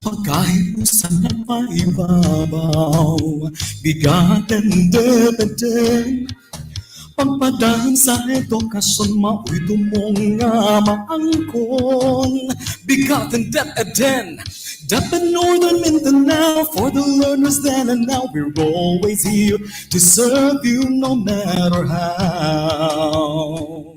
Pagkahiusan at paibabaw, BigaTEN DepEd X. Pagpadaan sa edukasyon, mao'y tumong nga maangkon. BigaTEN DepEd X, DepEd Northern Mindanao, for the learners then and now. We're always here to serve you no matter how.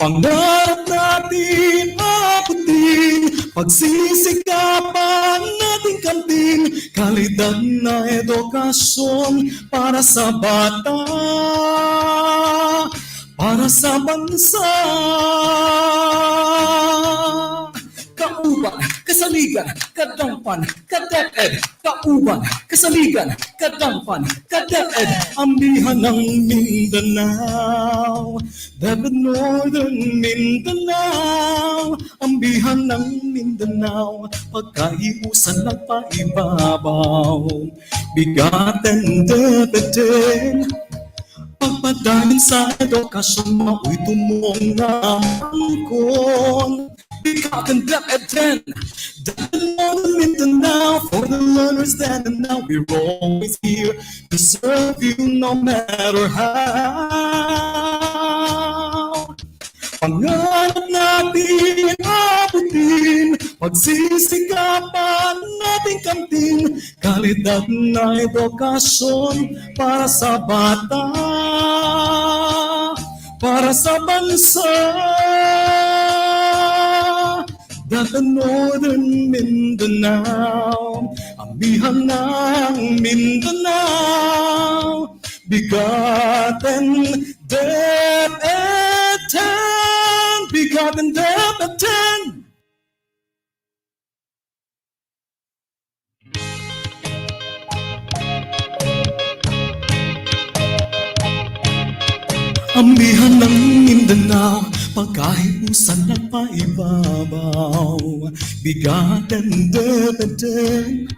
Pangarap natin abutin, pagsisikapan natin kamtin, kalidad na edukasyon para sa bata, para sa bansa. Kauban, kasaligan, kadampan, kadeped. Kauban, kasaligan, kadampan, kadeped. Ambihan ng Mindanao, DepEd Northern Mindanao. Ambihan ng Mindanao, pagkaiusan at paibabaw. BigaTEN DepEd X. Pagpadaan sa edukasyon, mao'y tumong nga angkon. BigaTEN DepEd X, DepEd Northern Mindanao, for the learners then and now. We're always here to serve you no matter how. Pangarap natin abutin, pagsisikapan natin kamtin, kalidad na edukasyon para sa bata, para sa bansa. DepEd Northern Mindanao, ambihan ng Mindanao. BigaTEN DepEd X, BigaTEN DepEd X. Ambihan ng Mindanao, pagkahiusan at paibabaw. BigaTEN DepEd X.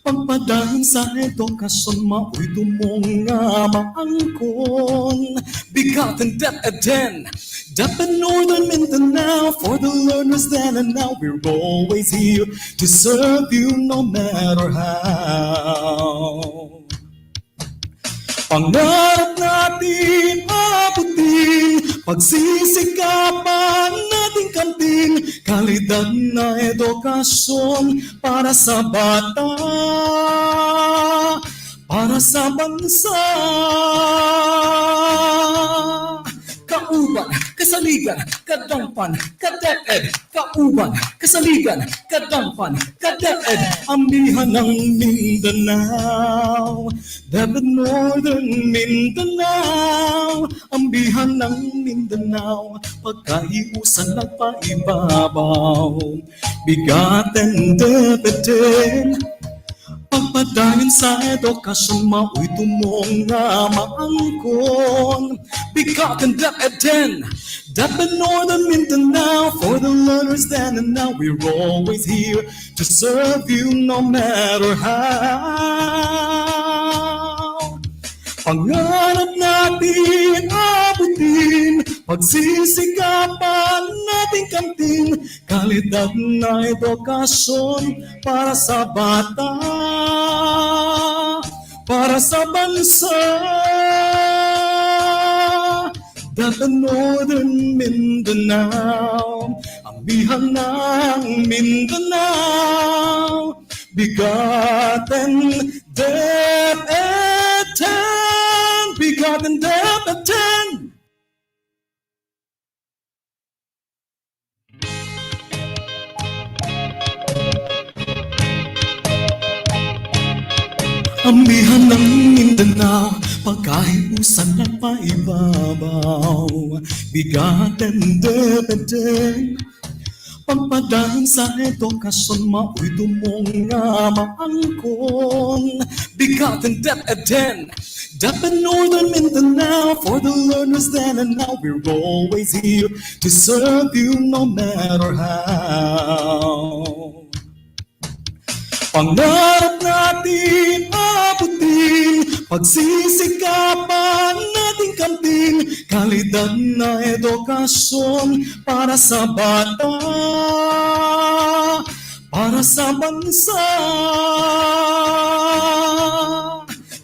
Pagpadaan sa edukasyon, mao'y tumong nga maangkon. BigaTEN DepEd X, DepEd Northern Mindanao, for the learners then and now. We're always here to serve you no matter how. Pangarap natin abutin, pagsisikapan natin kamtin, kalidad na edukasyon para sa bata, para sa bansa. Kauban, kasaligan, kadampan, kadeped. Kauban, kasaligan, kadampan, kadeped. Ambihan ng Mindanao, DepEd Northern Mindanao. Ambihan ng Mindanao, pagkaiusan at paibabaw. BigaTEN DepEd X. Pagpadayon sa edukasyon, mao'y tumong nga maangkon. BigaTEN DepEd X, DepEd Northern Mindanao, for the learners then and now. We're always here to serve you no matter how. Pangarap natin abutin, pagsisikapan natin kamtin, kalidad na edukasyon para sa bata, para sa bansa. DepEd Northern Mindanao, ambihan ng Mindanao. BigaTEN DepEd X, BigaTEN DepEd X. Ambihan ng Mindanao, pagkaiusan at paibabaw. BigaTEN DepEd X. Pagpadaan sa edukasyon, mao'y tumong nga maangkon. BigaTEN DepEd X, DepEd Northern Mindanao, for the learners then and now. We're always here to serve you no matter how. Pangarap natin abutin, pagsisikapan natin kamtin, kalidad na edukasyon para sa bata, para sa bansa.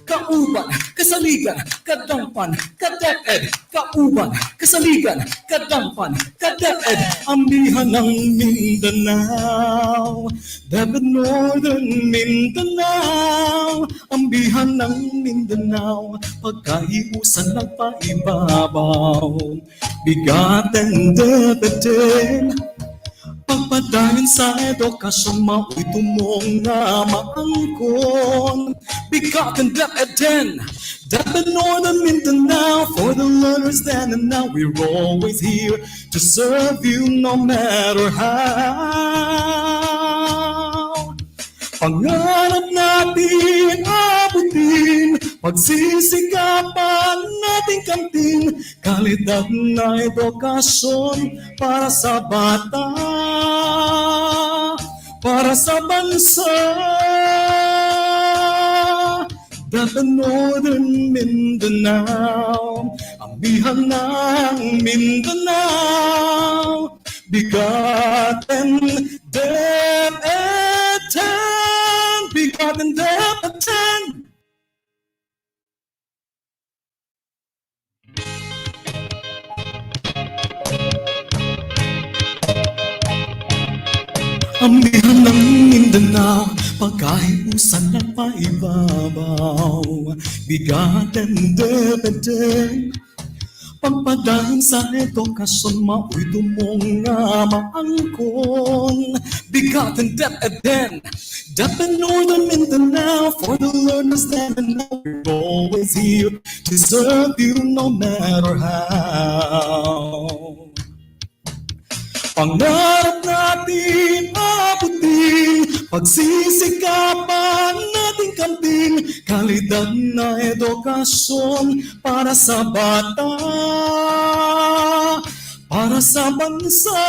Kauban, kasaligan, kadampan, kadeped. Kauban, kasaligan, kadampan, kadeped. Ambihan ng Mindanao, DepEd Northern Mindanao. Ambihan ng Mindanao, pagkaiusan ng paibabaw. BigaTEN DepEd pagpadayon sa edukasyon, mao'y tumong nga maangkon. BigaTEN DepEd DepEd Northern Mindanao, for the learners then and now. We're always here to serve you no matter how. Pangarap natin abutin, pagsisikapan natin kamtin, kalidad na edukasyon para sa bata, para sa bansa. DepEd Northern Mindanao, ambihan ng Mindanao. BigaTEN DepEd X, BigaTEN DepEd X. Ambihan ng Mindanao, pagkaiusan ng paibabaw. BigaTEN DepEd X, pagpadayon sa edukasyon, mao'y tumong nga maangkon. BigaTEN DepEd DepEd Northern Mindanao, for the learners then and now. We're always here to serve you no matter how. Pangarap natin abutin, pagsisikapan natin kamtin, kalidad na edukasyon para sa bata, para sa bansa.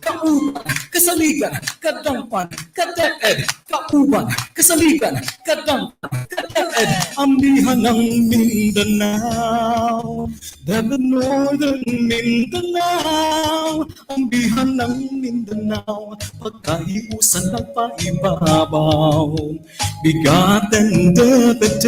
Kauban, kasaligan, kadampan, kadeped. Kauban, kasaligan, kadampan, kadeped. Ambihan ng Mindanao, DepEd Northern Mindanao. Ambihan ng Mindanao, pagkaiusan ng paibabaw. BigaTEN DepEd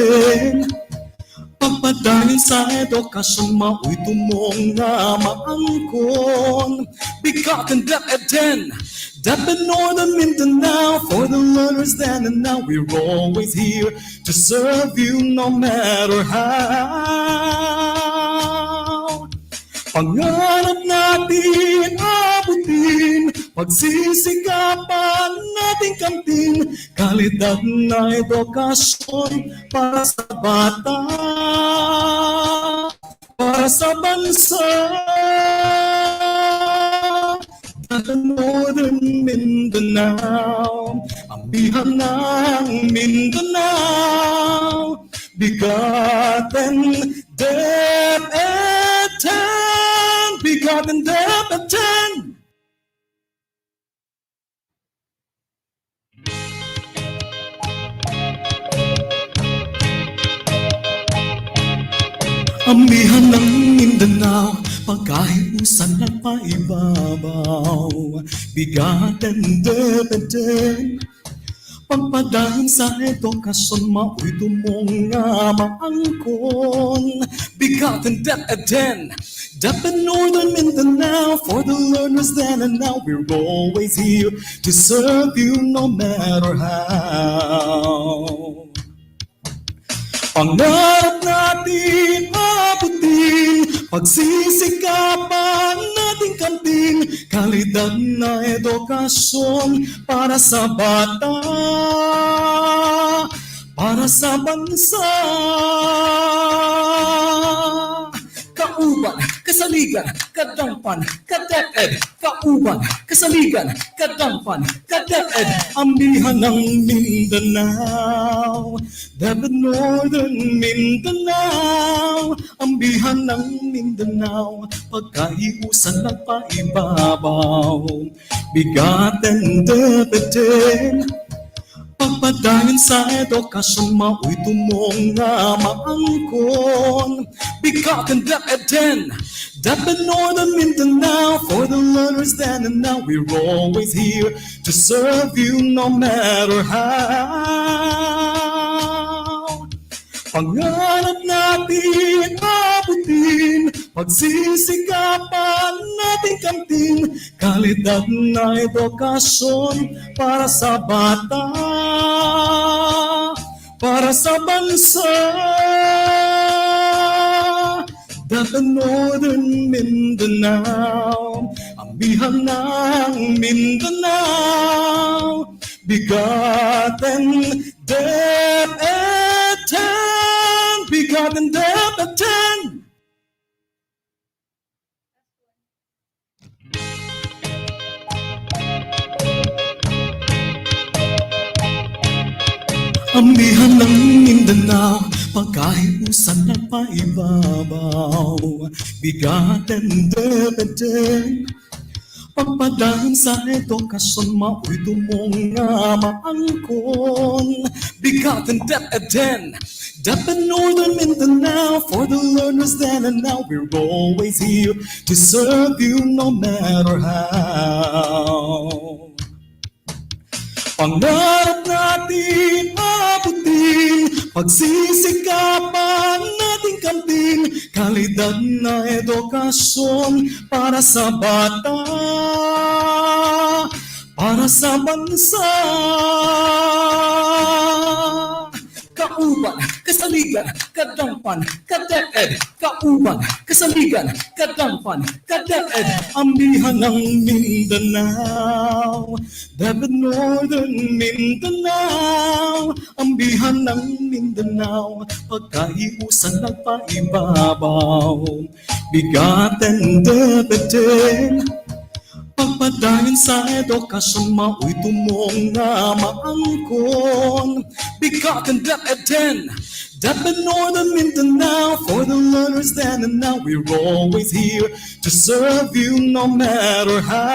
pagpadayon sa edukasyon, mao'y tumong nga maangkon. BigaTEN DepEd DepEd Northern Mindanao, for the learners then and now. We're always here to serve you no matter how. Pangarap natin abutin, pagsisikapan natin kamtin, kalidad na edukasyon para sa bata, para sa bansa. DepEd Northern Mindanao, ambihan ng Mindanao. BigaTEN DepEd X, BigaTEN DepEd X. Ambihan ng Mindanao, pagkaiusan ng paibabaw. BigaTEN DepEd pagpadayon sa edukasyon, mao'y tumong nga maangkon. BigaTEN DepEd DepEd Northern Mindanao, for the learners then and now. We're always here to serve you no matter how. Pangarap natin abutin, pagsisikapan natin kamtin, kalidad na edukasyon para sa bata, para sa bansa. Kauban, kasaligan, kadampan, kadeped. Kauban, kasaligan, kadampan, kadeped. Ambihan ng Mindanao, DepEd Northern Mindanao. Ambihan ng Mindanao, pagkaiusan ng paibabaw. BigaTEN DepEd Pagpadayon sa edukasyon, mao'y tumong nga maangkon. BigaTEN DepEd DepEd Northern Mindanao, for the learners then and now. We're always here to serve you no matter how. Pangarap natin abutin, pagsisikapan natin kamtin, kalidad na edukasyon para sa bata, para sa bansa. DepEd Northern Mindanao, ambihan ng Mindanao. BigaTEN DepEd X, BigaTEN DepEd X. Ambihan ng Mindanao, pagkahiusan na paibabaw. BigaTEN DepEd X, pagpadayon sa edukasyon, mao'y tumong nga maangkon. BigaTEN DepEd X, DepEd Northern Mindanao, for the learners then and now. We're always here to serve you no matter how. Pangarap natin abutin, pagsisikapan natin kamtin, kalidad na edukasyon para sa bata, para sa bansa. Kauban, kasaligan, kadampan, kadeped. Kauban, kasaligan, kadampan, kadeped. Ambihan ng Mindanao, DepEd Northern Mindanao. Ambihan ng Mindanao, pagkahiusan ng paibabaw. BigaTEN DepEd X, pagpadayon sa edukasyon, mao'y tumong nga maangkon. BigaTEN DepEd X, DepEd Northern Mindanao, for the learners then and now. We're always here to serve you no matter how.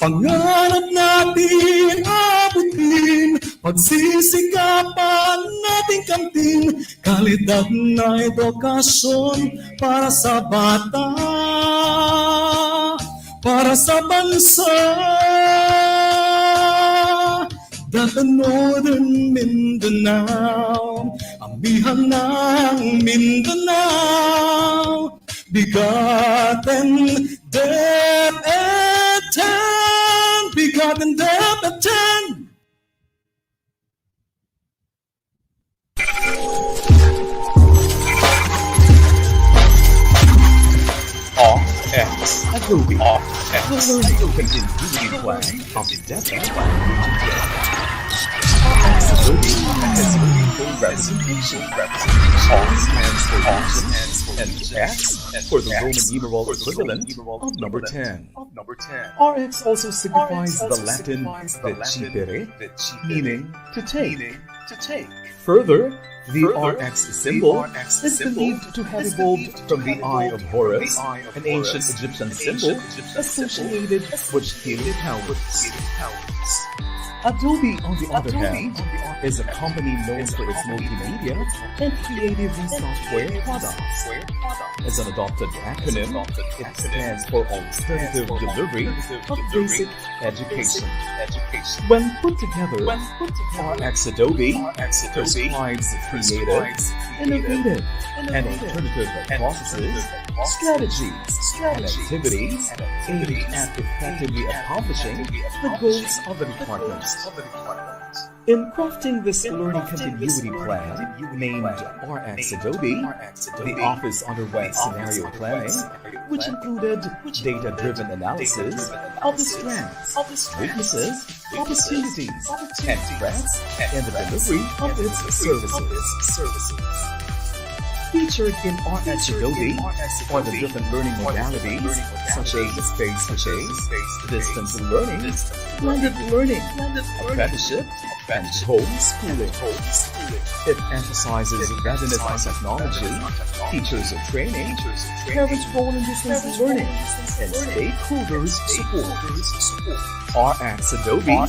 Pangarap natin abutin, pagsisikapan natin kamtin, kalidad na edukasyon para sa bata, para sa bansa. DepEd Northern Mindanao, ambihan ng Mindanao. BigaTEN DepEd X, BigaTEN DepEd X. X. Adobe. X. The learning continuity plan of the DepEd Adobe has meaningful representation. R stands for region, and X for the Roman numeral equivalent of number 10. RX also signifies the Latin "decipere," meaning to take. Further, the RX symbol is believed to have evolved from the Eye of Horus, an ancient Egyptian symbol associated with healing powers. Adobe, on the other hand, is a company known for its multimedia and creative software products. As an adopted acronym, it stands for Alternative Delivery of Basic Education. When put together, RX Adobe prescribes creative, innovative, and alternative processes, strategies, and activities aimed at effectively accomplishing the goals of the department. In crafting this learning continuity plan, named RX Adobe, the office underwent scenario planning, which included data-driven analysis of the strengths, weaknesses, opportunities, and threats in the delivery of its services. featured in ASDS for the different learning modalities such as face-to-face, distance learning, blended learning, apprenticeship, and homeschooling. It emphasizes readiness on technology, teachers training, parents' role in distance learning, and stakeholders support. RX Adobe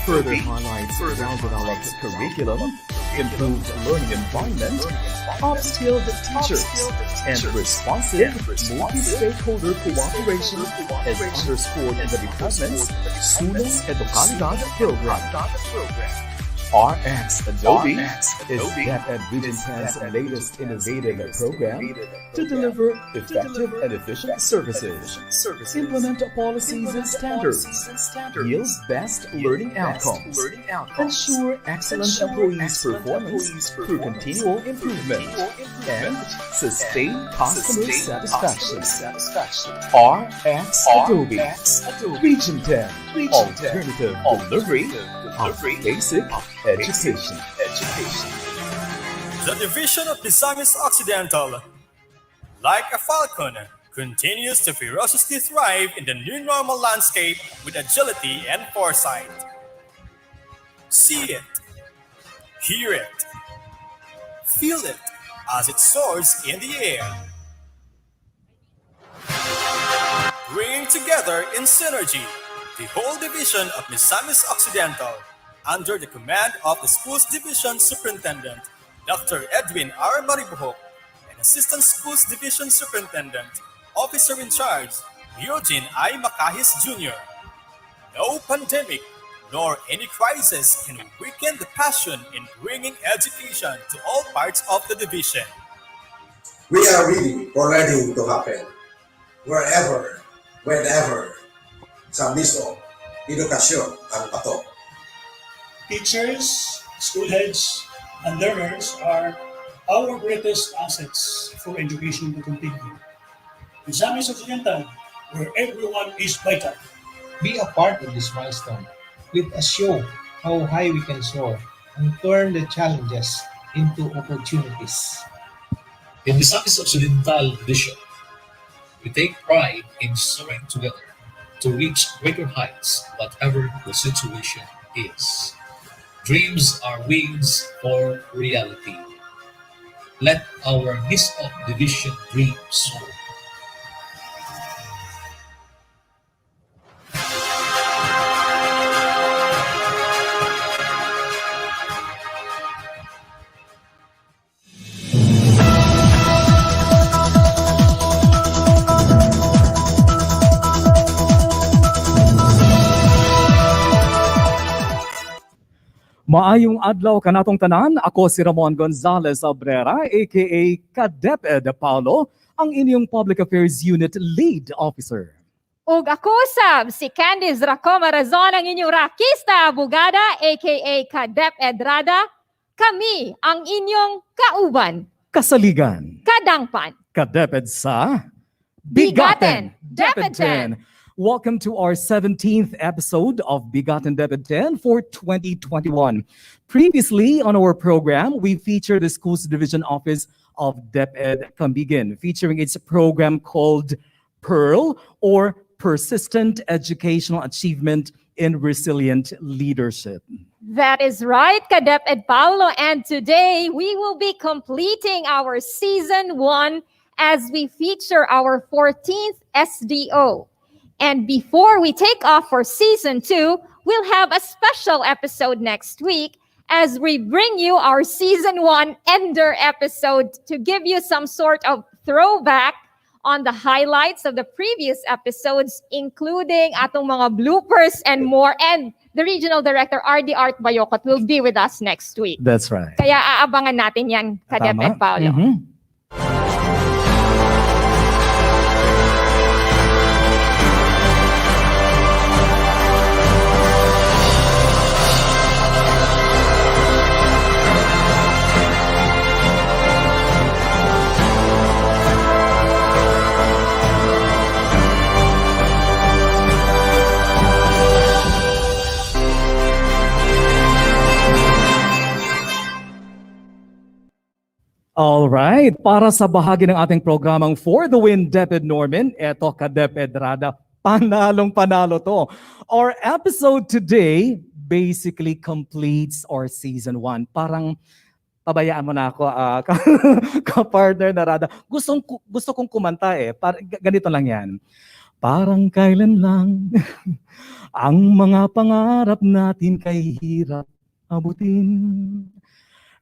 further highlights well-developed curriculum, improved learning environment, upskilled teachers, and responsive multi-stakeholder cooperation as underscored in the department's Sulong Edukalidad program. RX Adobe is DepEd Region 10's latest innovative program to deliver effective and efficient services, implement policies and standards, yield best learning outcomes, ensure excellent employees' performance through continual improvement, and sustain customer satisfaction. RX Adobe, Region 10, alternative delivery of basic education. The division of Misamis Occidental, like a falcon, continues to ferociously thrive in the new normal landscape with agility and foresight. See it, hear it, feel it as it soars in the air. Bringing together in synergy the whole division of Misamis Occidental under the command of the Schools Division Superintendent, Dr. Edwin R. Maribojoc, and Assistant Schools Division Superintendent, Officer in Charge, Eugene I. Macahis Jr. No pandemic nor any crisis can weaken the passion in bringing education to all parts of the division. We are ready for learning to happen wherever, whenever. Sa mismo, edukasyon ang patok. Teachers, school heads, and learners are our greatest assets for education to continue. Misamis Occidental, where everyone is vital. Be a part of this milestone with a show how high we can soar and turn the challenges into opportunities. In Misamis Occidental Division, we take pride in soaring together to reach greater heights, whatever the situation is. Dreams are wings for reality. Let our MisOcc division dream soar. Maayong adlaw kanatong tanan, ako si Ramon Gonzalez Abrera, aka ka-DepEd Paulo, ang inyong Public Affairs Unit Lead Officer. Ug ako sab si Candice Racoma Razon, ang inyong rakista abogada, aka ka-DepEd Rada. Kami ang inyong kauban, Kasaligan, kadangpan, ka-DepEd sa BigaTEN DepEd DepEd 10. Welcome to our 17th episode of BigaTEN DepEd 10 for 2021. Previously on our program, we featured the Schools Division Office of DepEd Camiguin, featuring its program called PEARL, or Persistent Educational Achievement in Resilient Leadership. That is right, ka-DepEd Paulo, and today we will be completing our Season 1 as we feature our 14th SDO. And before we take off for Season 2, we'll have a special episode next week as we bring you our Season 1 Ender episode to give you some sort of throwback on the highlights of the previous episodes, including atong mga bloopers and more. And the Regional Director, RD Art Bayocot, will be with us next week. That's right. Kaya aabangan natin yan, ka-DepEd Paulo. Alright, para sa bahagi ng ating programang For the Win, DepEd Norman, eto ka-DepEd Rada, panalong-panalo to. Our episode today basically completes our season 1. Parang pabayaan mo na ako, ka-partner na Rada. Gusto kong kumanta ganito lang yan. Parang kailan lang ang mga pangarap natin kay hirap abutin.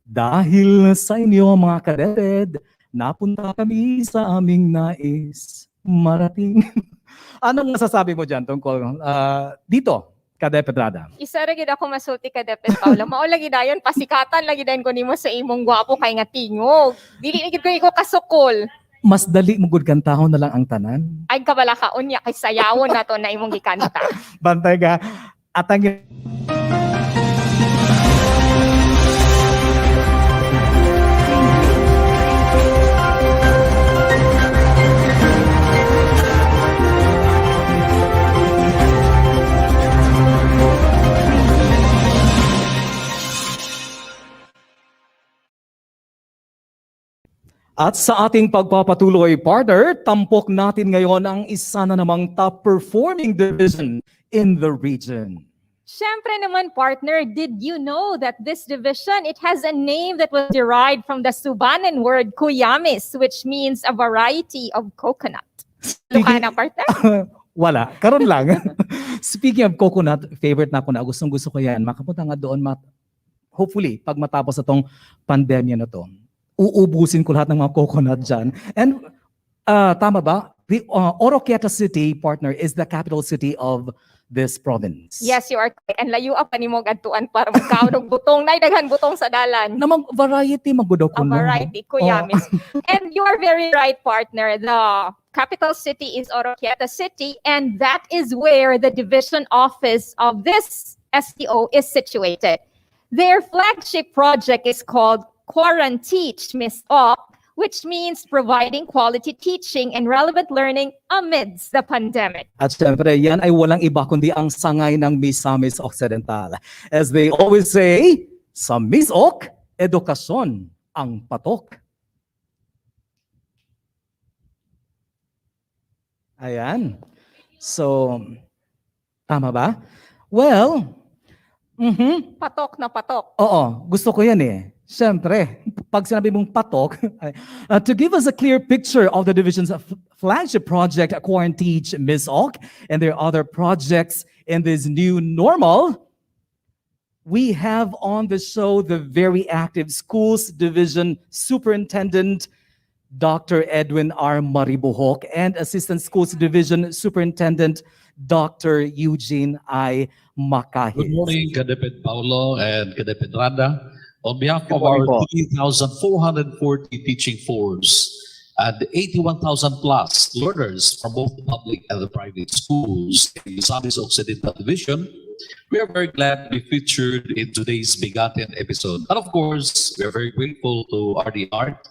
Dahil sa inyo mga ka-DepEd, napunta kami sa aming nais marating. Anong masasabi mo dyan tungkol dito, ka-DepEd Rada? Isa ra gid ako masulti ka DepEd Paolo. Mao lagi dayon pasikatan lagi dayon ko nimo sa imong gwapo kay nga tingog. Dili na gid ko iko kasukol. Mas dali mo gud kantahon na lang ang tanan. Ay kabala ka unya kay sayawon na to na imong gikanta. Bantay ka. At ang At sa ating pagpapatuloy, partner, tampok natin ngayon ang isa na namang top-performing division in the region. Siyempre naman, partner, did you know that this division, it has a name that was derived from the Subanan word kuyamis, which means a variety of coconut. Lukay na, partner? Wala, karon lang. Speaking of coconut, favorite na ako na, gustong-gusto ko yan. Makapunta nga doon, hopefully, pag matapos itong pandemya na to. Uubusin ko lahat ng mga coconut dyan. And tama ba? The Oroquieta City, partner, is the capital city of this province. Yes, you are correct. And layo pa ni mo gadtuan para magkaon og butong. Nay, daghan butong sa dalan. Namang variety, magudok ko A variety, kuyamis. And you are very right, partner. The capital city is Oroquieta City, and that is where the division office of this STO is situated. Their flagship project is called QuaranTEACH MisOcc, which means providing quality teaching and relevant learning amidst the pandemic. At syempre, yan ay walang iba kundi ang sangay ng Misamis Occidental. As they always say, sa MisOcc, edukasyon ang patok. Ayan. So, tama ba? Well, Patok na patok. oo, gusto ko yan eh. Siyempre, pag sinabi mong patok, to give us a clear picture of the division's flagship project, QuaranTEACH MisOcc, and their other projects in this new normal, we have on the show the very active Schools Division Superintendent, Dr. Edwin R. Maribojoc, and Assistant Schools Division Superintendent, Dr. Eugene I. Macahis. Good morning, ka-DepEd Paolo and ka-DepEd Rada. On behalf of our 3,440 teaching force and 81,000 plus learners from both the public and the private schools in the Misamis Occidental Division, we are very glad to be featured in today's BigaTEN episode. And of course, we are very grateful to RDR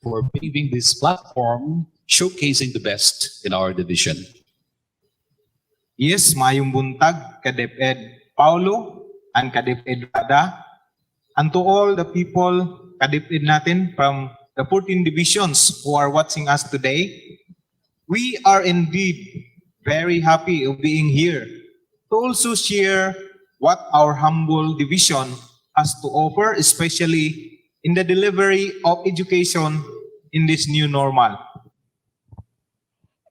for paving this platform, showcasing the best in our division. Yes, mayong buntag, ka-DepEd Paolo and ka-DepEd Rada, and to all the people, ka-DepEd natin from the 14 divisions who are watching us today, we are indeed very happy of being here to also share what our humble division has to offer, especially in the delivery of education in this new normal.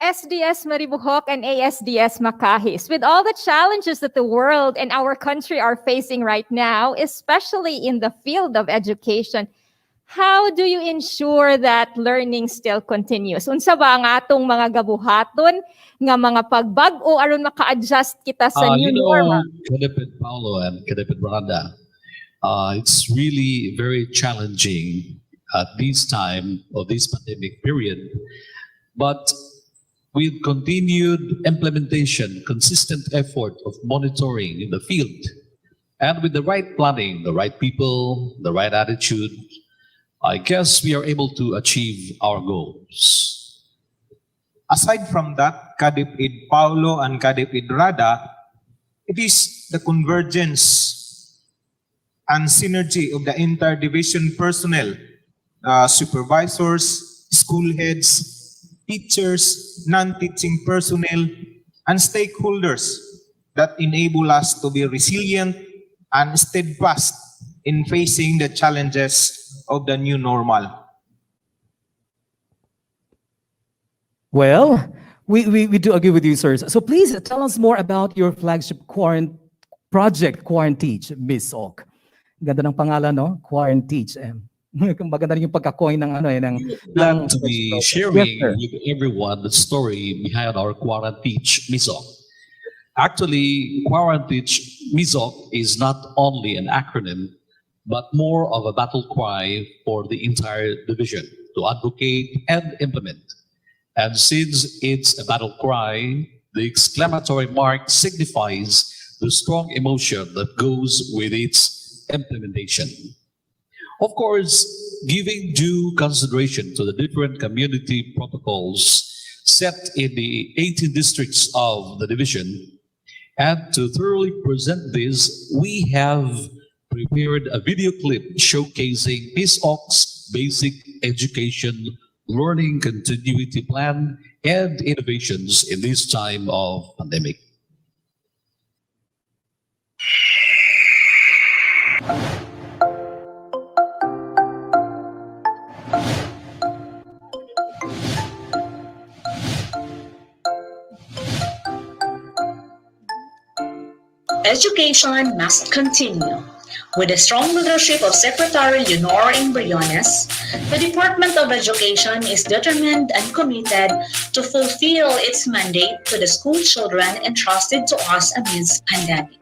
SDS Maribojoc and ASDS Macahis, with all the challenges that the world and our country are facing right now, especially in the field of education, how do you ensure that learning still continues? Unsa ba ang atong mga gabuhaton nga mga pagbag-o aron maka-adjust kita sa new normal? ka-DepEd Paolo and ka-DepEd Rada, it's really very challenging at this time of this pandemic period, but with continued implementation, consistent effort of monitoring in the field, and with the right planning, the right people, the right attitude, I guess we are able to achieve our goals. Aside from that, ka-DepEd Paolo and ka-DepEd Rada, it is the convergence and synergy of the entire division personnel supervisors, school heads, teachers, non-teaching personnel, and stakeholders that enable us to be resilient and steadfast in facing the challenges of the new normal. Well, we do agree with you, sirs. So please tell us more about your flagship project, QuaranTEACH MisOcc. Ganda ng pangalan, no? QuaranTEACH. Maganda rin yung pagka-coin ng ano ng Glad to be sharing Yes, sir. with everyone the story behind our QuaranTEACH MisOcc. Actually, QuaranTEACH MisOcc is not only an acronym, but more of a battle cry for the entire division to advocate and implement. And since it's a battle cry, the exclamatory mark signifies the strong emotion that goes with its implementation. Of course, giving due consideration to the different community protocols set in the 18 districts of the division, and to thoroughly present this, we have prepared a video clip showcasing MisOcc's basic education learning continuity plan and innovations in this time of pandemic. Education must continue. With the strong leadership of Secretary Leonor Imbriones, the Department of Education is determined and committed to fulfill its mandate to the school children entrusted to us amidst pandemic.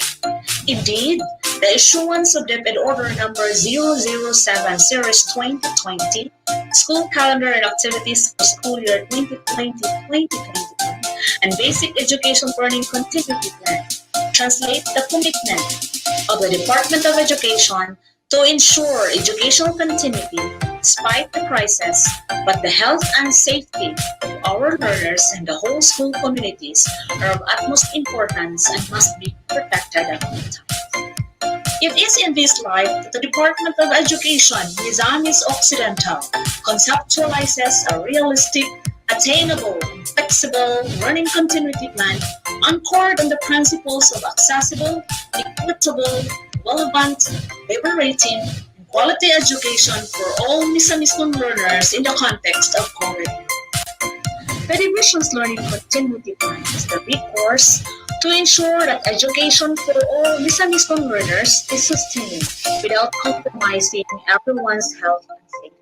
Indeed, the issuance of DepEd Order Number 007 Series 2020, School Calendar and Activities for School Year 2020-2021, and Basic Education Learning Continuity Plan translate the commitment of the Department of Education to ensure educational continuity despite the crisis, but the health and safety of our learners and the whole school communities are of utmost importance and must be protected at all times. It is in this light that the Department of Education, Misamis Occidental, conceptualizes a realistic, attainable, flexible learning continuity plan anchored on the principles of accessible, equitable, relevant, liberating, and quality education for all Misamis learners in the context of COVID. The Division's Learning Continuity Plan is the recourse to ensure that education for all Misamis learners is sustained without compromising everyone's health and safety.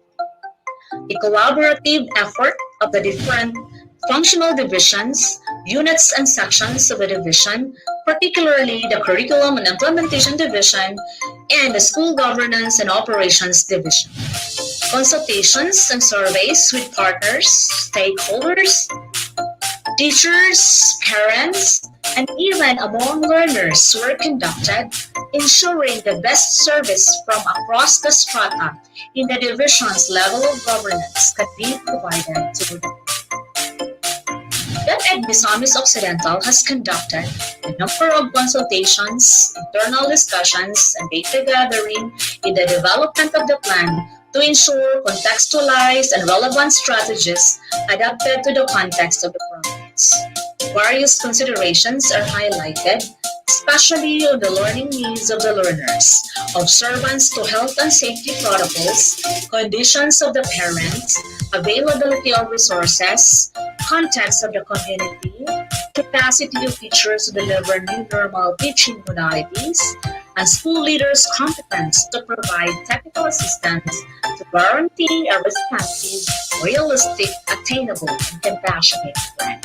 A collaborative effort of the different functional divisions, units and sections of the division, particularly the Curriculum and Implementation Division and the School Governance and Operations Division. Consultations and surveys with partners, stakeholders, teachers, parents, and even among learners were conducted, ensuring the best service from across the strata in the division's level of governance can be provided to them. DepEd Misamis Occidental has conducted a number of consultations, internal discussions, and data gathering in the development of the plan to ensure contextualized and relevant strategies adapted to the context of the province. Various considerations are highlighted, especially on the learning needs of the learners, observance to health and safety protocols, conditions of the parents, availability of resources, context of the community, capacity of teachers to deliver new normal teaching modalities, and school leaders' competence to provide technical assistance to guarantee a responsive, realistic, attainable, and compassionate plan.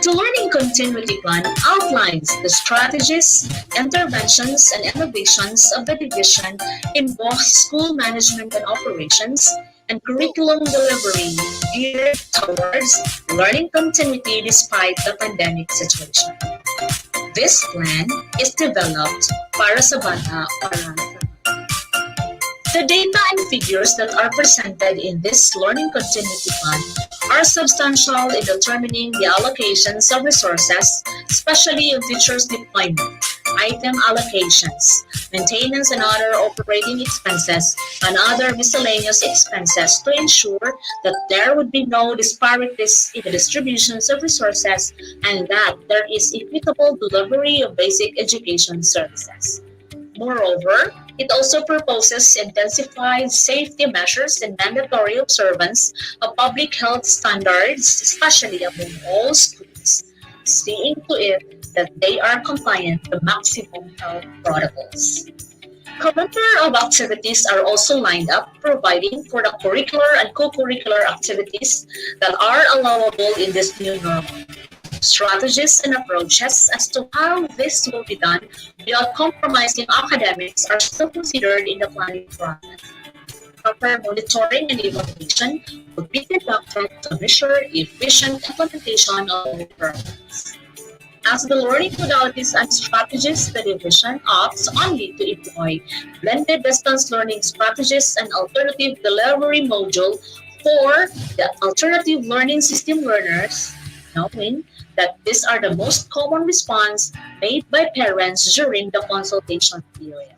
The Learning Continuity Plan outlines the strategies, interventions, and innovations of the division in both school management and operations and curriculum delivery geared towards learning continuity despite the pandemic situation. This plan is developed para sa bata para sa bata. The data and figures that are presented in this learning continuity plan are substantial in determining the allocations of resources, especially in teachers' deployment, item allocations, maintenance and other operating expenses, and other miscellaneous expenses to ensure that there would be no disparities in the distributions of resources and that there is equitable delivery of basic education services. Moreover, it also proposes intensified safety measures and mandatory observance of public health standards, especially among all schools, seeing to it that they are compliant to maximum health protocols. Calendar of activities are also lined up, providing for the curricular and co-curricular activities that are allowable in this new normal. Strategies and approaches as to how this will be done without compromising academics are still considered in the planning process. Proper monitoring and evaluation will be conducted to ensure efficient implementation of the programs. As the learning modalities and strategies, the division opts only to employ blended distance learning strategies and alternative delivery module for the alternative learning system learners, knowing that these are the most common response made by parents during the consultation period.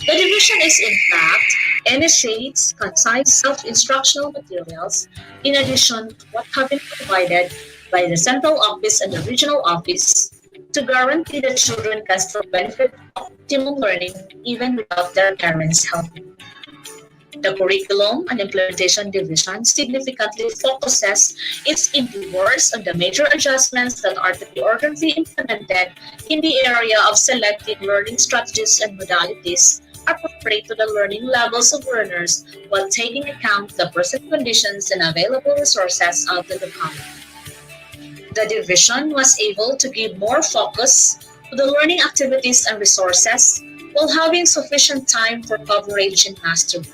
The division is in fact initiates concise self-instructional materials in addition to what have been provided by the central office and the regional office to guarantee that children can still benefit from optimal learning even without their parents' help. The Curriculum and Implementation Division significantly focuses its endeavors on the major adjustments that are to be urgently implemented in the area of selecting learning strategies and modalities appropriate to the learning levels of learners while taking account the present conditions and available resources of the locality. The division was able to give more focus to the learning activities and resources while having sufficient time for coverage and mastery,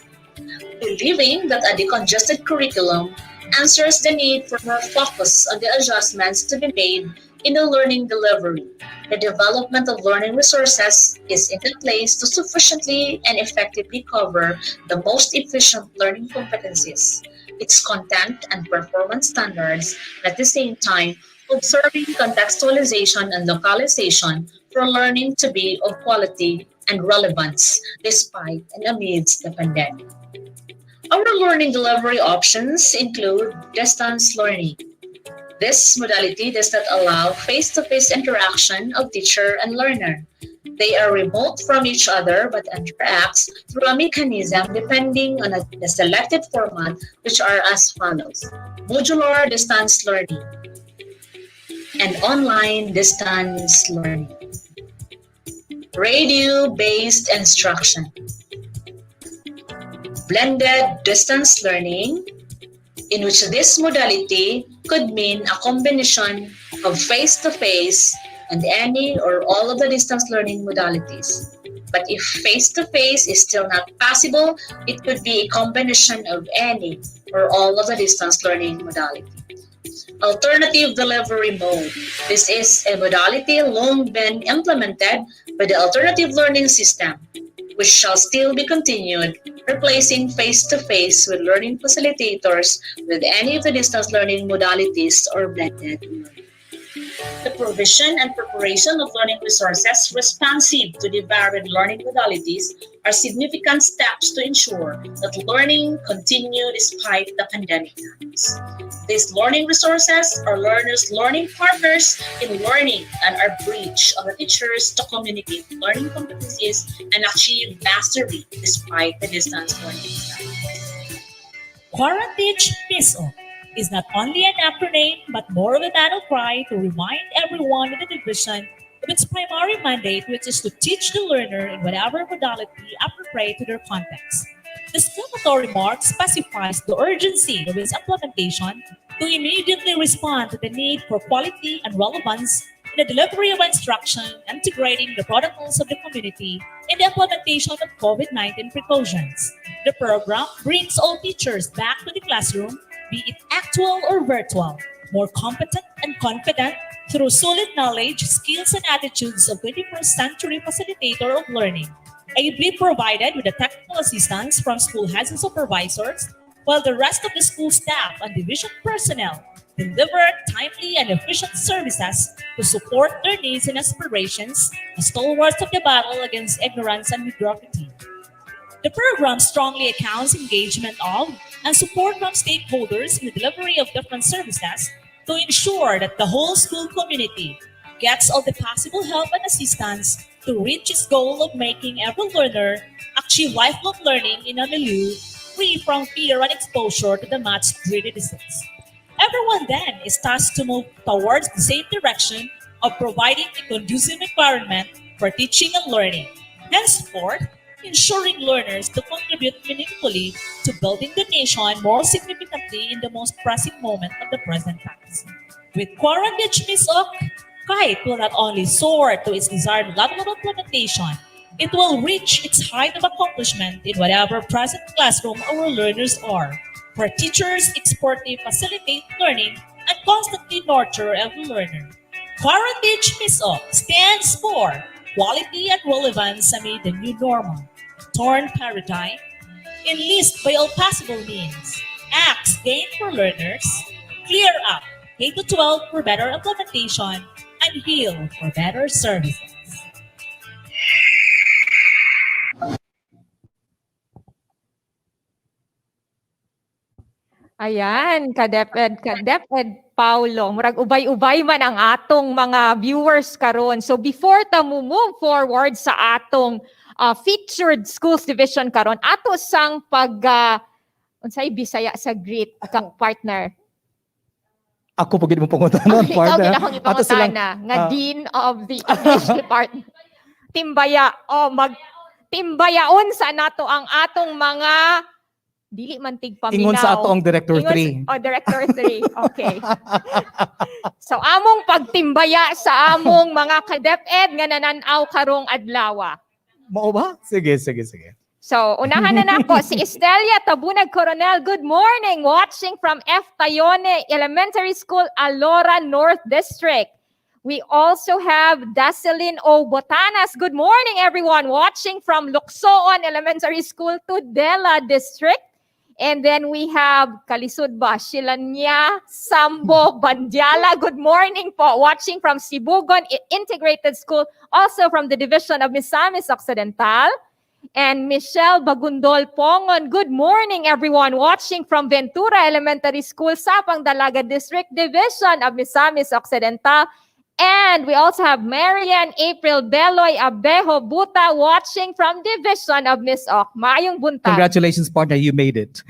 believing that a decongested curriculum answers the need for more focus on the adjustments to be made in the learning delivery. The development of learning resources is in place to sufficiently and effectively cover the most efficient learning competencies, its content and performance standards, and at the same time, observing contextualization and localization for learning to be of quality and relevance despite and amidst the pandemic. Our learning delivery options include distance learning. This modality does not allow face-to-face interaction of teacher and learner. They are remote from each other but interacts through a mechanism depending on the selected format, which are as follows: modular distance learning and online distance learning, radio-based instruction, blended distance learning, in which this modality could mean a combination of face-to-face and any or all of the distance learning modalities. But if face-to-face is still not possible, it could be a combination of any or all of the distance learning modalities. Alternative delivery mode. This is a modality long been implemented by the alternative learning system, which shall still be continued, replacing face-to-face with learning facilitators with any of the distance learning modalities or blended learning. The provision and preparation of learning resources responsive to the varied learning modalities are significant steps to ensure that learning continues despite the pandemic times. These learning resources are learners' learning partners in learning and are bridge of the teachers to communicate learning competencies and achieve mastery despite the distance learning. QuaranTEACH MisOcc is not only an acronym but more of a battle cry to remind everyone in the division of its primary mandate, which is to teach the learner in whatever modality appropriate to their context. The exclamatory mark specifies the urgency of its implementation to immediately respond to the need for quality and relevance in the delivery of instruction, integrating the protocols of the community in the implementation of COVID-19 precautions. The program brings all teachers back to the classroom, be it actual or virtual, more competent and confident through solid knowledge, skills, and attitudes of 21st century facilitator of learning, ably provided with the technical assistance from school heads and supervisors, while the rest of the school staff and division personnel deliver timely and efficient services to support their needs and aspirations as stalwarts of the battle against ignorance and mediocrity. The program strongly accounts engagement of and support from stakeholders in the delivery of different services to ensure that the whole school community gets all the possible help and assistance to reach its goal of making every learner achieve lifelong learning in a milieu free from fear and exposure to the much-dreaded disease. Everyone then is tasked to move towards the same direction of providing a conducive environment for teaching and learning, henceforth ensuring learners to contribute meaningfully to building the nation more significantly in the most pressing moment of the present times. With QuaranTEACH MisOcc, KITE will not only soar to its desired level of implementation, it will reach its height of accomplishment in whatever present classroom our learners are, where teachers expertly facilitate learning and constantly nurture every learner. QuaranTEACH MisOcc stands for quality and relevance amid the new normal, torn paradigm, enlist by all possible means, acts gain for learners, clear up K-12 for better implementation, and heal for better services. Ayan, ka-DepEd Paulo. Murag ubay-ubay man ang atong mga viewers karon. So before ta mo move forward sa atong featured schools division karon, ato sang unsay Bisaya sa greet kang partner. Ako pagid mo pangutanan, partner. Ikaw gid akong ipangutana nga Dean of the English Department. Timbaya timbayaon sa nato ang atong mga dili man tig paminaw. Ingon sa ato ang Director 3. Director 3. Okay. So among pagtimbaya sa among mga ka-DepEd nga nananaw karong adlaw. Mao ba? Sige. So, unahan na nako si Estelia Tabunag Coronel. Good morning, watching from F. Tayone Elementary School, Alora North District. We also have Daceline O. Botanas. Good morning, everyone, watching from Luksoon Elementary School, Tudela District. And then we have Kalisud ba, Shilanya Sambo Bandiala. Good morning po, watching from Sibugon Integrated School, also from the division of Misamis Occidental. And Michelle Bagundol Pongon. Good morning, everyone, watching from Ventura Elementary School, Sapang Dalaga District, division of Misamis Occidental. And we also have Marian April Beloy Abejo Buta, watching from division of MisOcc. Maayong buntag. Congratulations, partner, you made it.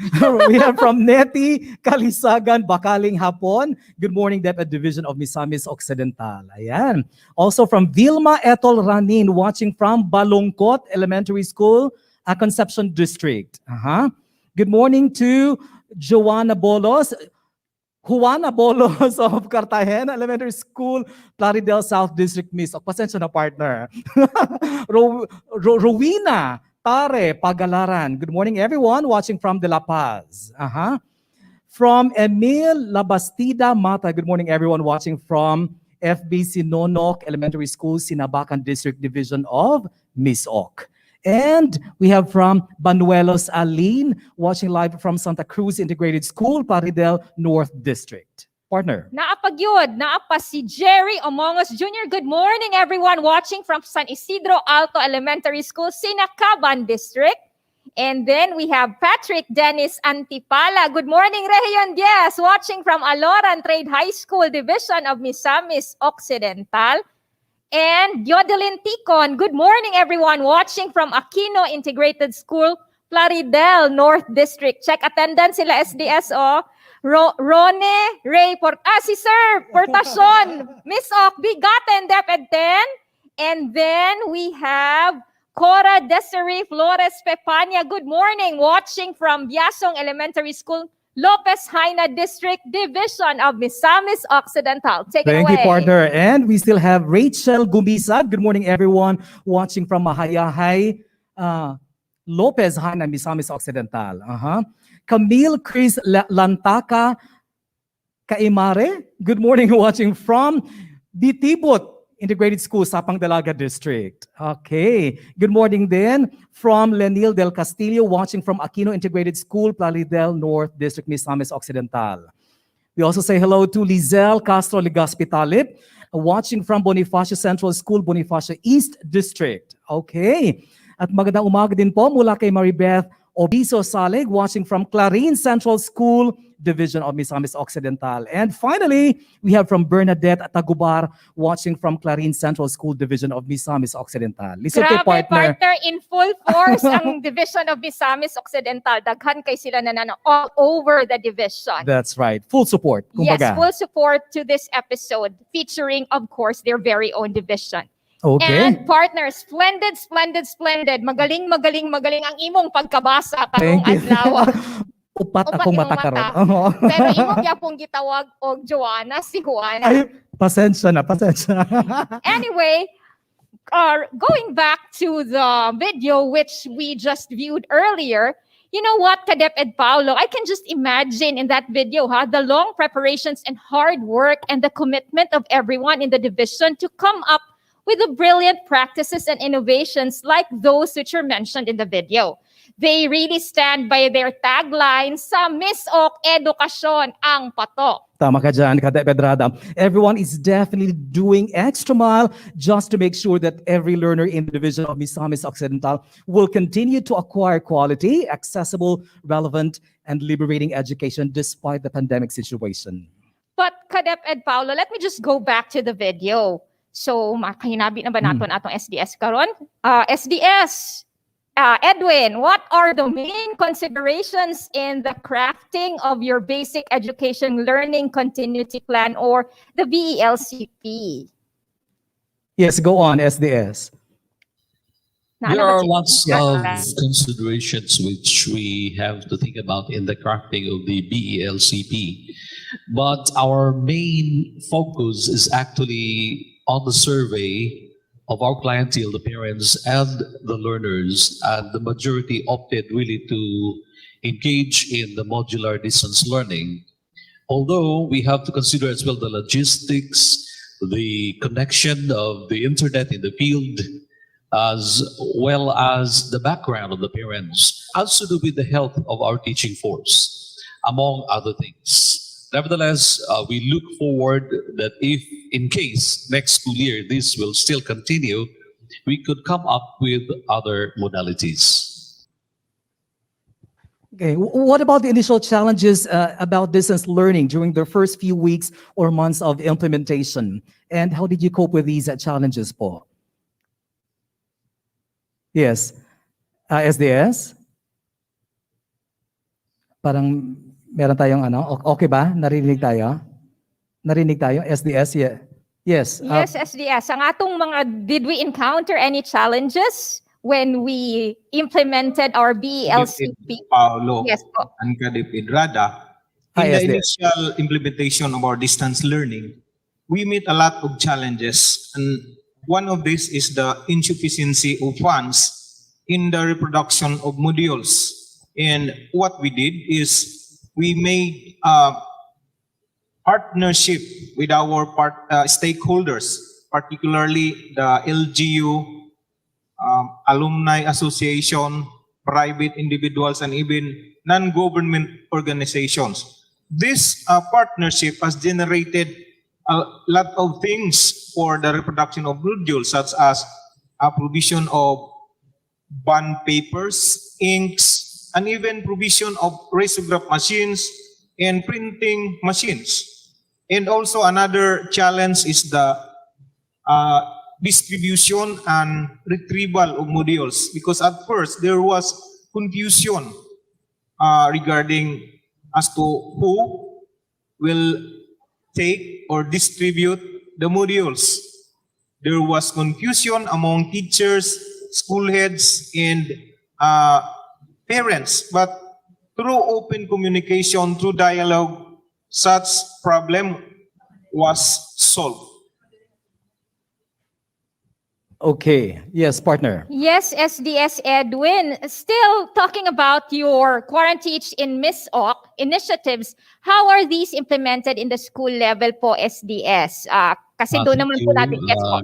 We have from Neti Kalisagan, Bakaling Hapon. Good morning, DepEd Division of Misamis Occidental. Ayan. Also from Vilma Etol Ranin, watching from Balongkot Elementary School, Conception District. Good morning to Juana Bolos of Cartagena Elementary School, Plaridel South District, MisOcc. Pasensya na, partner. Rowena Tare Pagalaran. Good morning, everyone, watching from De La Paz. From Emil Labastida Mata. Good morning, everyone, watching from FBC Nonok Elementary School, Sinabacan District, Division of MisOcc. And we have from Banuelos Aline, watching live from Santa Cruz Integrated School, Paridel North District. Partner. Naapa si Jerry Omongos Jr. Good morning, everyone, watching from San Isidro Alto Elementary School, Sinacaban District. And then we have Patrick Dennis Antipala. Good morning, Region Diaz, watching from Aloran Trade High School, Division of Misamis Occidental. And Yodelin Ticon, good morning, everyone, watching from Aquino Integrated School, Plaridel North District. Check attendance sila SDS, Rone Ray si Sir Portacion, MisOcc, BigaTEN DepEd 10. And then we have Cora Desiree Flores Pepania. Good morning, watching from Biasong Elementary School, Lopez Haina District, Division of Misamis Occidental. Take it away. Thank you, partner. And we still have Rachel Gumisag. Good morning, everyone, watching from Mahayahay, Lopez Haina, Misamis Occidental. Camille Chris Lantaka Kaimare. Good morning, watching from Bitibot Integrated School, Sapang Dalaga District. Okay. Good morning then from Lenil Del Castillo, watching from Aquino Integrated School, Plaridel North District, Misamis Occidental. We also say hello to Lizelle Castro Ligaspi Talib, watching from Bonifacio Central School, Bonifacio East District. Okay. At magandang umaga din po mula kay Maribeth Obiso Salig, watching from Clarin Central School, Division of Misamis Occidental. And finally, we have from Bernadette Tagubar, watching from Clarin Central School, Division of Misamis Occidental. Listen to Grabe, partner. in full force ang Division of Misamis Occidental. Daghan kay sila na all over the division. That's right. Full support. Yes, Kumbaga. full support to this episode, featuring, of course, their very own division. Okay. And partners, splendid. Magaling ang imong pagkabasa karong Thank you. adlaw. Upat akong imong mata karon. Pero imong yapong gitawag og Joanna, si Juana. Ay, pasensya na. Anyway, going back to the video which we just viewed earlier, you know what, DepEd Paulo, I can just imagine in that video, the long preparations and hard work and the commitment of everyone in the division to come up with the brilliant practices and innovations like those which are mentioned in the video. They really stand by their tagline, sa MisOcc edukasyon ang patok. Tama ka dyan, DepEd Rada. Everyone is definitely doing extra mile just to make sure that every learner in the division of Misamis Occidental will continue to acquire quality, accessible, relevant, and liberating education despite the pandemic situation. But DepEd Paulo, let me just go back to the video. So, makahinabi na ba natin atong SDS karon? SDS, Edwin, what are the main considerations in the crafting of your basic education learning continuity plan, or the BELCP? Yes, go on, SDS. There are lots of considerations which we have to think about in the crafting of the BELCP. But our main focus is actually on the survey of our clientele, the parents and the learners, and the majority opted really to engage in the modular distance learning. Although we have to consider as well the logistics, the connection of the internet in the field, as well as the background of the parents, has to do with the health of our teaching force, among other things. Nevertheless, we look forward that if, in case, next school year, this will still continue, we could come up with other modalities. Okay, what about the initial challenges about distance learning during the first few weeks or months of implementation? And how did you cope with these challenges, po? Yes. SDS? Parang meron tayong okay ba? Narinig tayo? SDS, yeah. Yes. Yes, SDS. Ang atong did we encounter any challenges when we implemented our BELCP? Paulo, Yes po. and DepEd Rada, in the initial implementation of our distance learning, we meet a lot of challenges, and one of these is the insufficiency of funds in the reproduction of modules. And what we did is we made a partnership with our stakeholders, particularly the LGU, Alumni Association, private individuals, and even non-government organizations. This partnership has generated a lot of things for the reproduction of modules, such as provision of bond papers, inks, and even provision of risograph machines and printing machines. And also another challenge is the distribution and retrieval of modules, because at first there was confusion regarding as to who will take or distribute the modules. There was confusion among teachers, school heads, and parents, but through open communication, through dialogue, such problem was solved. Okay. Yes, partner. Yes, SDS Edwin. Still talking about your QuaranTEACH in MisOcc initiatives, how are these implemented in the school level po, SDS? Kasi doon naman po natin. Yes po.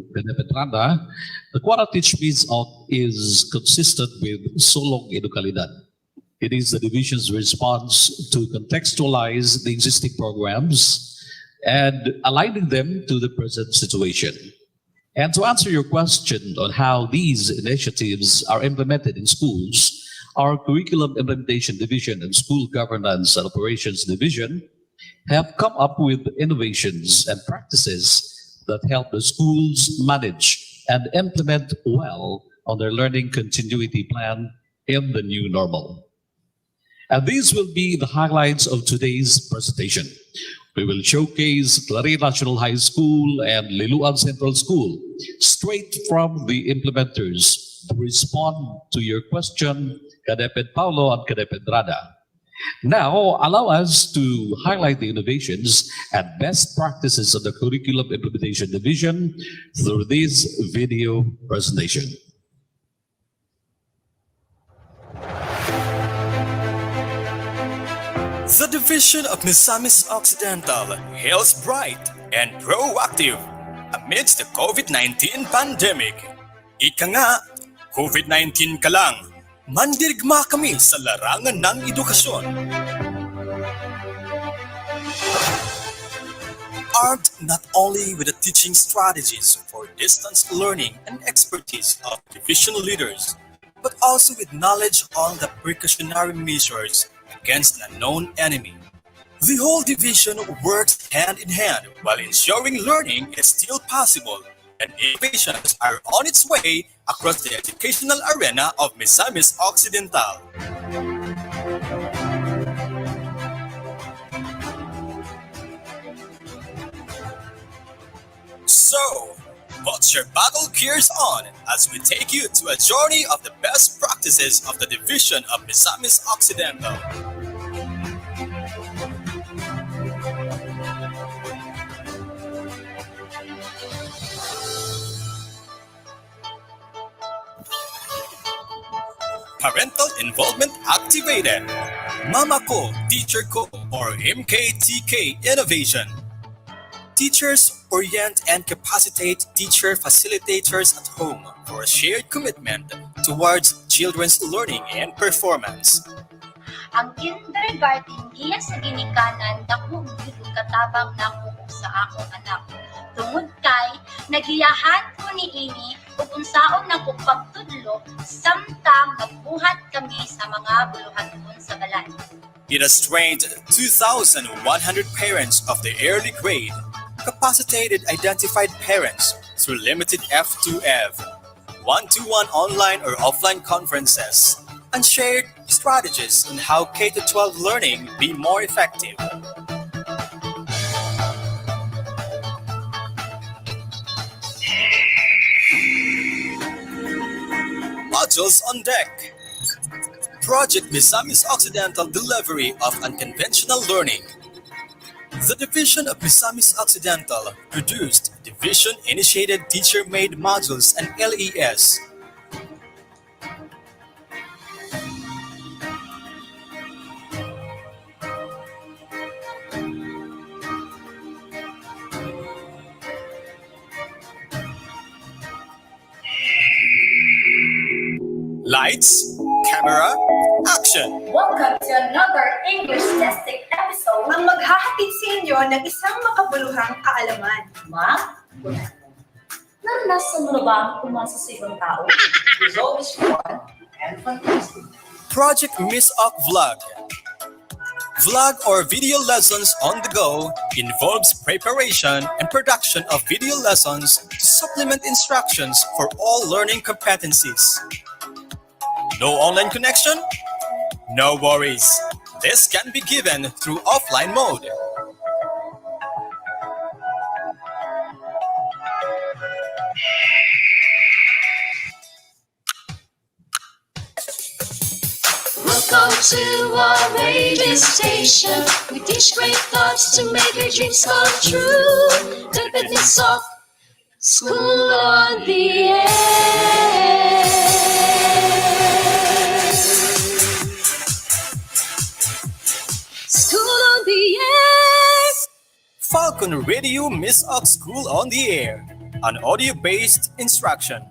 The QuaranTEACH MisOcc is consistent with Sulong Edukalidad. It is the division's response to contextualize the existing programs and aligning them to the present situation. And to answer your question on how these initiatives are implemented in schools, our Curriculum Implementation Division and School Governance and Operations Division have come up with innovations and practices that help the schools manage and implement well on their learning continuity plan in the new normal. And these will be the highlights of today's presentation. We will showcase Clarin National High School and Liloan Central School straight from the implementers to respond to your question, KaDepEd Paulo and KaDepEd Rada. Now, allow us to highlight the innovations and best practices of the Curriculum Implementation Division through this video presentation. The Division of Misamis Occidental hails bright and proactive amidst the COVID-19 pandemic. Ika nga, COVID-19 ka lang, mandirigma kami sa larangan ng edukasyon. Armed not only with the teaching strategies for distance learning and expertise of division leaders, but also with knowledge on the precautionary measures against an unknown enemy. The whole division works hand in hand while ensuring learning is still possible and innovations are on its way across the educational arena of Misamis Occidental. So, put your battle gears on as we take you to a journey of the best practices of the division of Misamis Occidental. Parental involvement activated. Mama Ko, Teacher Ko, or MKTK Innovation. Teachers orient and capacitate teacher facilitators at home for a shared commitment towards children's learning and performance. Ang kindergarten giya sa ginikanan dako gyud katabang nako sa akong anak. Tungod kay nagiyahan ko niini ug unsaon nako pagtudlo samtang nagbuhat kami sa mga buluhaton sa balay. It has trained 2,100 parents of the early grade, capacitated identified parents through limited F2F, one-to-one online or offline conferences, and shared strategies on how K-12 learning be more effective. Modules on deck. Project Misamis Occidental Delivery of Unconventional Learning. The Division of Misamis Occidental produced division-initiated teacher-made modules and LES. Lights, camera, action! Welcome to another English-tastic episode ang maghahatid sa inyo ng isang makabuluhang kaalaman. Ma? Naranasan mo na ba ang pumasa sa ibang tao? It's always fun and fantastic. Project MisOcc Vlog. Vlog or video lessons on the go involves preparation and production of video lessons to supplement instructions for all learning competencies. No online connection? No worries. This can be given through offline mode. Welcome to our radio station. We teach great thoughts to make your dreams come true. DepEd MisOcc, School on the Air. School on the Air. Falcon Radio MisOcc School on the Air, an audio-based instruction.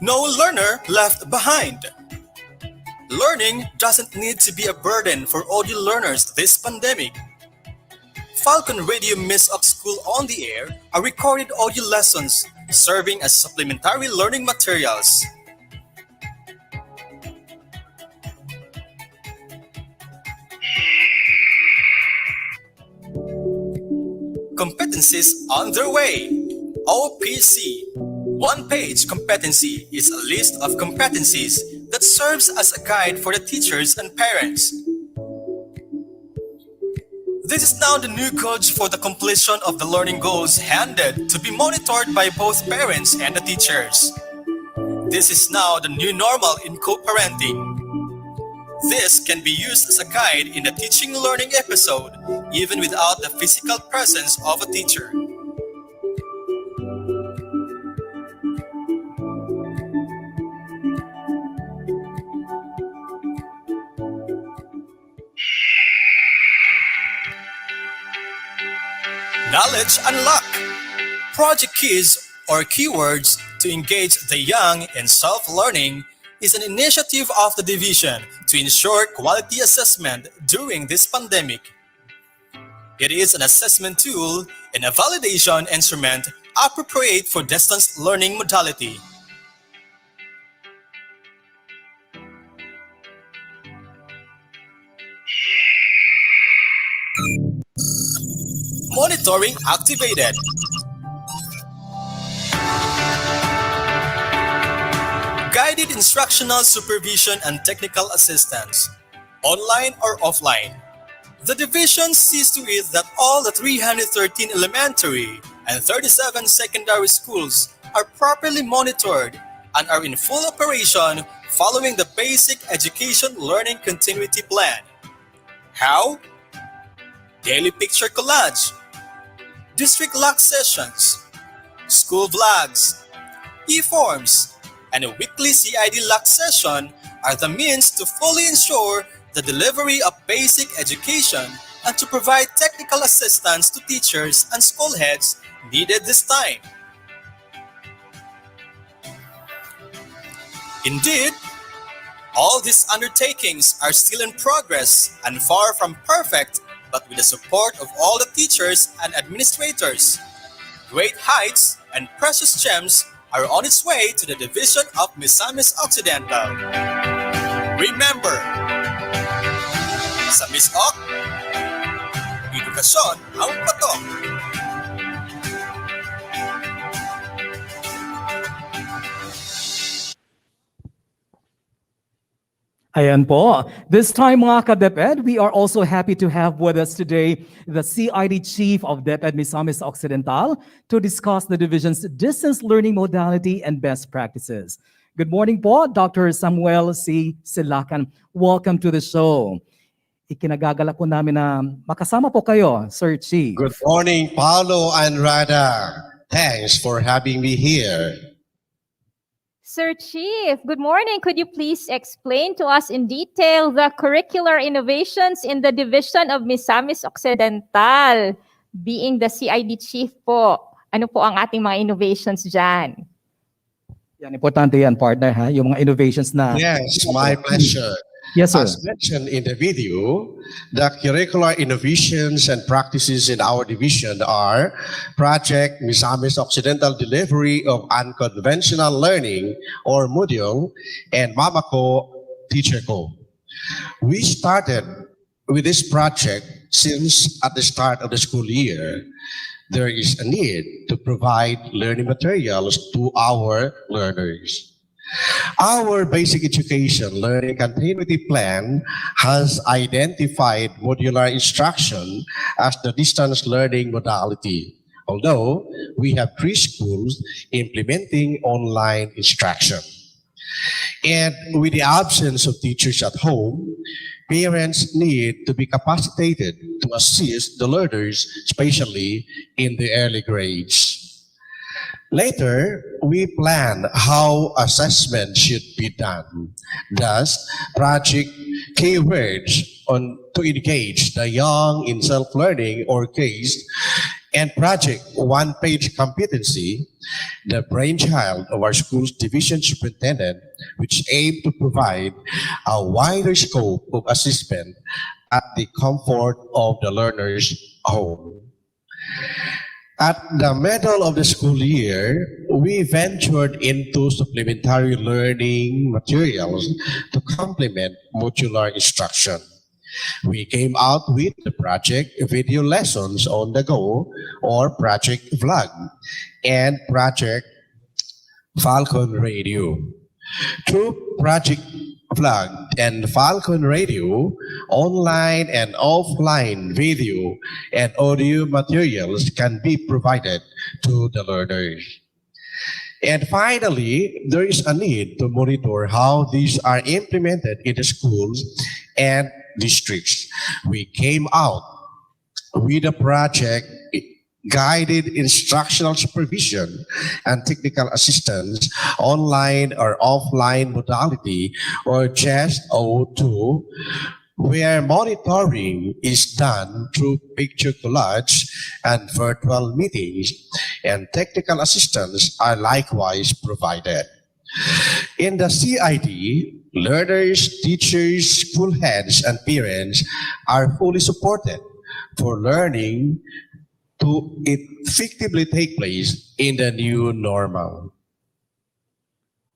No learner left behind. Learning doesn't need to be a burden for audio learners this pandemic. Falcon Radio MisOcc School on the Air are recorded audio lessons serving as supplementary learning materials. Competencies on their way. OPC. One-page competency is a list of competencies that serves as a guide for the teachers and parents. This is now the new codes for the completion of the learning goals handed to be monitored by both parents and the teachers. This is now the new normal in co-parenting. This can be used as a guide in the teaching learning episode, even without the physical presence of a teacher. Knowledge Unlock. Project Keys, or keywords to engage the young in self-learning, is an initiative of the division to ensure quality assessment during this pandemic. It is an assessment tool and a validation instrument appropriate for distance learning modality. Monitoring activated. Guided instructional supervision and technical assistance, online or offline. The division sees to it that all the 313 elementary and 37 secondary schools are properly monitored and are in full operation following the Basic Education Learning Continuity Plan. How? Daily picture collage, district lock sessions, school vlogs, e-forms, and a weekly CID lock session are the means to fully ensure the delivery of basic education and to provide technical assistance to teachers and school heads needed this time. Indeed, all these undertakings are still in progress and far from perfect, but with the support of all the teachers and administrators, great heights and precious gems are on its way to the division of Misamis Occidental. Remember, sa MisOcc, edukasyon ang patok. Ayan po. This time mga ka-DepEd, we are also happy to have with us today the CID Chief of DepEd Misamis Occidental to discuss the division's distance learning modality and best practices. Good morning po, Dr. Samuel C. Silacan. Welcome to the show. Ikinagagalak po namin na makasama po kayo, Sir Chief. Good morning, Paolo and Rada. Thanks for having me here. Sir Chief, good morning. Could you please explain to us in detail the curricular innovations in the division of Misamis Occidental? Being the CID Chief po, ano po ang ating mga innovations dyan? Yan, importante yan, partner, ha? Yung mga innovations na... Yes, my pleasure. Yes, sir. As mentioned in the video, the curricular innovations and practices in our division are Project Misamis Occidental Delivery of Unconventional Learning, or Module, and Mamako Teacher Co. We started with this project since at the start of the school year, there is a need to provide learning materials to our learners. Our basic education learning continuity plan has identified modular instruction as the distance learning modality, although we have 3 schools implementing online instruction. And with the absence of teachers at home, parents need to be capacitated to assist the learners, especially in the early grades. Later, we plan how assessment should be done. Thus, project keywords to engage the young in self-learning or case, and project one-page competency, the brainchild of our school's division superintendent, which aim to provide a wider scope of assessment at the comfort of the learners home. At the middle of the school year, we ventured into supplementary learning materials to complement modular instruction. We came out with the project video lessons on the go, or project vlog, and project Falcon Radio. Through project vlog and Falcon Radio, online and offline video and audio materials can be provided to the learners. And finally, there is a need to monitor how these are implemented in the schools and districts. We came out with a project guided instructional supervision and technical assistance, online or offline modality, or just O2, where monitoring is done through picture collage and virtual meetings, and technical assistance are likewise provided. In the CID, learners, teachers, school heads, and parents are fully supported for learning to effectively take place in the new normal.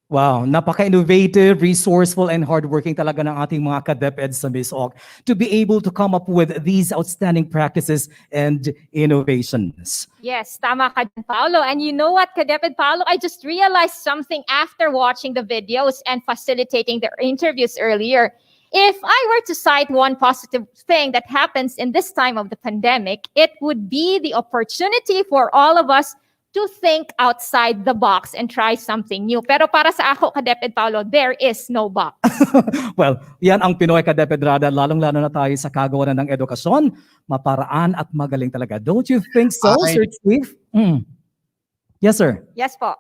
Wow, napaka-innovative, resourceful, and hardworking talaga ng ating mga ka-DepEd sa MisOcc to be able to come up with these outstanding practices and innovations. Yes, tama ka dyan, Paolo. And you know what, ka-DepEd Paolo, I just realized something after watching the videos and facilitating their interviews earlier. If I were to cite one positive thing that happens in this time of the pandemic, it would be the opportunity for all of us to think outside the box and try something new. Pero para sa ako, ka-DepEd Paolo, there is no box. Well, yan ang Pinoy ka-DepEd Rada, lalong-lalo na tayo sa kagawaran ng edukasyon, maparaan at magaling talaga. Don't you think so, Sir Chief? Yes, sir. Yes po.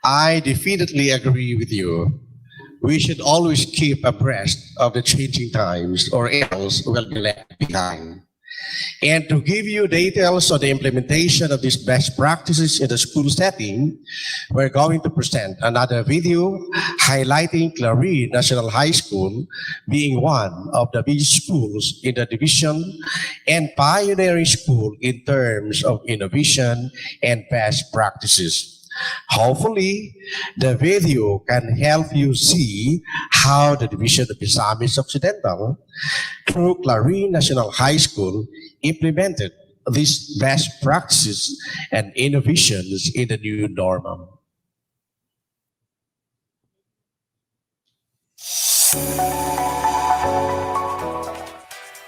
I definitely agree with you. We should always keep abreast of the changing times, or else we'll be left behind. And to give you details on the implementation of these best practices in the school setting, we're going to present another video highlighting Clarine National High School being one of the best schools in the division and pioneering school in terms of innovation and best practices. Hopefully, the video can help you see how the division of Misamis Occidental, through Clarine National High School, implemented these best practices and innovations in the new normal.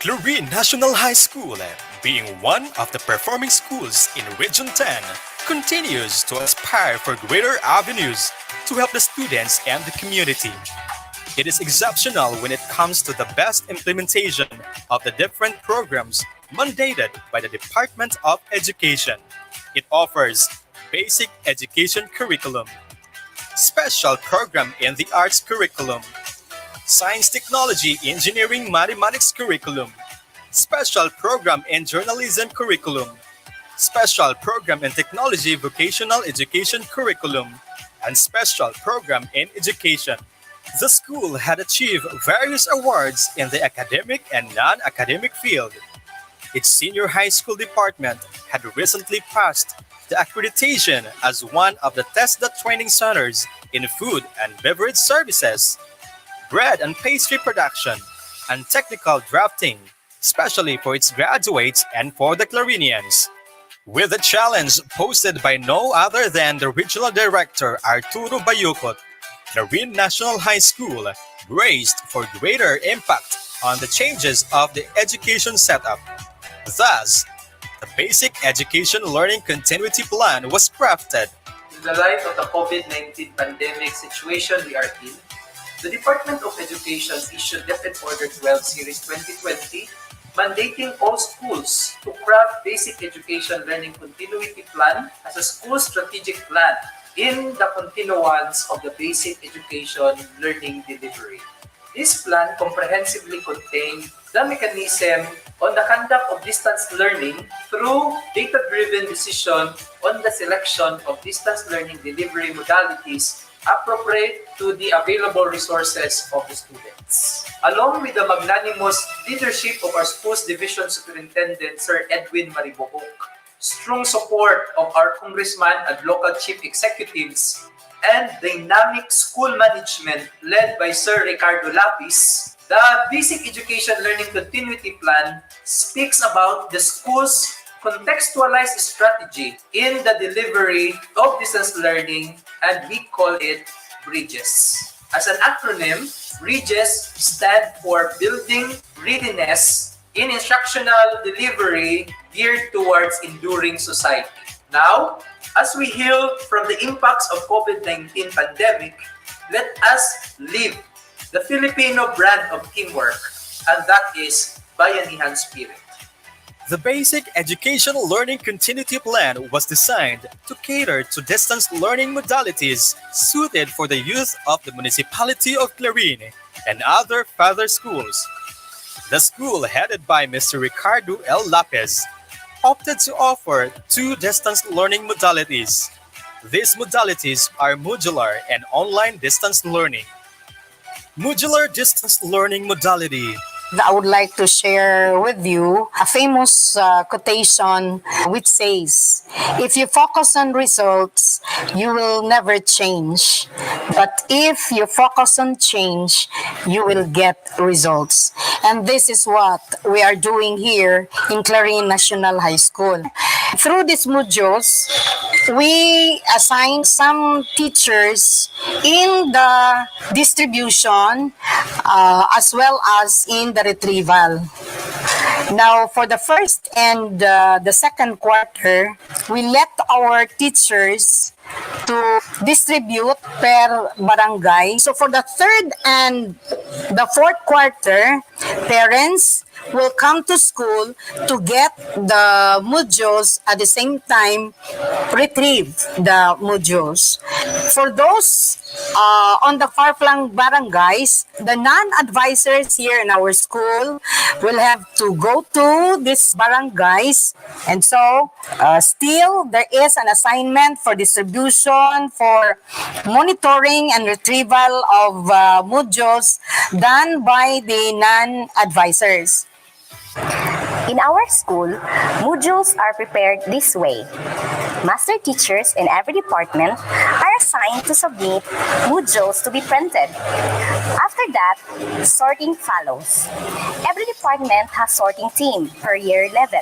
Clarine National High School, being one of the performing schools in Region 10, continues to aspire for greater avenues to help the students and the community. It is exceptional when it comes to the best implementation of the different programs mandated by the Department of Education. It offers basic education curriculum, special program in the arts curriculum, science, technology, engineering, mathematics curriculum, special program in journalism curriculum, special program in technology vocational education curriculum, and special program in education. The school had achieved various awards in the academic and non-academic field. Its senior high school department had recently passed the accreditation as one of the TuesTEN training centers in food and beverage services, bread and pastry production, and technical drafting, especially for its graduates and for the Clarinians. With a challenge posted by no other than the Regional Director Arturo Bayocot, Clarine National High School braced for greater impact on the changes of the education setup. Thus, the Basic Education Learning Continuity Plan was crafted. In the light of the COVID-19 pandemic situation we are in, the Department of Education issued DepEd Order 12 Series 2020 mandating all schools to craft Basic Education Learning Continuity Plan as a school strategic plan in the continuance of the basic education learning delivery. This plan comprehensively contained the mechanism on the conduct of distance learning through data-driven decision on the selection of distance learning delivery modalities appropriate to the available resources of the students. Along with the magnanimous leadership of our Schools Division Superintendent, Sir Edwin Maribojoc, strong support of our congressman and local chief executives, and dynamic school management led by Sir Ricardo Lapis, the Basic Education Learning Continuity Plan speaks about the school's contextualized strategy in the delivery of distance learning, and we call it BRIDGES. As an acronym, BRIDGES stand for Building Readiness in Instructional Delivery Geared Towards Enduring Society. Now, as we heal from the impacts of COVID-19 pandemic, let us live the Filipino brand of teamwork, and that is Bayanihan Spirit. The Basic Education Learning Continuity Plan was designed to cater to distance learning modalities suited for the youth of the municipality of Clarin and other father schools. The school, headed by Mr. Ricardo L. Lapez, opted to offer 2 distance learning modalities. These modalities are modular and online distance learning. Modular distance learning modality. I would like to share with you a famous quotation which says, if you focus on results, you will never change. But if you focus on change, you will get results. And this is what we are doing here in Clarin National High School. Through these modules, we assign some teachers in the distribution as well as in the retrieval. Now, for the first and the second quarter, we let our teachers to distribute per barangay. So for the third and the fourth quarter, parents will come to school to get the modules at the same time, retrieve the modules. For those on the far-flung barangays, the non-advisors here in our school will have to go to these barangays, and so still there is an assignment for distribution, for monitoring and retrieval of modules done by the non-advisors. In our school, modules are prepared this way. Master teachers in every department are assigned to submit modules to be printed. After that, sorting follows. Every department has sorting team per year level.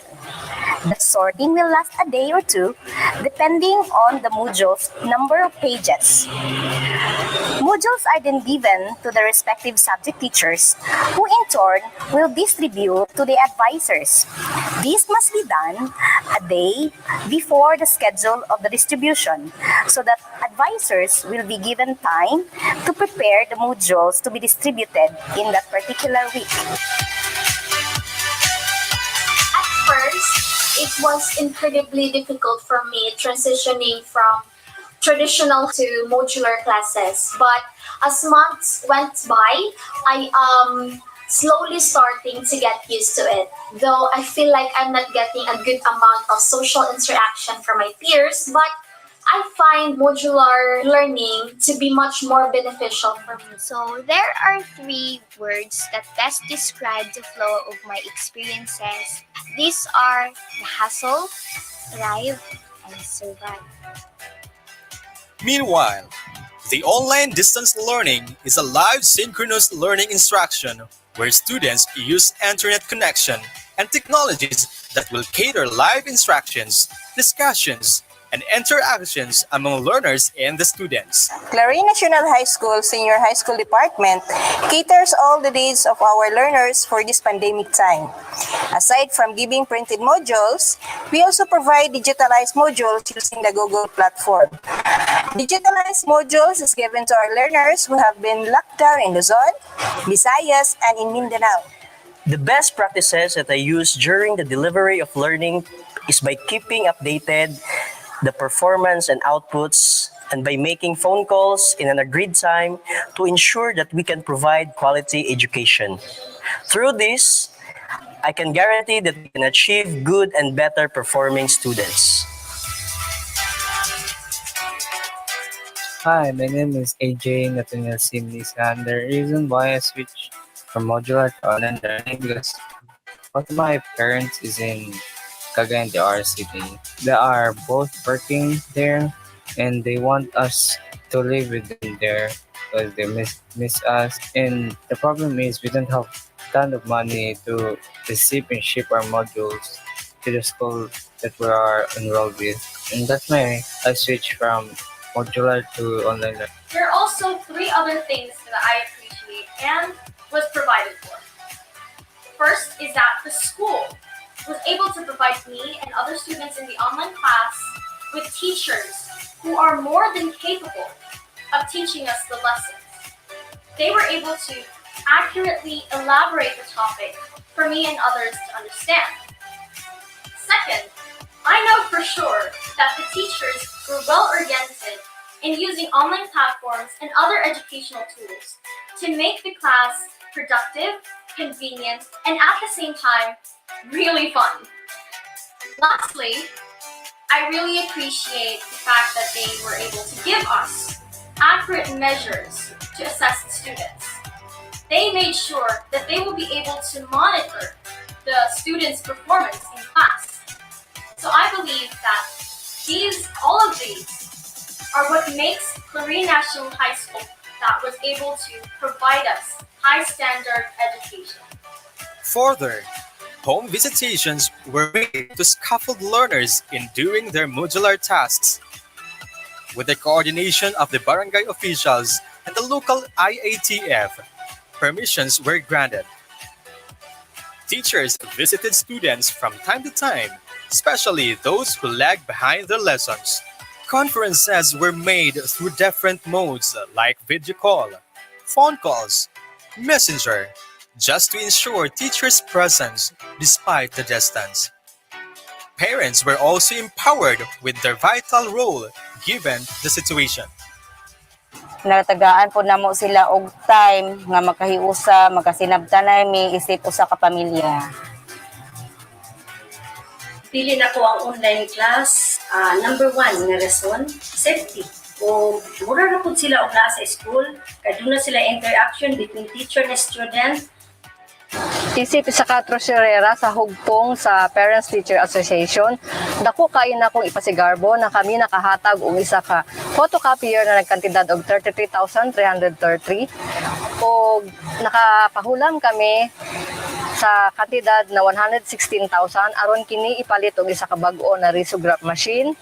The sorting will last a day or two, depending on the module's number of pages. Modules are then given to the respective subject teachers, who in turn will distribute to the advisors. This must be done a day before the schedule of the distribution, so that advisors will be given time to prepare the modules to be distributed in that particular week. At first, it was incredibly difficult for me transitioning from traditional to modular classes. But as months went by, I am slowly starting to get used to it. Though I feel like I'm not getting a good amount of social interaction from my peers, but I find modular learning to be much more beneficial for me. So there are 3 words that best describe the flow of my experiences. These are the hustle, thrive, and survive. Meanwhile, the online distance learning is a live synchronous learning instruction where students use internet connection and technologies that will cater live instructions, discussions, and interactions among learners and the students. Clarin National High School Senior High School Department caters all the needs of our learners for this pandemic time. Aside from giving printed modules, we also provide digitalized modules using the Google platform. Digitalized modules is given to our learners who have been locked down in Luzon, Visayas, and in Mindanao. The best practices that I use during the delivery of learning is by keeping updated the performance and outputs, and by making phone calls in an agreed time to ensure that we can provide quality education. Through this, I can guarantee that we can achieve good and better performing students. Hi, my name is AJ Nathaniel Simnis, and the reason why I switched from modular to online learning because both my parents is in Cagayan de Oro City. They are both working there, and they want us to live with them there because they miss us. And the problem is we don't have ton of money to receive and ship our modules to the school that we are enrolled with. And that's why I switched from modular to online learning. There are also three other things that I appreciate and was provided for. First is that the school was able to provide me and other students in the online class with teachers who are more than capable of teaching us the lessons. They were able to accurately elaborate the topic for me and others to understand. Second, I know for sure that the teachers were well oriented in using online platforms and other educational tools to make the class productive, convenient, and at the same time, really fun. Lastly, I really appreciate the fact that they were able to give us accurate measures to assess the students. They made sure that they will be able to monitor the students' performance in class. So I believe that all of these are what makes Clarin National High School that was able to provide us high standard education. Further, home visitations were made to scaffold learners in doing their modular tasks. With the coordination of the barangay officials and the local IATF, permissions were granted. Teachers visited students from time to time, especially those who lagged behind their lessons. Conferences were made through different modes like video call, phone calls, messenger, just to ensure teachers' presence despite the distance. Parents were also empowered with their vital role given the situation. Natagaan po namo sila og time nga makahiusa, makasinabtanay mi isip usa ka pamilya. Pili na ko ang online class, number one nga rason, safety. O mura na po sila og naa sa school, kaya doon na sila interaction between teacher and student. Isip sa katrosyerera sa hugpong sa Parents Teacher Association, dako kayo na kong ipasigarbo na kami nakahatag og isa ka photocopier na nagkantidad og 33,333 o nakapahulam kami sa kantidad na 116,000 aron kini ipalit og isa ka bag-o na risograph machine.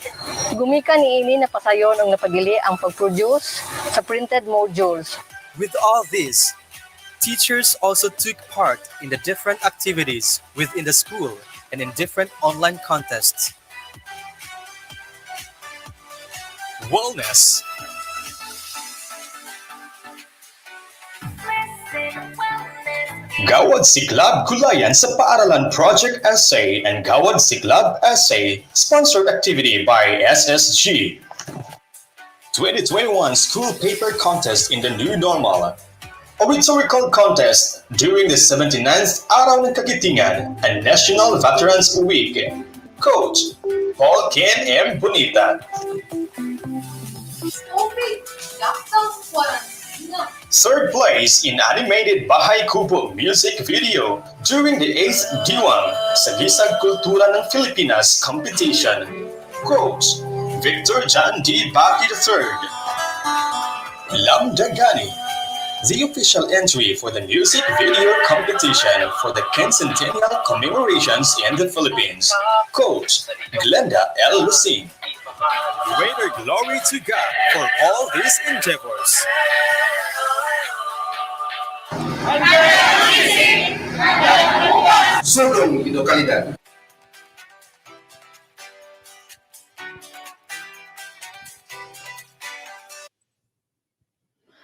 Gumikan niini na pasayon og napagili ang pag-produce sa printed modules. With all this, teachers also took part in the different activities within the school and in different online contests. Wellness. Gawad Siklab Kulayan sa Paaralan Project Essay and Gawad Siklab Essay sponsored activity by SSG. 2021 School Paper Contest in the New Normal. A rhetorical contest during the 79th Araw ng Kagitingan and National Veterans Week. Coach, Paul Ken M. Bonita. Third place in animated Bahay Kubo music video during the 8th Diwang sa Gisag Kultura ng Pilipinas competition. Coach, Victor John D. Baki III. Lamdagani. The official entry for the music video competition for the Quincentennial commemorations in the Philippines. Coach, Glenda L. Lusing. Greater glory to God for all these endeavors. Sugong Idokalidad.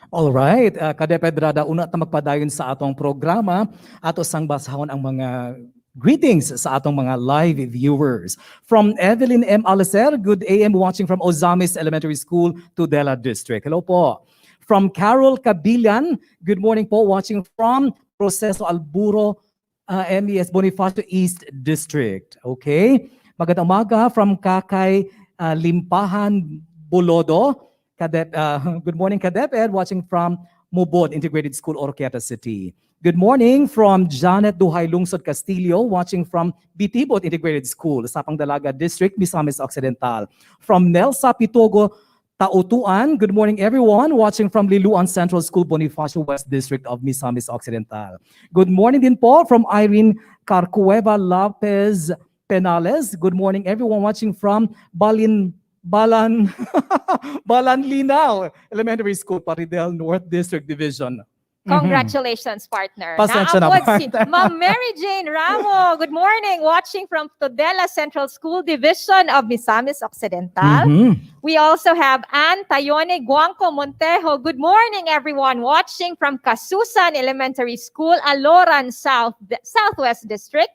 Alright, kadeped rada una ta magpadayon sa atong programa ato sang basahon ang mga greetings sa atong mga live viewers. From Evelyn M. Alicer, good AM watching from Misamis Elementary School, Tudela District. Hello po. From Carol Cabillan, good morning po, watching from Proceso Alburo, MES Bonifacio East District. Okay. Magandang umaga from Kakay Limpahan Bulodo. Good morning, KaDepEd, watching from Mubod Integrated School, Oroquieta City. Good morning from Janet Duhay Lungsod Castillo, watching from Bitibot Integrated School, Sapang Dalaga District, Misamis Occidental. From Nelsa Pitogo Tautuan, good morning everyone, watching from Liluan Central School, Bonifacio West District of Misamis Occidental. Good morning din po from Irene Carcueva Lopez Penales. Good morning everyone, watching from Balanlinao Elementary School, Paridel North District Division. Congratulations, partner. Pasensya na, Naabot si partner. Ma'am Mary Jane Ramo. Good morning. Watching from Tudela Central School Division of Misamis Occidental. We also have Ann Tayone Guangco Montejo. Good morning, everyone. Watching from Casusan Elementary School, Aloran Southwest District.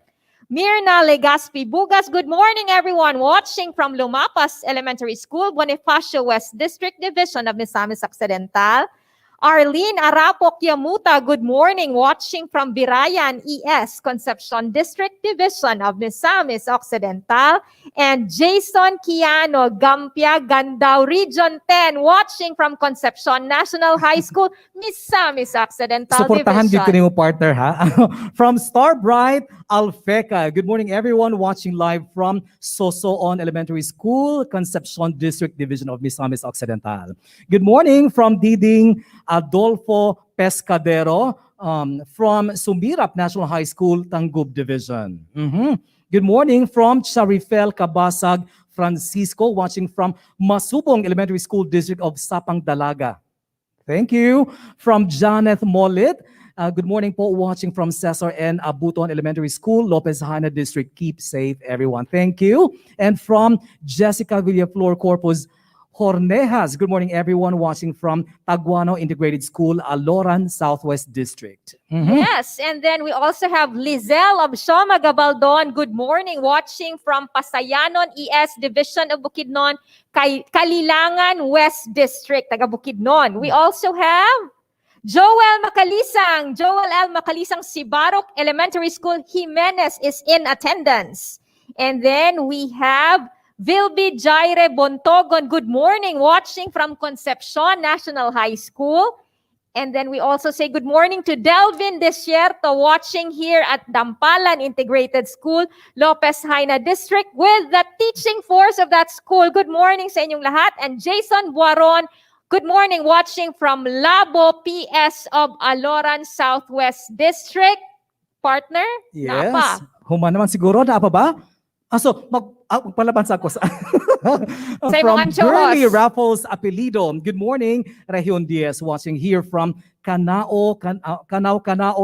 Mirna Legaspi Bugas. Good morning, everyone. Watching from Lumapas Elementary School, Bonifacio West District Division of Misamis Occidental. Arlene Arapo Kiamuta, good morning, watching from Birayan ES, Concepcion District Division of Misamis Occidental. And Jason Kiano, Gampia, Gandao, Region 10, watching from Concepcion National High School, Misamis Occidental Suportahan Division. dito ni mo, partner, ha? From Starbright Alfeca, good morning everyone, watching live from Sosoon Elementary School, Concepcion District Division of Misamis Occidental. Good morning from Diding Adolfo Pescadero from Sumirap National High School, Tangub Division. Good morning from Charifel Cabasag Francisco, watching from Masubong Elementary School District of Sapang Dalaga. Thank you. From Janeth Molit, good morning po, watching from Cesar N. Abuton Elementary School, Lopez Hana District. Keep safe, everyone. Thank you. And from Jessica Villaflor Corpus Hornejas, good morning, everyone, watching from Taguano Integrated School, Aloran Southwest District. Yes, and then we also have Lizelle of Shoma Gabaldon. Good morning, watching from Pasayanon ES Division of Bukidnon, Kalilangan West District, taga Bukidnon. We also have Joel Macalisang, Joel L. Macalisang Sibarok Elementary School, Jimenez is in attendance. And then we have Vilby Jaire Bontogon, good morning, watching from Concepcion National High School. And then we also say good morning to Delvin Desierto, watching here at Dampalan Integrated School, Lopez Haina District, with the teaching force of that school. Good morning sa inyong lahat. And Jason Buaron, good morning, watching from Labo PS of Aloran Southwest District. Partner? Yes. Naapa. Huma naman siguro, na pa ba? So, magpalaban sa ako. From Burley Raffles Apelido, good morning, Region Diaz, watching here from Canao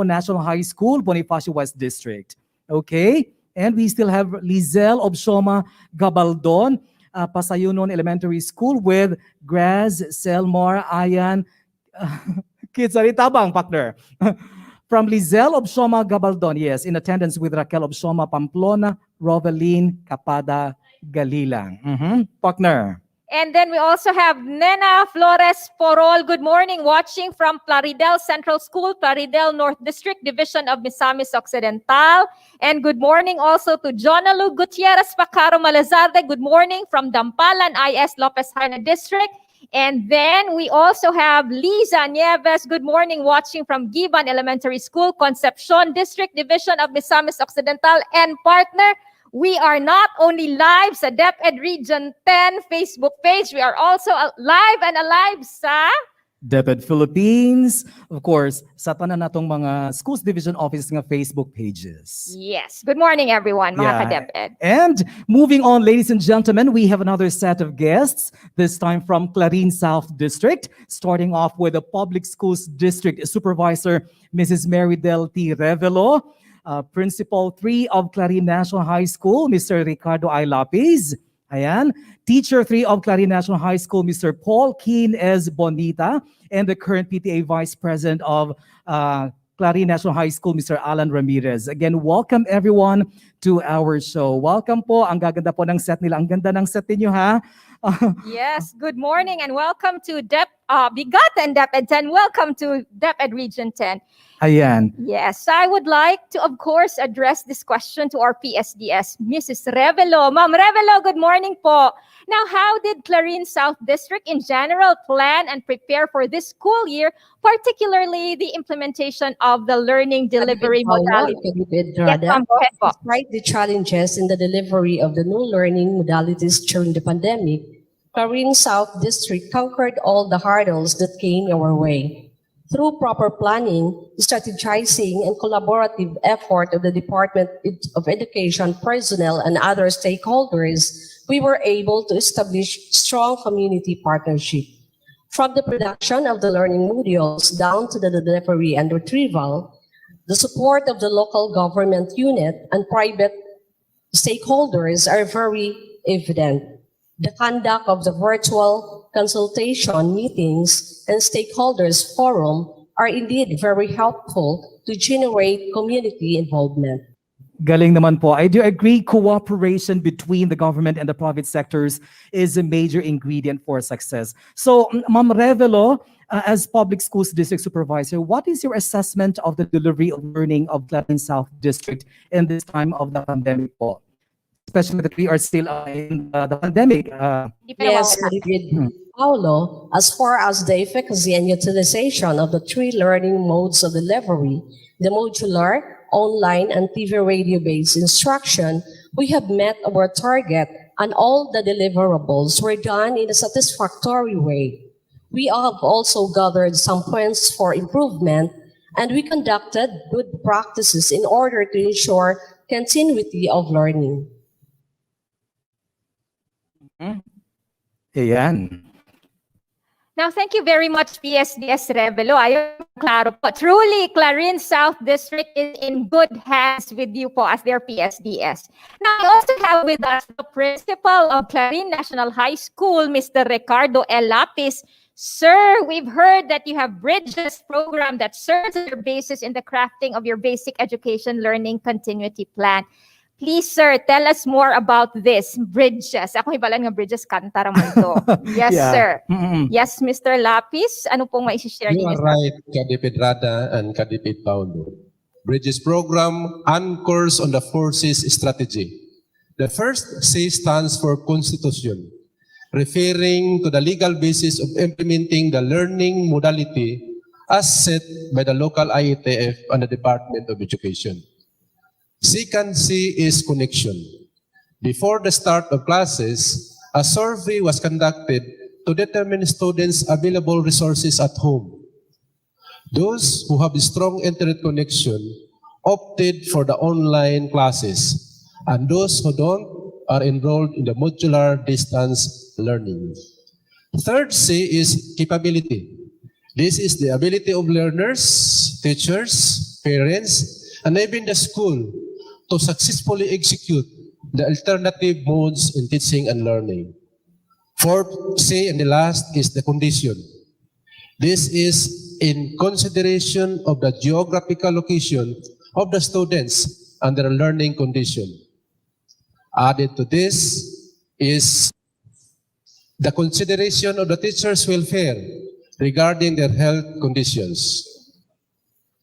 National High School, Bonifacio West District. Okay, and we still have Lizelle Obshoma Gabaldon, Pasayunon Elementary School with Graz, Selmar, Ayan, kids are itabang, partner. From Lizelle Obshoma Gabaldon, yes, in attendance with Raquel Obshoma Pamplona, Roveline Capada Galilang. Partner. And then we also have Nena Flores Porol. Good morning, watching from Plaridel Central School, Plaridel North District Division of Misamis Occidental. And good morning also to Jonalu Gutierrez Pacaro Malazarde. Good morning from Dampalan IS Lopez Harna District. And then we also have Liza Nieves. Good morning, watching from Giban Elementary School, Concepcion District Division of Misamis Occidental. And partner, we are not only live sa DepEd Region 10 Facebook page, we are also live and alive sa DepEd Philippines, of course, sa tanan natong mga schools division office nga Facebook pages. Yes. Good morning, everyone, mga ka-DepEd. And moving on, ladies and gentlemen, we have another set of guests, this time from Clarin South District, starting off with the Public Schools District Supervisor, Mrs. Marydel T. Revelo, Principal 3 of Clarin National High School, Mr. Ricardo I. Lapis. Ayan. Teacher 3 of Clarin National High School, Mr. Paul Keen S. Bonita, and the current PTA Vice President of Clarin National High School, Mr. Alan Ramirez. Again, welcome everyone to our show. Welcome po. Ang gaganda po ng set nila. Ang ganda ng set ninyo, ha? Yes, good morning and welcome to BigaTEN DepEd 10. Welcome to DepEd Region 10. Ayan. Yes, I would like to, of course, address this question to our PSDS, Mrs. Revelo. Ma'am Revelo, good morning po. Now, how did Clarin South District in general plan and prepare for this school year, particularly the implementation of the learning delivery modality? Yes, ma'am, go ahead po. Despite the challenges in the delivery of the new learning modalities during the pandemic, Clarin South District conquered all the hurdles that came our way. Through proper planning, strategizing, and collaborative effort of the Department of Education personnel and other stakeholders, we were able to establish strong community partnership. From the production of the learning modules down to the delivery and retrieval, the support of the local government unit and private stakeholders are very evident. The conduct of the virtual consultation meetings and stakeholders forum are indeed very helpful to generate community involvement. Galing naman po. I do agree cooperation between the government and the private sectors is a major ingredient for success. So, Ma'am Revelo, as Public Schools District Supervisor, what is your assessment of the delivery of learning of Clarin South District in this time of the pandemic po? Especially that we are still in the pandemic. Yes, Paulo, as far as the efficacy and utilization of the three learning modes of delivery, the modular, online, and TV radio-based instruction, we have met our target and all the deliverables were done in a satisfactory way. We have also gathered some points for improvement, and we conducted good practices in order to ensure continuity of learning. Ayan. Now, thank you very much, PSDS Revelo. Ayun, klaro po. Truly, Clarin South District is in good hands with you po as their PSDS. Now, we also have with us the principal of Clarin National High School, Mr. Ricardo L. Lapis. Sir, we've heard that you have Bridges program that serves as your basis in the crafting of your basic education learning continuity plan. Please, sir, tell us more about this. Bridges. Ako ibalan nga Bridges, kanta raman to. Yes, Yeah. sir. Yes, Mr. Lapis. Ano pong maisishare You niyo? are right, Kadipid Rada and Kadipid Paulo. Bridges program anchors on the 4Cs strategy. The first C stands for Constitution, referring to the legal basis of implementing the learning modality as set by the local IETF and the Department of Education. Second C is connection. Before the start of classes, a survey was conducted to determine students' available resources at home. Those who have a strong internet connection opted for the online classes, and those who don't are enrolled in the modular distance learning. Third C is capability. This is the ability of learners, teachers, parents, and even the school to successfully execute the alternative modes in teaching and learning. Fourth C and the last is the condition. This is in consideration of the geographical location of the students and their learning condition. Added to this is the consideration of the teacher's welfare regarding their health conditions.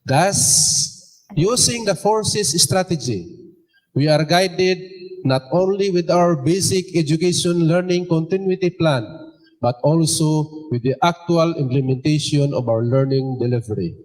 Thus, using the 4Cs strategy, we are guided not only with our basic education learning continuity plan, but also with the actual implementation of our learning delivery.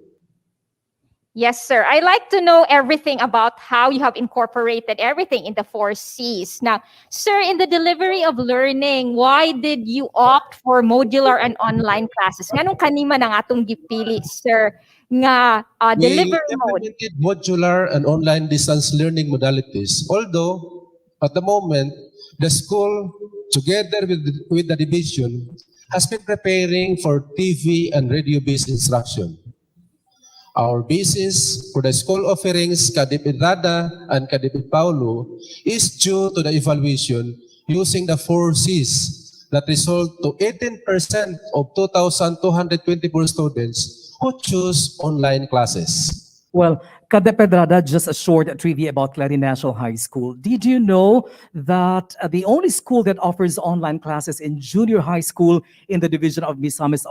Yes, sir. I'd like to know everything about how you have incorporated everything in the 4Cs. Now, sir, in the delivery of learning, why did you opt for modular and online classes? Nganong kanima nang atong gipili, sir, nga delivery mode? We implemented modular and online distance learning modalities, although at the moment, the school, together with the division, has been preparing for TV and radio-based instruction. Our basis for the school offerings, Kadipid Rada and Kadipid Paulo, is due to the evaluation using the 4Cs that result to 18% of 2,224 students who choose online classes. Well, Kadepedrada, just a short trivia about Clarin National High School. Did you know that the only school that offers online classes in junior high school in the division of Misamis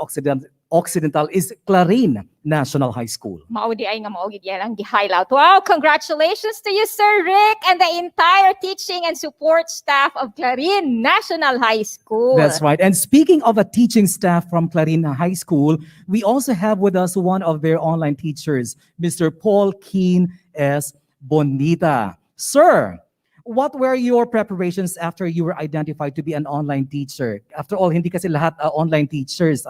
Occidental is Clarin National High School? Maudi ay nga maugid yan ang gi-highlight. Wow, congratulations to you, Sir Rick, and the entire teaching and support staff of Clarin National High School. That's right. And speaking of a teaching staff from Clarin High School, we also have with us one of their online teachers, Mr. Paul Keen S. Bonita. Sir, what were your preparations after you were identified to be an online teacher? After all, hindi kasi lahat online teachers.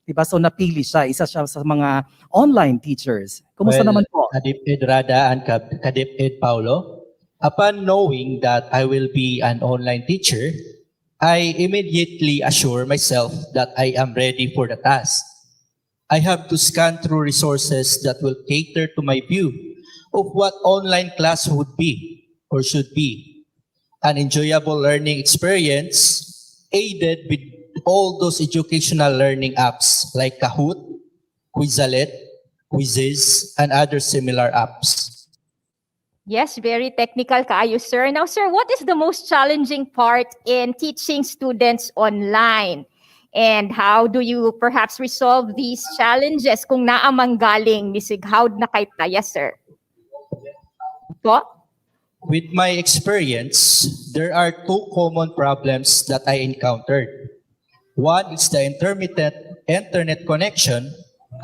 Diba? So napili siya, isa siya sa mga online teachers. Kumusta naman po? Kadeped Rada and Kadeped Paulo, upon knowing that I will be an online teacher, I immediately assure myself that I am ready for the task. I have to scan through resources that will cater to my view of what online class would be or should be. An enjoyable learning experience aided with all those educational learning apps like Kahoot, Quizlet, Quizzes, and other similar apps. Yes, very technical kaayo, sir. Now, sir, what is the most challenging part in teaching students online? And how do you perhaps resolve these challenges kung naamanggaling misighawd na kay taya, sir? Po? With my experience, there are two common problems that I encountered. One is the intermittent internet connection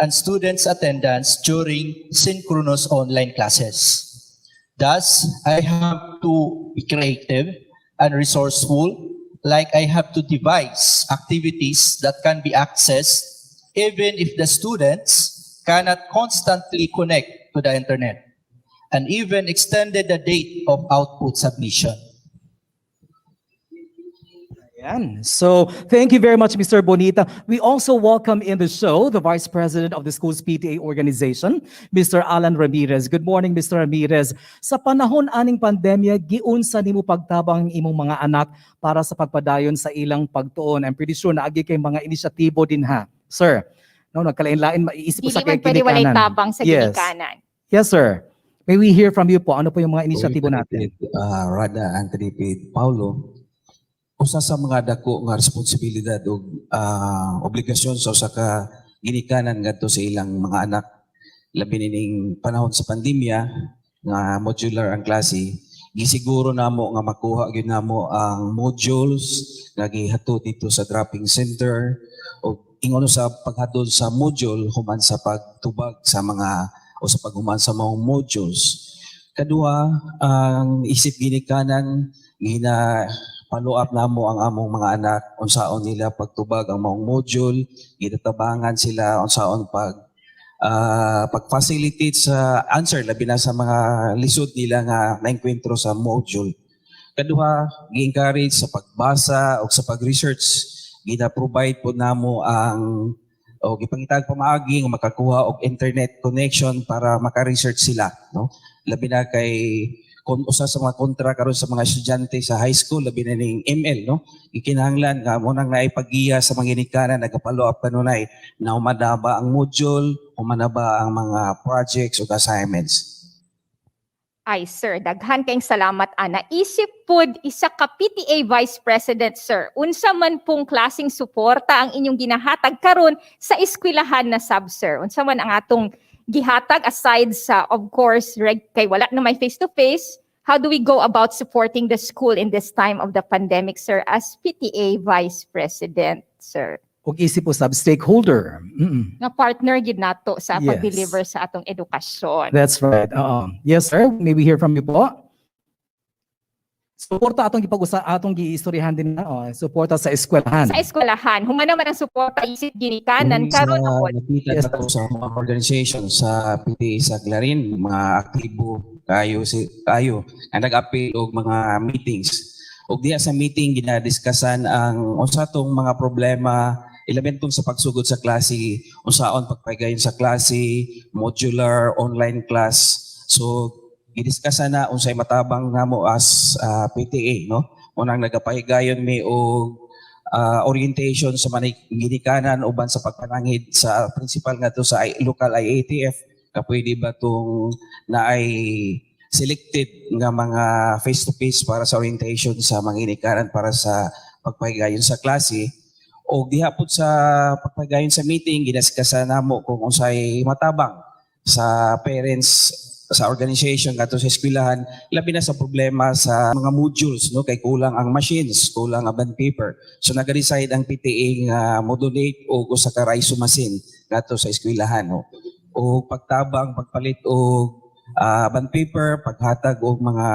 and students' attendance during synchronous online classes. Thus, I have to be creative and resourceful, like I have to devise activities that can be accessed even if the students cannot constantly connect to the internet, and even extended the date of output submission. So thank you very much, Mr. Bonita. We also welcome in the show the Vice President of the school's PTA organization, Mr. Alan Ramirez. Good morning, Mr. Ramirez. Sa panahon aning pandemya, giunsa nimo pagtabang imong mga anak para sa pagpadayon sa ilang pagtuon? I'm pretty sure na agi kay mga inisyatibo din ha. Sir, no, nagkalain-lain maiisip ko sa kay Dili man pwede walay ginikanan. tabang sa ginikanan. Yes, sir. May we hear from you po? Ano po yung mga inisyatibo natin? Rada and Kadeped Paulo, usa sa mga dako nga responsibilidad o obligasyon sa usa ka ginikanan ngadto sa ilang mga anak, labi ning panahon sa pandemya nga modular ang klase, gisiguro namo nga makuha gyud namo ang modules nga gihatod dito sa dropping center o ingon sa paghatod sa module human sa pagtubag sa mga o sa paghuman sa mga modules. Kadua, ang isip ginikanan gina follow up namo ang among mga anak unsaon nila pagtubag ang mga module, gitatabangan sila unsaon pag-facilitate sa answer labi na sa mga lisod nila nga naengkwentro sa module. Kaduha, gi-encourage sa pagbasa o sa pag-research, gina-provide po namo ang o gipangitag pamaagi nga makakuha og internet connection para maka-research sila, no? Labi na kay kung usa sa mga kontra karon sa mga estudyante sa high school, labi na ning ML, no? Ikinahanglan nga mo nang naipaggiya sa mga ginikanan, nagpa-follow up kanunay na humana ba ang module, humana ba ang mga projects o assignments. Ay, sir, daghan kayong salamat, ana. Isip pod isa ka PTA Vice President, sir. Unsa man pong klaseng suporta ang inyong ginahatag karon sa eskwelahan na sub, sir? Unsa man ang atong gihatag aside sa, of course, kay wala na may face-to-face, how do we go about supporting the school in this time of the pandemic, sir, as PTA Vice President, sir? Ug isip po sab stakeholder. Nga partner gid nato sa Yes. pag-deliver sa atong edukasyon. That's right. Yes, sir. May we hear from you po? Suporta atong atong giistoryahan din na suporta sa eskwelahan. Sa eskwelahan, humana man ang suporta isip ginikanan karon ako. Nakita na sa mga organization sa PTA sa Clarin, mga aktibo kayo ang nag-appeal og mga meetings. Og diya sa meeting ginadiskussan ang unsa tong mga problema elementong sa pagsugod sa klase, unsaon pagpagayon sa klase, modular online class. So gidiskusan na unsay matabang namo as PTA, no? Unang nagapahigayon mi og orientation sa mga ginikanan uban sa pagpanangid sa principal ngadto sa local IATF Pwede ba itong na ay selected nga mga face-to-face para sa orientation sa mga inikanan para sa pagpahigayon sa klase o gihapon sa pagpahigayon sa meeting, ginaskasan namo kung unsay matabang sa parents sa organization kato sa eskwelahan, labi na sa problema sa mga modules, no, kay kulang ang machines, kulang ang bond paper. So nag-decide ang PTA nga modulate o usa ka raiso machine kato sa eskwelahan, no. O pagtabang, pagpalit o bond paper, paghatag o mga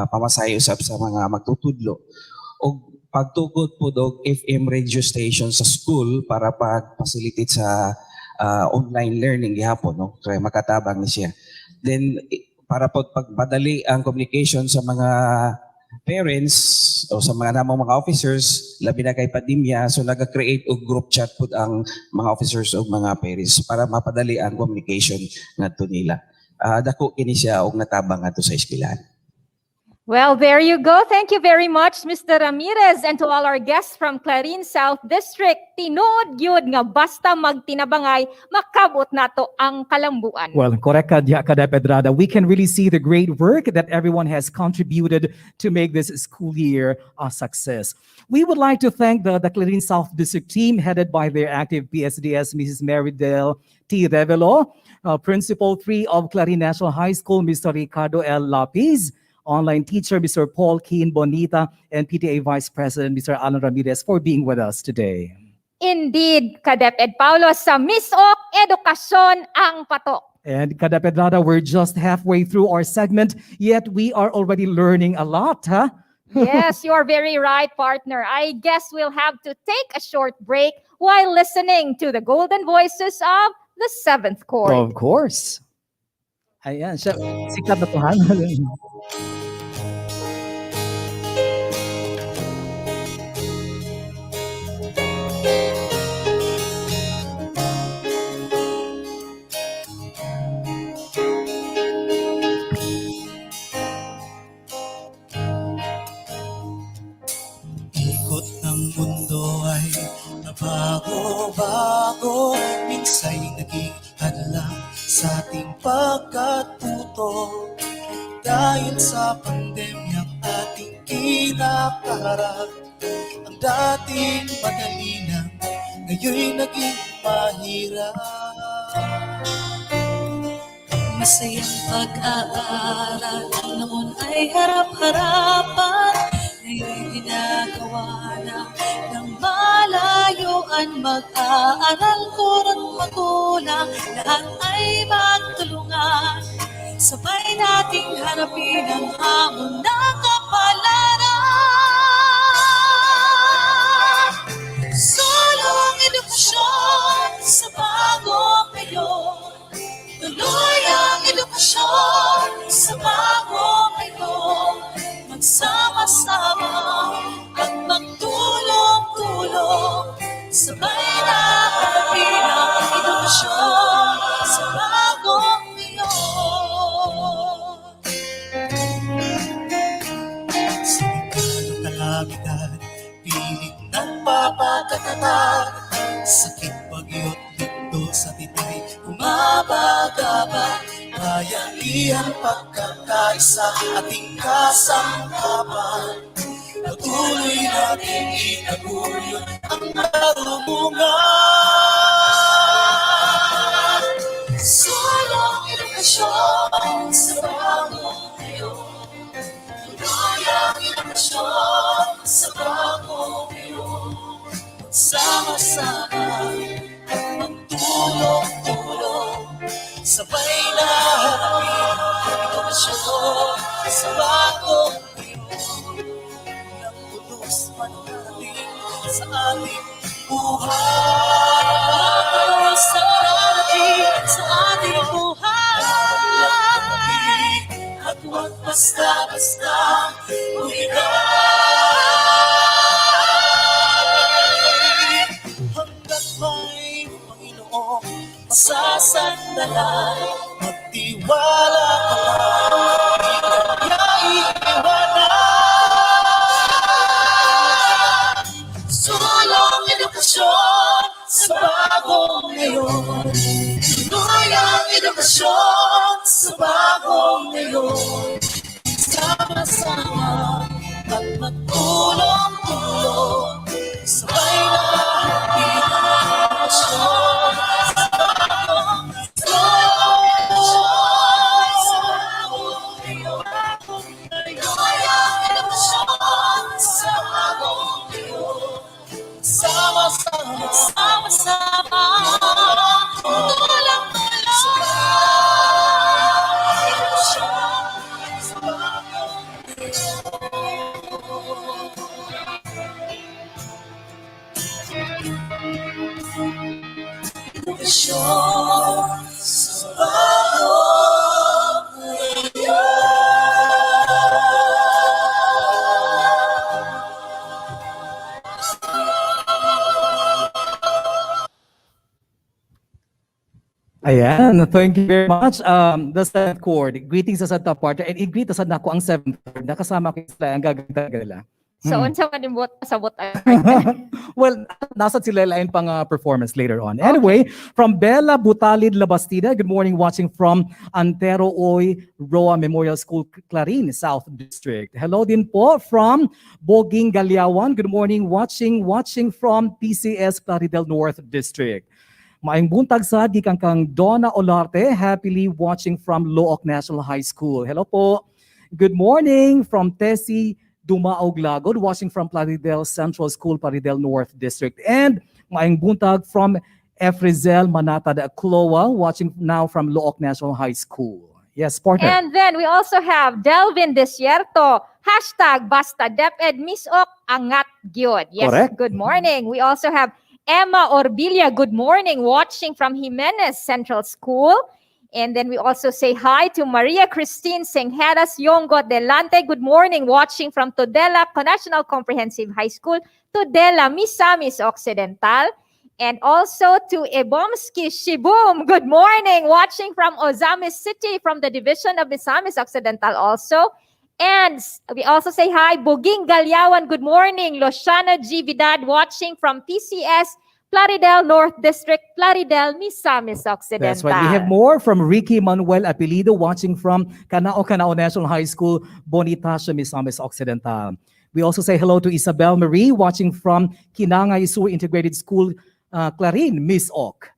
pamasahe usab sa mga magtutudlo. O pagtukod po og FM radio station sa school para pag-facilitate sa online learning gihapon, no, kaya makatabang ni siya. Then para po pagpadali ang communication sa mga parents o sa mga namang mga officers, labi na kay pandemya, so naga-create og group chat po ang mga officers o mga parents para mapadali ang communication ngadto nila. Dako kini siya og natabang ngadto sa eskwelahan. Well, there you go. Thank you very much, Mr. Ramirez, and to all our guests from Clarin South District. Tinood yun nga basta magtinabangay, makabot nato ang kalambuan. Well, correct ka diya ka Pedrada. We can really see the great work that everyone has contributed to make this school year a success. We would like to thank the Clarin South District team headed by their active PSDS, Mrs. Marydel T. Revelo, Principal 3 of Clarin National High School, Mr. Ricardo L. Lapis, online teacher, Mr. Paul Keen Bonita, and PTA Vice President, Mr. Alan Ramirez, for being with us today. Indeed, ka-DepEd Paulo, sa MisOcc, edukasyon ang patok. And Kadapedrada, we're just halfway through our segment, yet we are already learning a lot, huh? Yes, you are very right, partner. I guess we'll have to take a short break while listening to the golden voices of the 7th Chord. Of course. Ayan, siya, sikat na tuhan. Ikot ng mundo ay nabago-bago, minsa'y naging hadlang sa ating pagkatuto. Dahil sa pandemyang ating kinakaharap, ang dating madali na ngayon'y naging mahirap. Masayang pag-aaral noon ay harap-harapan, ngayon'y ginagawa na ng malayuan. Mag-aaral ko't magulang, lahat ay magtulungan, sabay nating harapin ang hamon ng kapalaran. Sulong edukasyon sa bagong ngayon, tuloy ang edukasyon sa bagong ngayon. Magsama-sama at magtulong-tulong, sabay na harapin ang edukasyon sa bagong ngayon. Sa likod ng kalamidad, pilit ng papakatatag, sakit, bagyo't dito sa titay, umabagabag, bayanihan, pagkakaisa, ating kasangkapan. Patuloy natin itaguyod ang marunungan. Sulong edukasyon sa bagong ngayon, tuloy ang edukasyon sa bagong ngayon. Magsama-sama at magtulong-tulong, sabay na harapin ang edukasyon sa bagong ngayon. Walang pulos man natin sa ating buhay, sa ating buhay, at huwag basta-basta umigay. Hanggat may Panginoong masasandalan, magtiwala ka lang, di ka niya iiwanan. Sulong edukasyon sa bagong ngayon, tuloy ang edukasyon edukasyon sa bagong ngayon. Sama-sama at magtulong-tulong, sabay na edukasyon sa bagong ngayon. Edukasyon sa bagong ngayon. Sama-sama, sama-sama, tulong-tulong. Edukasyon sa bagong ngayon. Ayan, thank you very much. The seventh chord, greetings sa top partner, and i-greet sa nako ang seventh chord. Nakasama ko sila, ang gaganda. So, unsa man din bot sabot ay. Well, nasa sila lain pang performance later on. Anyway, from Bella Butalid Labastida, good morning, watching from Antero Oy Roa Memorial School, Clarin, South District. Hello din po from Boging Galiawan, good morning, watching from PCS Plaridel North District. Maayong buntag sa gikan kang Donna Olarte, happily watching from Looc National High School. Hello po. Good morning from Tessie Dumaog Lagod, watching from Plaridel Central School, Plaridel North District. And maayong buntag from Efrizel Manata de Acloa, watching now from Looc National High School. Yes, partner. And then we also have Delvin Desierto, hashtag Basta DepEd MisOcc Angat Gyud. Yes, correct. Good morning. We also have Emma Orbilia, good morning, watching from Jimenez Central School. And then we also say hi to Maria Christine Sengheras Yongo Delante, good morning, watching from Tudela National Comprehensive High School, Tudela Misamis Occidental. And also to Ebomski Shibum, good morning, watching from Ozamis City, from the division of Misamis Occidental also. And we also say hi, Buging Galyawan, good morning. Losiana G. Vidad, watching from PCS, Plaridel North District, Plaridel, Misamis Occidental. That's right. We have more from Ricky Manuel Apelido, watching from Canao National High School, Bonifacio, Misamis Occidental. We also say hello to Isabel Marie, watching from Kinangay Sur Integrated School, Clarin, MisOcc.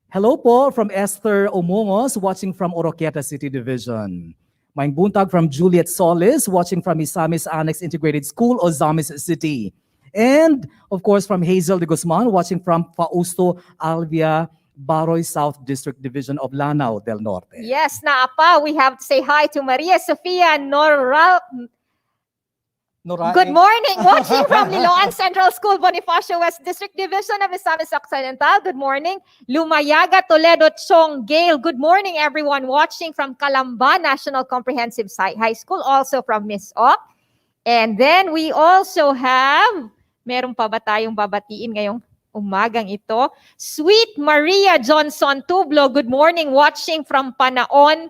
Hello po from Esther Omongos, watching from Oroquieta City Division. Maing buntag from Juliet Solis, watching from Misamis Annex Integrated School, Ozamis City. And of course from Hazel de Guzman, watching from Fausto Alvia Baroy South District Division of Lanao del Norte. Yes, naapa, we have to say hi to Maria Sofia Good morning, watching from Liloan Central School, Bonifacio West District Division of Misamis Occidental. Good morning. Lumayaga Toledo Chong Gale. Good morning, everyone, watching from Calamba National Comprehensive High School, also from MisOcc. And then we also have, meron pa ba tayong babatiin ngayong umagang ito? Sweet Maria Johnson Tublo, good morning, watching from Panaon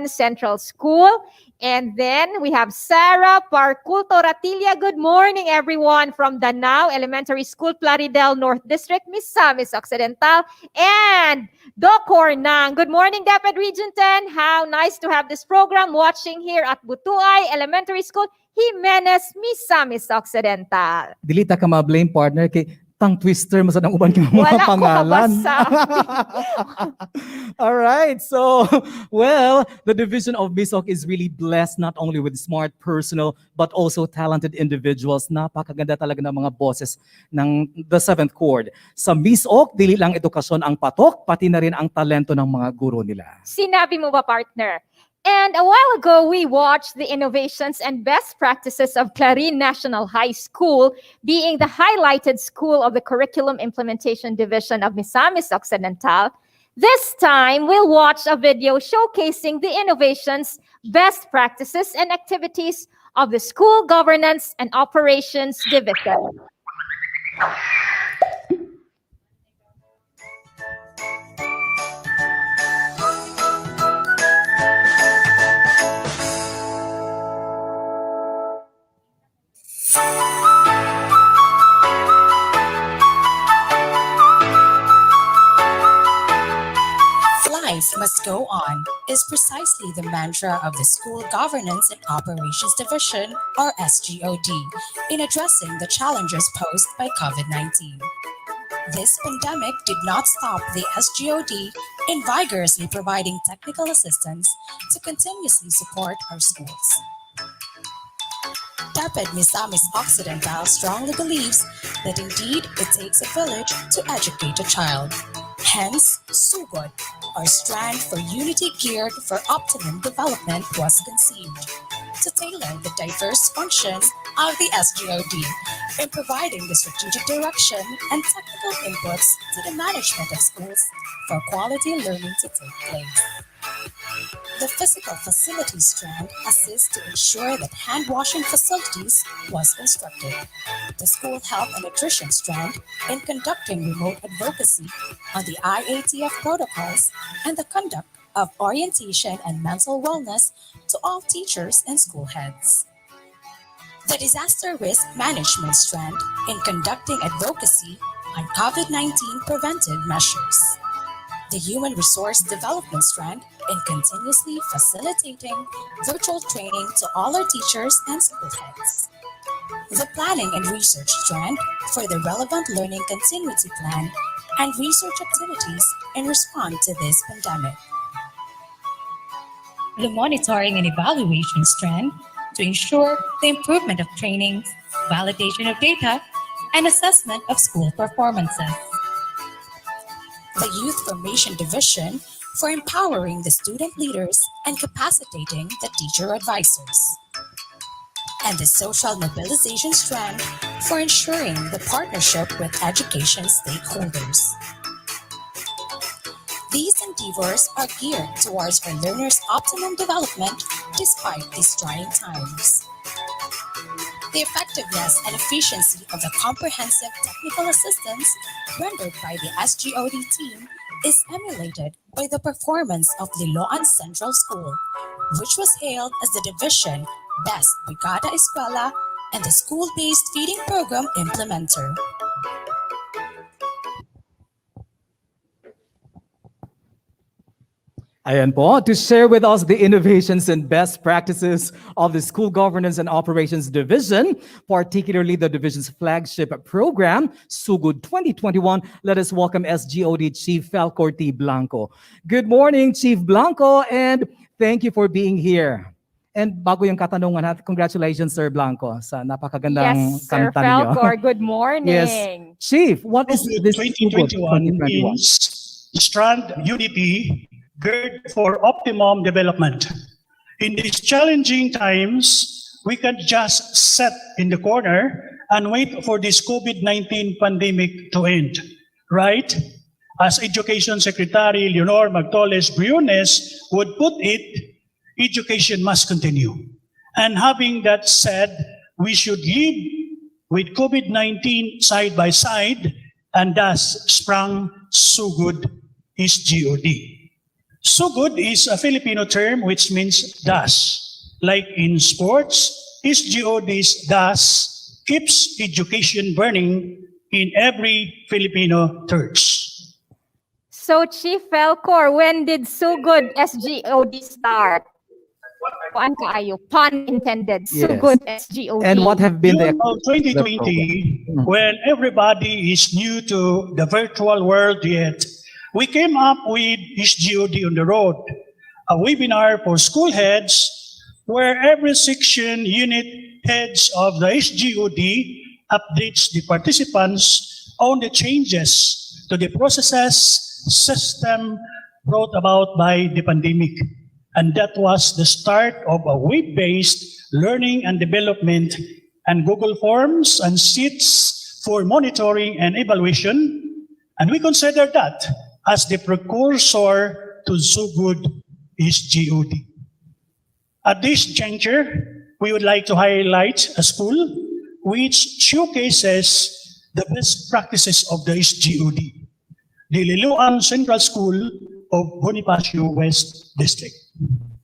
Central School. And then we have Sarah Parculto Ratilla. Good morning, everyone, from Danao Elementary School, Plaridel North District, Misamis Occidental. And Docor Nang. Good morning, DepEd Region 10. How nice to have this program watching here at Butuay Elementary School, Jimenez, Misamis Occidental. Dilita ka ma-blame, partner, kay tang twister mo sa nang uban kang mga pangalan. All right. So, well, the division of MisOcc is really blessed not only with smart, personal, but also talented individuals. Napakaganda talaga ng mga bosses ng the seventh chord. Sa MisOcc, dili lang edukasyon ang patok, pati na rin ang talento ng mga guro nila. Sinabi mo ba, partner? And a while ago, we watched the innovations and best practices of Clarin National High School, being the highlighted school of the Curriculum Implementation Division of Misamis Occidental. This time, we'll watch a video showcasing the innovations, best practices, and activities of the School Governance and Operations Division. Fly life must go on is precisely the mantra of the School Governance and Operations Division, or SGOD, in addressing the challenges posed by COVID-19. This pandemic did not stop the SGOD in vigorously providing technical assistance to continuously support our schools. DepEd Misamis Occidental strongly believes that indeed it takes a village to educate a child. Hence, SGOD, our strand for unity geared for optimum development, was conceived to tailor the diverse functions of the SGOD in providing the strategic direction and technical inputs to the management of schools for quality learning to take place. The physical facilities strand assists to ensure that hand-washing facilities was constructed. The school health and nutrition strand in conducting remote advocacy on the IATF protocols and the conduct of orientation and mental wellness to all teachers and school heads. The disaster risk management strand in conducting advocacy on COVID-19 preventive measures. The human resource development strand in continuously facilitating virtual training to all our teachers and school heads. The planning and research strand for the relevant learning continuity plan and research activities in response to this pandemic. The monitoring and evaluation strand to ensure the improvement of training, validation of data, and assessment of school performances. The Youth Formation Division for empowering the student leaders and capacitating the teacher advisors. And the Social Mobilization Strand for ensuring the partnership with education stakeholders. These endeavors are geared towards our learners' optimum development despite these trying times. The effectiveness and efficiency of the comprehensive technical assistance rendered by the SGOD team is emulated by the performance of Liloan Central School, which was hailed as the division Best Brigada Eskwela and the school-based feeding program implementer. Ayan po, to share with us the innovations and best practices of the School Governance and Operations Division, particularly the division's flagship program, SGOD 2021, let us welcome SGOD Chief Felcor T. Blanco. Good morning, Chief Blanco, and thank you for being here. And bago yung katanungan natin, congratulations, Sir Blanco, sa napakagandang Yes, Sir kanta ninyo. Felcor, good morning. Yes. Chief, what is this 2021 means strand unity geared for optimum development. In these challenging times, we can't just sit in the corner and wait for this COVID-19 pandemic to end, right? As Education Secretary Leonor Magtoles Briones would put it, education must continue. And having that said, we should live with COVID-19 side by side, and thus sprang SGOD SGOD. SGOD is a Filipino term which means thus. Like in sports, SGOD's thus keeps education burning in every Filipino church. So, Chief Felcor, when did SGOD SGOD start? Pun kaayo, pun intended. Yes. SGOD SGOD. And what have been the... June of 2020, when everybody is new to the virtual world yet, we came up with SGOD on the Road, a webinar for school heads where every section unit heads of the SGOD updates the participants on the changes to the processes system brought about by the pandemic. And that was the start of a web-based learning and development and Google Forms and Sheets for monitoring and evaluation. And we consider that as the precursor to SGOD SGOD. At this juncture, we would like to highlight a school which showcases the best practices of the SGOD, the Liloan Central School of Bonifacio West District.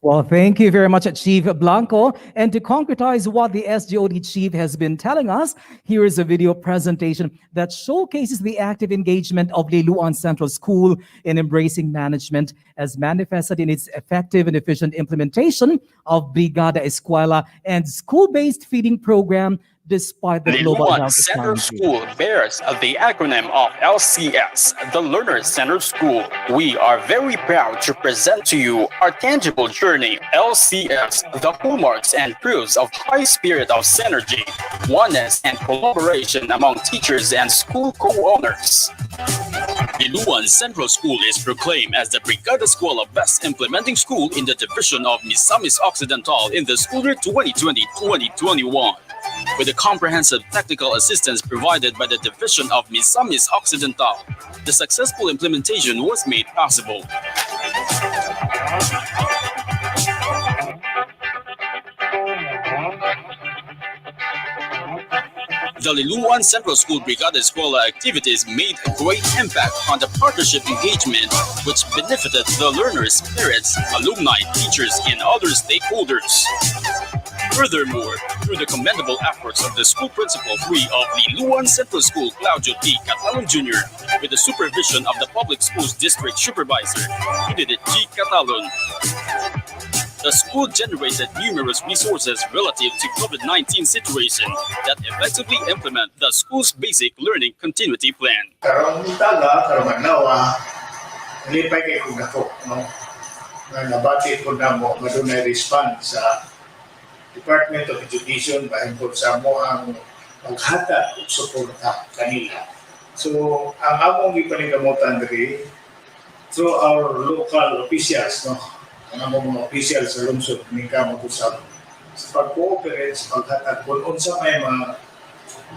Well, thank you very much, Chief Blanco. And to concretize what the SGOD chief has been telling us, here is a video presentation that showcases the active engagement of Liloan Central School in embracing management as manifested in its effective and efficient implementation of Brigada Escuela and school-based feeding program despite the global Liloan health Central challenges. School bears the acronym of LCS, the Learner Centered School. We are very proud to present to you our tangible journey, LCS, the hallmarks and proofs of high spirit of synergy, oneness, and collaboration among teachers and school co-owners. Liloan Central School is proclaimed as the Brigada Escuela Best Implementing School in the division of Misamis Occidental in the school year 2020-2021. With the comprehensive technical assistance provided by the division of Misamis Occidental, the successful implementation was made possible. The Liloan Central School Brigada Escuela activities made a great impact on the partnership engagement, which benefited the learners, parents, alumni, teachers, and other stakeholders. Furthermore, through the commendable efforts of the school principal 3 of Liloan Central School, Claudio T. Catalon Jr., with the supervision of the Public Schools District Supervisor, Edith G. Catalon, the school generated numerous resources relative to COVID-19 situation that effectively implement the school's basic learning continuity plan. Karong taga, karong adlaw, nilipay kay kung dako, no? Nabati ko na mo, madunay respond sa Department of Education bahin po sa mo ang maghatag ug suporta kanila. So, ang among ipanigamutan diri through our local officials, no? Ang among mga officials sa lungsod ni Kamag-usab sa pag-cooperate sa paghatag kung unsa may mga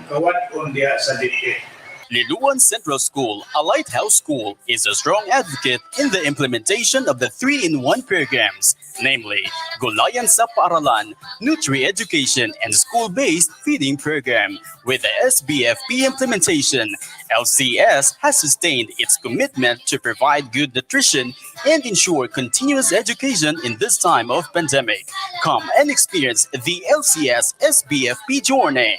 kawan-on diya sa DepEd. Liloan Central School, a lighthouse school, is a strong advocate in the implementation of the 3-in-1 programs, namely Gulayan sa Paaralan, Nutri-Education, and School-Based Feeding Program. With the SBFP implementation, LCS has sustained its commitment to provide good nutrition and ensure continuous education in this time of pandemic. Come and experience the LCS SBFP journey.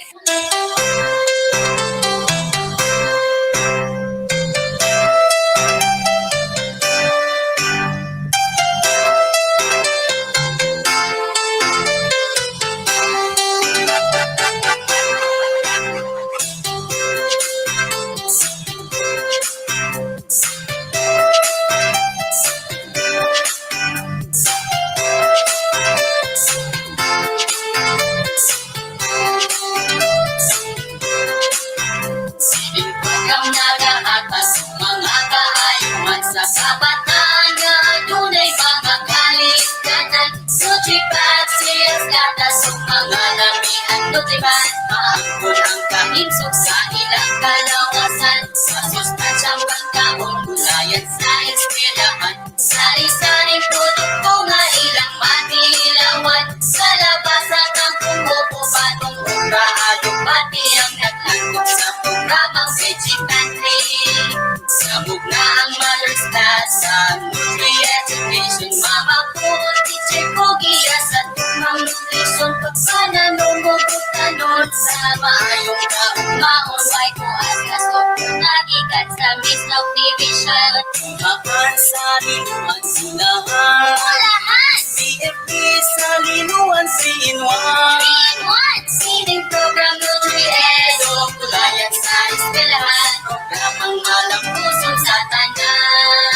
Ang kahimsok sa ilang kalawasan, sa sustansyang pagkaon, gulayan sa eskwelahan, sari-saring produkto nga ilang matilawan, sa labas at ang kumupo patong uraado, pati ang naglandok sa programang Veggie Pantry. Sabog na ang mother's class sa Nutri-Education, mama po, teacher ko, giyas at tumang nutrition, pagsananong tanon sa maayong kaugmaon, may kuas na stokyo nagikan sa Misnoc Division. Makan sa Liloan silahan, ulahan! CFP sa Liloan 3-in-1, 3-in-1! Feeding program Nutri-Edu, gulayan sa eskwelahan, programang malampuson sa tanan.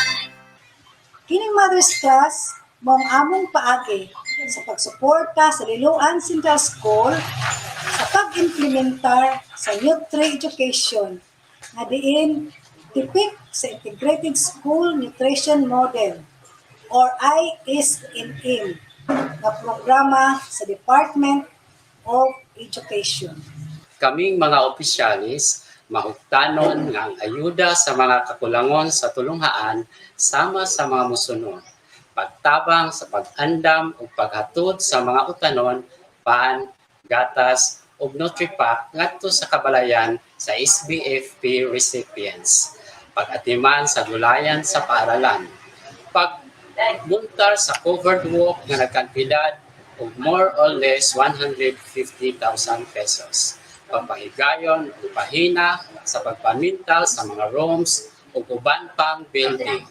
Kining mother's class, mong among paagi sa pagsuporta sa Liloan Central School sa pag-implementar sa Nutri-Education na diin tipik sa Integrated School Nutrition Model or ISNM na programa sa Department of Education. Kaming mga opisyalis, mahugtanon nga ang ayuda sa mga kakulangon sa tulunghaan sama sa mga musunod. Pagtabang sa pag-andam o paghatod sa mga utanon, pan, gatas, o Nutri-Pack ngadto sa kabalayan sa SBFP recipients. Pag-atiman sa gulayan sa paaralan. Muntar sa covered walk nga nagkantidad og more or less 150,000 pesos. Pampahigayon o pahina sa pagpamintal sa mga rooms o uban pang building.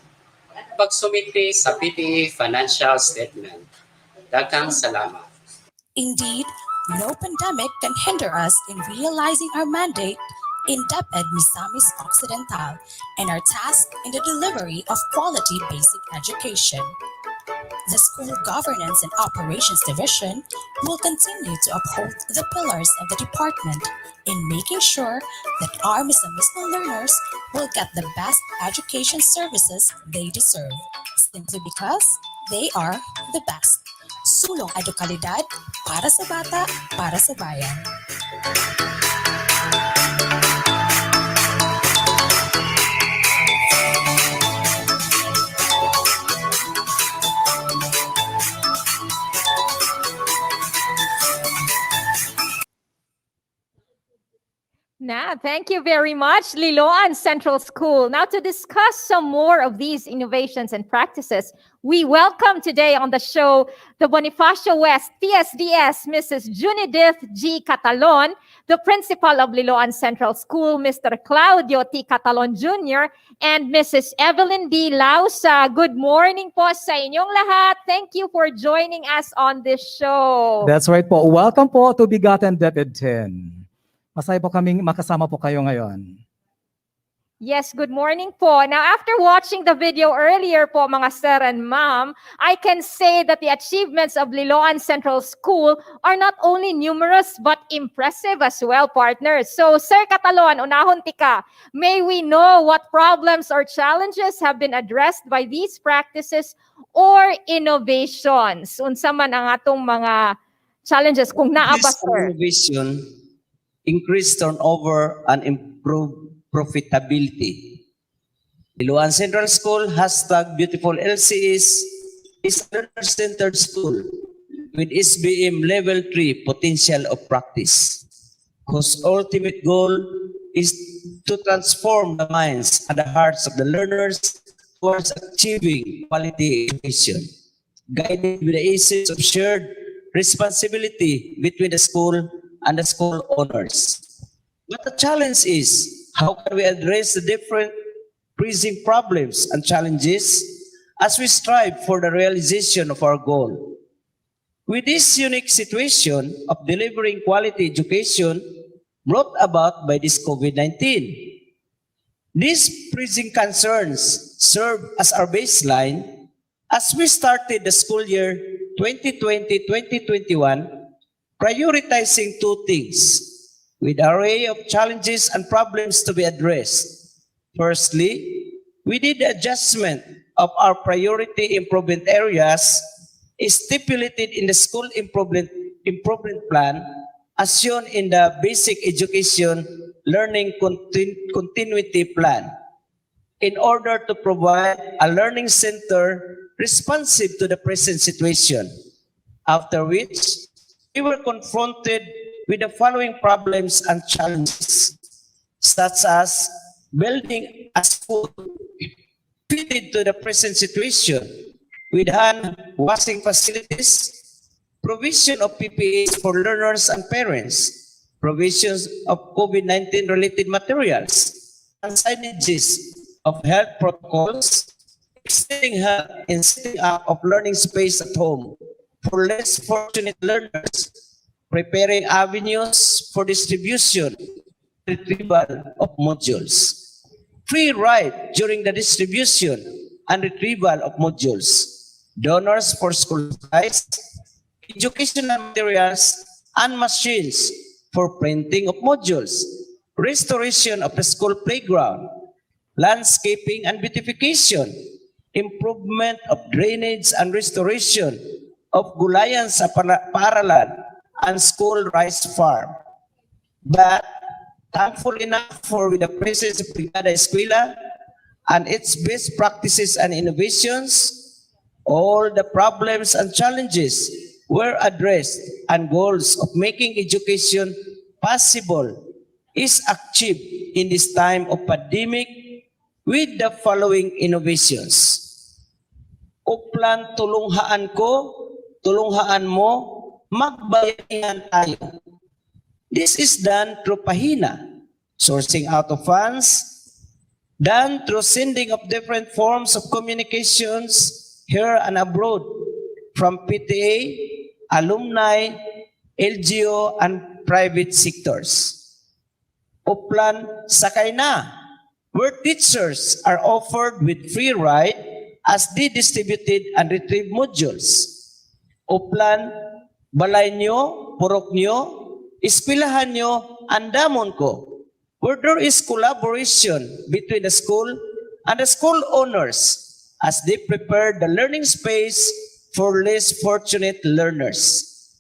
Pagsumiti sa PTE financial statement. Daghang salamat. Indeed, no pandemic can hinder us in realizing our mandate in DepEd Misamis Occidental and our task in the delivery of quality basic education. The School Governance and Operations Division will continue to uphold the pillars of the department in making sure that our Misamis learners will get the best education services they deserve, simply because they are the best. Sulong edukalidad para sa bata, para sa bayan. Thank you very much, Liloan Central School. Now, to discuss some more of these innovations and practices, we welcome today on the show the Bonifacio West PSDS, Mrs. Junidith G. Catalon, the principal of Liloan Central School, Mr. Claudio T. Catalon Jr., and Mrs. Evelyn D. Lausa. Good morning po sa inyong lahat. Thank you for joining us on this show. That's right po. Welcome po to BigaTEN DepEd X. Masaya po kaming makasama po kayo ngayon. Yes, good morning po. Now, after watching the video earlier po, mga sir and ma'am, I can say that the achievements of Liloan Central School are not only numerous but impressive as well, partners. So, Sir Catalon, unahon tika, may we know what problems or challenges have been addressed by these practices or innovations? Unsa man ang atong mga challenges kung naa ba, sir? Innovation, increased turnover, and improved profitability. Liloan Central School, #Beautiful LCS, is a learner-centered school with SBM Level 3 potential of practice, whose ultimate goal is to transform the minds and the hearts of the learners towards achieving quality education, guided with the essence of shared responsibility between the school and the school owners. But the challenge is, how can we address the different pressing problems and challenges as we strive for the realization of our goal? With this unique situation of delivering quality education brought about by this COVID-19, these pressing concerns serve as our baseline as we started the school year 2020-2021, prioritizing two things with an array of challenges and problems to be addressed. Firstly, we did the adjustment of our priority improvement areas stipulated in the school improvement plan as shown in the Basic Education Learning Continuity Plan in order to provide a learning center responsive to the present situation, after which we were confronted with the following problems and challenges, such as building a school fitted to the present situation with hand washing facilities, provision of PPEs for learners and parents, provisions of COVID-19 related materials, and signages of health protocols, extending health and setting up of learning space at home for less fortunate learners, preparing avenues for distribution and retrieval of modules, free ride during the distribution and retrieval of modules, donors for school supplies, educational materials, and machines for printing of modules, restoration of the school playground, landscaping and beautification, improvement of drainage and restoration of Gulayan sa Paralan and School Rice Farm. But thankful enough for with the presence of Brigada Eskwela and its best practices and innovations, all the problems and challenges were addressed and goals of making education possible is achieved in this time of pandemic with the following innovations. Uplan tulunghaan ko, tulunghaan mo, magbayanihan tayo. This is done through pahina, sourcing out of funds, done through sending of different forms of communications here and abroad from PTA, alumni, LGO, and private sectors. Uplan sakay na, where teachers are offered with free ride as they distributed and retrieved modules. Uplan, balay nyo, purok nyo, ispilahan nyo, andamon ko, where there is collaboration between the school and the school owners as they prepare the learning space for less fortunate learners.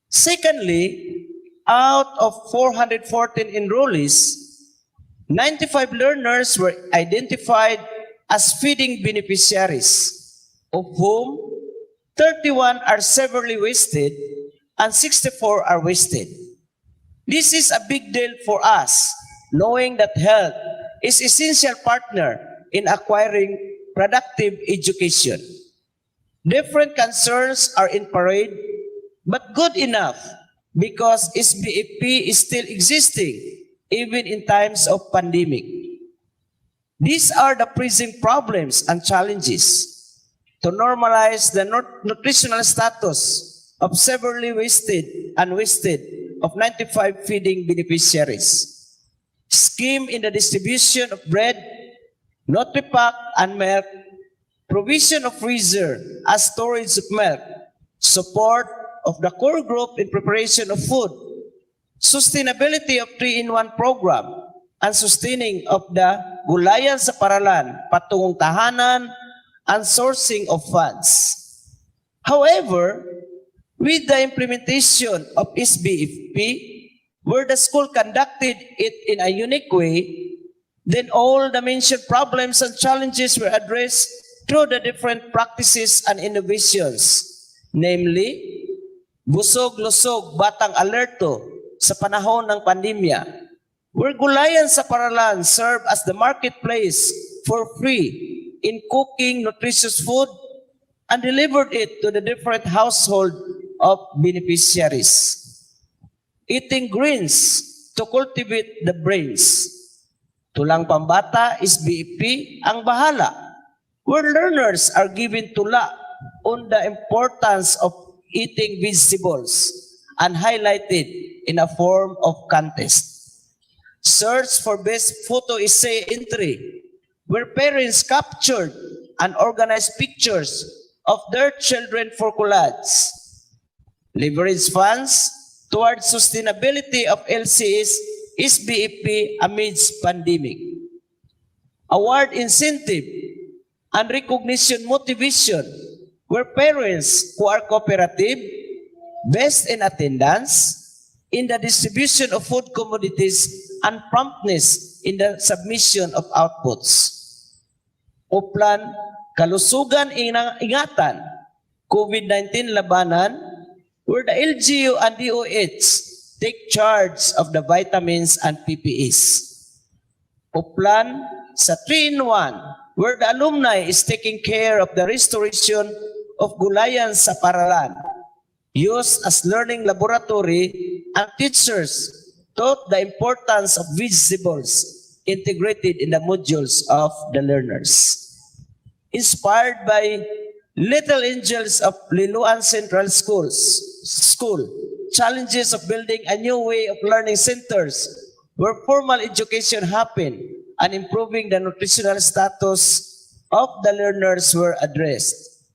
Secondly, out of 414 enrollees, 95 learners were identified as feeding beneficiaries, of whom 31 are severely wasted and 64 are wasted. This is a big deal for us, knowing that health is an essential partner in acquiring productive education. Different concerns are in parade, but good enough because SBFP is still existing even in times of pandemic. These are the pressing problems and challenges to normalize the nutritional status of severely wasted and wasted of 95 feeding beneficiaries. Scheme in the distribution of bread, Nutri-Pack and milk, provision of freezer as storage of milk, support of the core group in preparation of food, sustainability of 3-in-1 program, and sustaining of the gulayan sa paralan, patungong tahanan, and sourcing of funds. However, with the implementation of SBFP, where the school conducted it in a unique way, then all the mentioned problems and challenges were addressed through the different practices and innovations, namely, busog-lusog batang alerto sa panahon ng pandemya, where gulayan sa paralan serve as the marketplace for free in cooking nutritious food and delivered it to the different household of beneficiaries. Eating greens to cultivate the brains. Tulang Pambata, SBFP, ang bahala, where learners are given tula on the importance of eating vegetables and highlighted in a form of contest. Search for best photo essay entry, where parents captured and organized pictures of their children for collage. Leverage funds towards sustainability of LCS SBFP amidst pandemic. Award incentive and recognition motivation where parents who are cooperative, best in attendance, in the distribution of food commodities, and promptness in the submission of outputs. Uplan, kalusugan ingatan, COVID-19 labanan, where the LGU and DOH take charge of the vitamins and PPEs. Uplan, sa 3-in-1, where the alumni is taking care of the restoration of gulayan sa paralan, used as learning laboratory, and teachers taught the importance of vegetables integrated in the modules of the learners. Inspired by Little Angels of Liloan Central School, challenges of building a new way of learning centers where formal education happened and improving the nutritional status of the learners were addressed.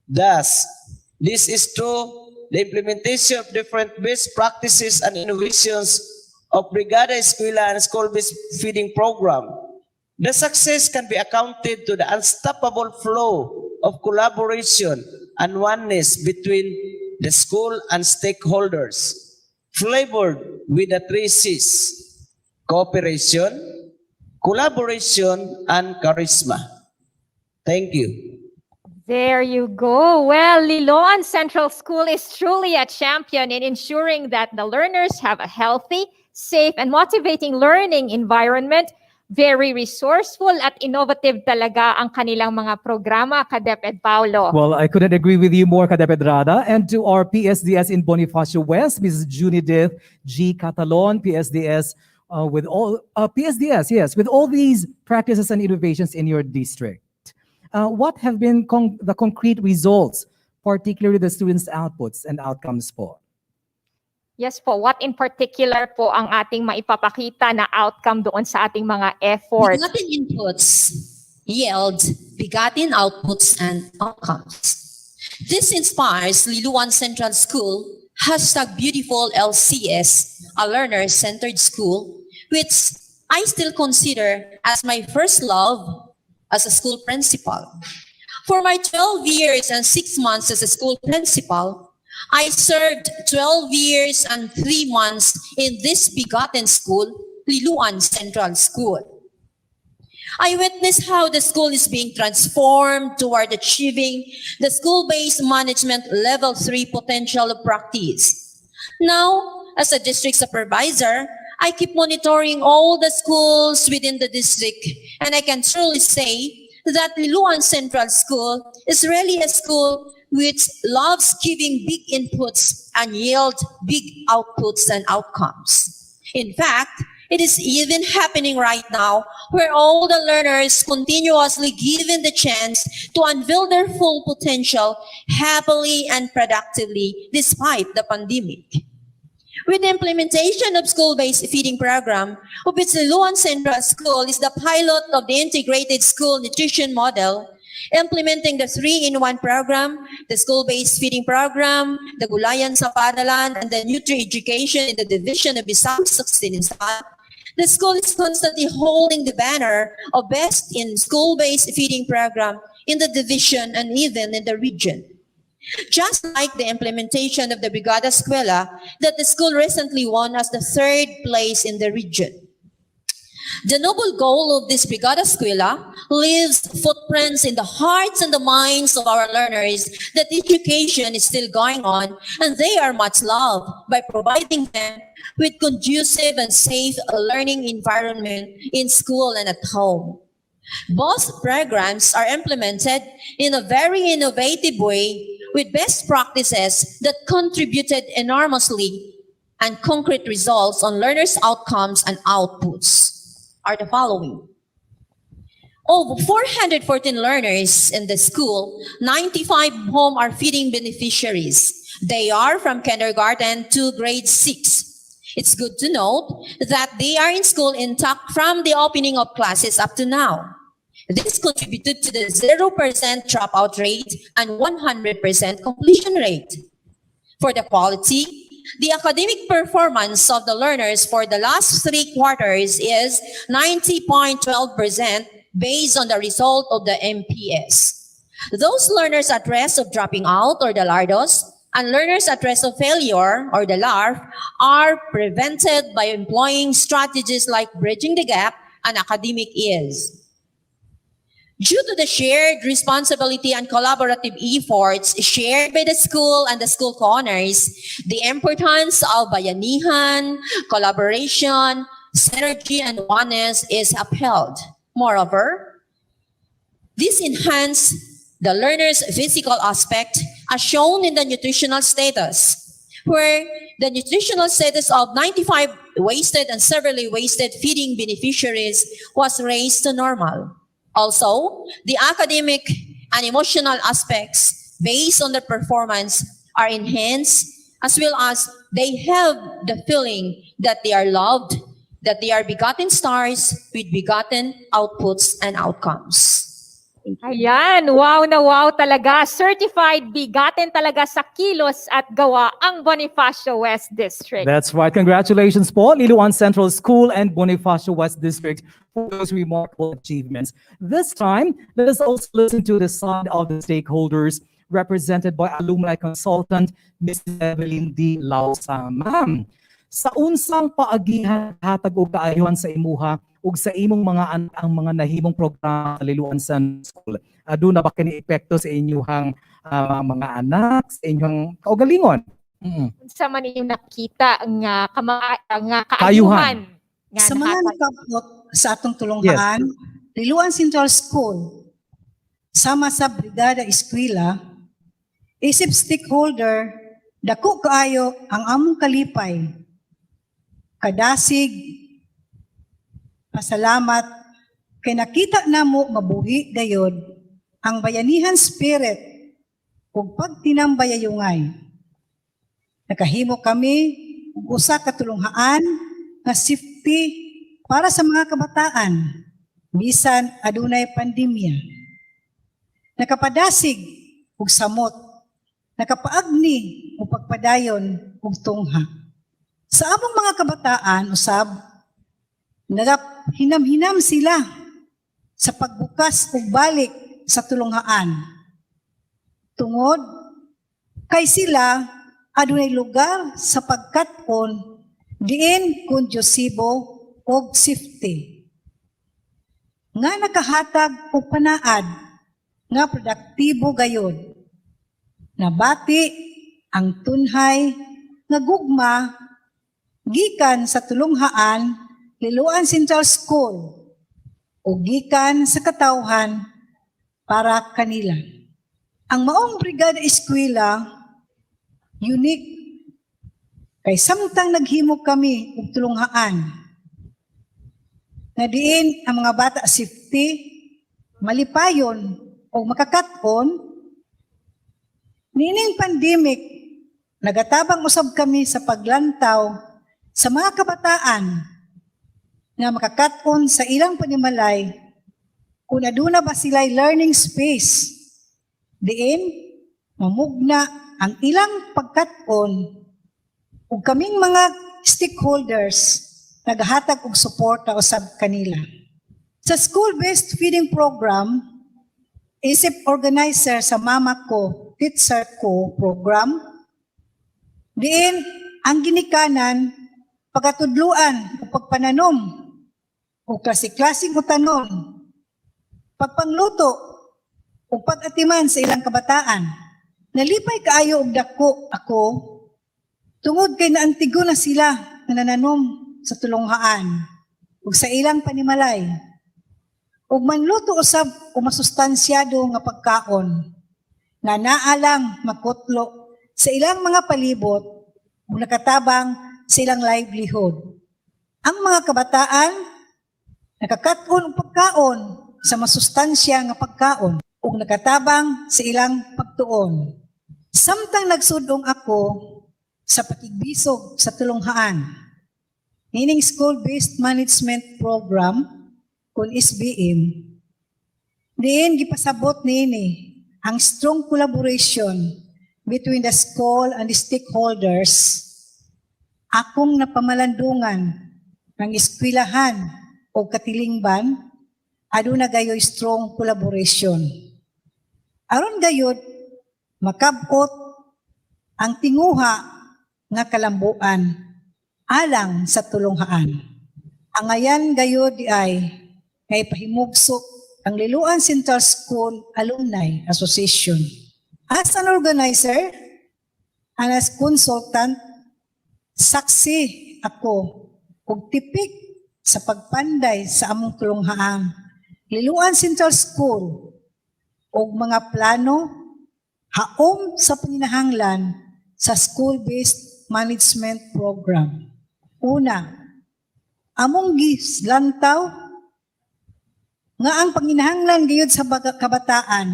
Thus, this is through the implementation of different best practices and innovations of Brigada Eskwela and school-based feeding program. The success can be accounted to the unstoppable flow of collaboration and oneness between the school and stakeholders, flavored with the 3 C's: cooperation, collaboration, and charisma. Thank you. There you go. Well, Liloan Central School is truly a champion in ensuring that the learners have a healthy, safe, and motivating learning environment Very resourceful at innovative talaga ang kanilang mga programa, ka-DepEd Paulo. Well, I couldn't agree with you more, ka-DepEd Rada. And to our PSDS in Bonifacio West, Mrs. Junidith G. Catalon, PSDS, with all these practices and innovations in your district. What have been the concrete results, particularly the students' outputs and outcomes po? Yes po, what in particular po ang ating maipapakita na outcome doon sa ating mga efforts? Bigaten inputs yield bigaten outputs and outcomes. This inspires Liluan Central School, #beautiful LCS, a learner-centered school, which I still consider as my first love as a school principal. For my 12 years and 6 months as a school principal, I served 12 years and 3 months in this bigaten school, Liluan Central School. I witnessed how the school is being transformed toward achieving the school-based management level 3 potential of practice. Now, as a district supervisor, I keep monitoring all the schools within the district, and I can truly say that Liluan Central School is really a school which loves giving big inputs and yield big outputs and outcomes. In fact, it is even happening right now where all the learners continuously given the chance to unveil their full potential happily and productively despite the pandemic. With the implementation of school-based feeding program, of which Liluan Central School is the pilot of the integrated school nutrition model, implementing the 3-in-1 program, the school-based feeding program, the Gulayan sa Padalan, and the Nutri-Education in the division of Misamis Occidental, the school is constantly holding the banner of best in school-based feeding program in the division and even in the region. Just like the implementation of the Brigada Escuela that the school recently won as the 3rd place in the region. The noble goal of this Brigada Escuela leaves footprints in the hearts and the minds of our learners that education is still going on and they are much loved by providing them with conducive and safe learning environment in school and at home. Both programs are implemented in a very innovative way with best practices that contributed enormously and concrete results on learners' outcomes and outputs are the following. Of 414 learners in the school, 95 of whom are feeding beneficiaries. They are from kindergarten to grade 6. It's good to note that they are in school intact from the opening of classes up to now. This contributed to the 0% dropout rate and 100% completion rate. For the quality, the academic performance of the learners for the last 3 quarters is 90.12% based on the result of the MPS. Those learners at risk of dropping out or the LARDOS and learners at risk of failure or the LARF are prevented by employing strategies like bridging the gap and academic ease. Due to the shared responsibility and collaborative efforts shared by the school and the school co-owners, the importance of bayanihan, collaboration, synergy, and oneness is upheld. Moreover, this enhances the learner's physical aspect as shown in the nutritional status, where the nutritional status of 95 wasted and severely wasted feeding beneficiaries was raised to normal. Also, the academic and emotional aspects based on their performance are enhanced, as well as they have the feeling that they are loved, that they are begotten stars with begotten outputs and outcomes. Ayan, wow na wow talaga. Certified bigaten talaga sa kilos at gawa ang Bonifacio West District. That's right. Congratulations po, Liluan Central School and Bonifacio West District for those remarkable achievements. This time, let us also listen to the side of the stakeholders represented by alumni consultant Ms. Evelyn D. Lausa. Ma'am, sa unsang paagihan hatag og kaayuhan sa imuha ug sa imong mga anak ang mga nahimong programa sa Liluan Central School, aduna ba kini epekto sa inyong mga anak, sa inyong kaugalingon? Sa man inyong nakita nga kaayuhan sa mga nakabot sa atong tulunghaan, Liloan Central School, sama sa Brigada Eskwela, isip stakeholder, dako kaayo ang among kalipay. Kadasig, pasalamat, kay nakita namo mabuhi gayod ang bayanihan spirit ug pagtinambayayungay. Nakahimo kami og usa ka tulunghaan nga safety para sa mga kabataan bisan adunay pandemya. Nakapadasig og samot, nakapaagni og pagpadayon og tungha. Sa among mga kabataan usab hinam-hinam sila sa pagbukas ug balik sa tulunghaan. Tungod kay sila adunay lugar sa pagkat-on diin kondusyibo og safety. Nga nakahatag og panaad nga produktibo gayod. Nabati ang tunhay nga gugma gikan sa tulunghaan Liloan Central School o gikan sa katawhan para kanila. Ang maong Brigada Eskwela unique kay samtang naghimo kami og tulunghaan na diin ang mga bata safety, malipayon o makakat-on. Nining pandemic, nagatabang usab kami sa paglantaw sa mga kabataan na makakat-on sa ilang panimalay kung aduna ba sila'y learning space. Diin, mamugna ang ilang pagkat-on ug kaming mga stakeholders naghatag og suporta usab kanila. Sa school-based feeding program, isip organizer sa mama ko, teacher ko program, diin ang ginikanan pagatudluan o pagpananom o klase-klaseng utanon, pagpangluto o pag-atiman sa ilang kabataan. Nalipay kaayo og dako ako tungod kay naantigo na sila na nananom sa tulunghaan ug sa ilang panimalay. Ug manluto usab o masustansyado nga pagkaon na naalang makutlo sa ilang mga palibot ug nakatabang sa ilang livelihood. Ang mga kabataan nakakat-on og pagkaon sa masustansya nga pagkaon ug nakatabang sa ilang pagtuon. Samtang nagsudong ako sa pakigbisog sa tulunghaan, ining school-based management program kung SBM, diin gipasabot nini ang strong collaboration between the school and the stakeholders. Akong napamalandungan ng eskwelahan o katilingban, aduna gayoy strong collaboration. Aron gayod, makabot ang tinguha nga kalambuan alang sa tulunghaan. Ang ayan gayod di ay kay pahimugso ang Liloan Central School Alumni Association. As an organizer and as consultant, saksi ako og tipik sa pagpanday sa among tulunghaan Liloan Central School og mga plano haom sa panginahanglan sa school-based management program. Una, among gislantaw nga ang panginahanglan gayud sa kabataan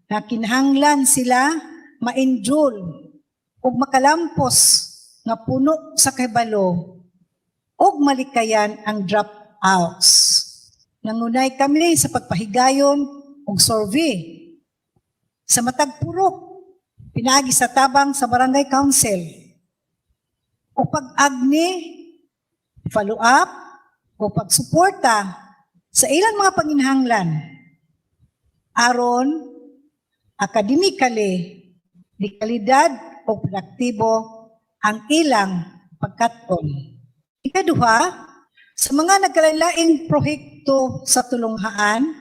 na kinahanglan sila ma-enroll ug makalampos nga puno sa kahibalo ug malikayan ang dropouts. Nangunay kami sa pagpahigayon ug survey sa matag purok pinaagi sa tabang sa barangay council o pag-agni, follow-up o pagsuporta sa ilang mga panginahanglan aron academically di kalidad o produktibo ang ilang pagkat-on. Ikaduha, sa mga nagkalain-laing proyekto sa tulunghaan,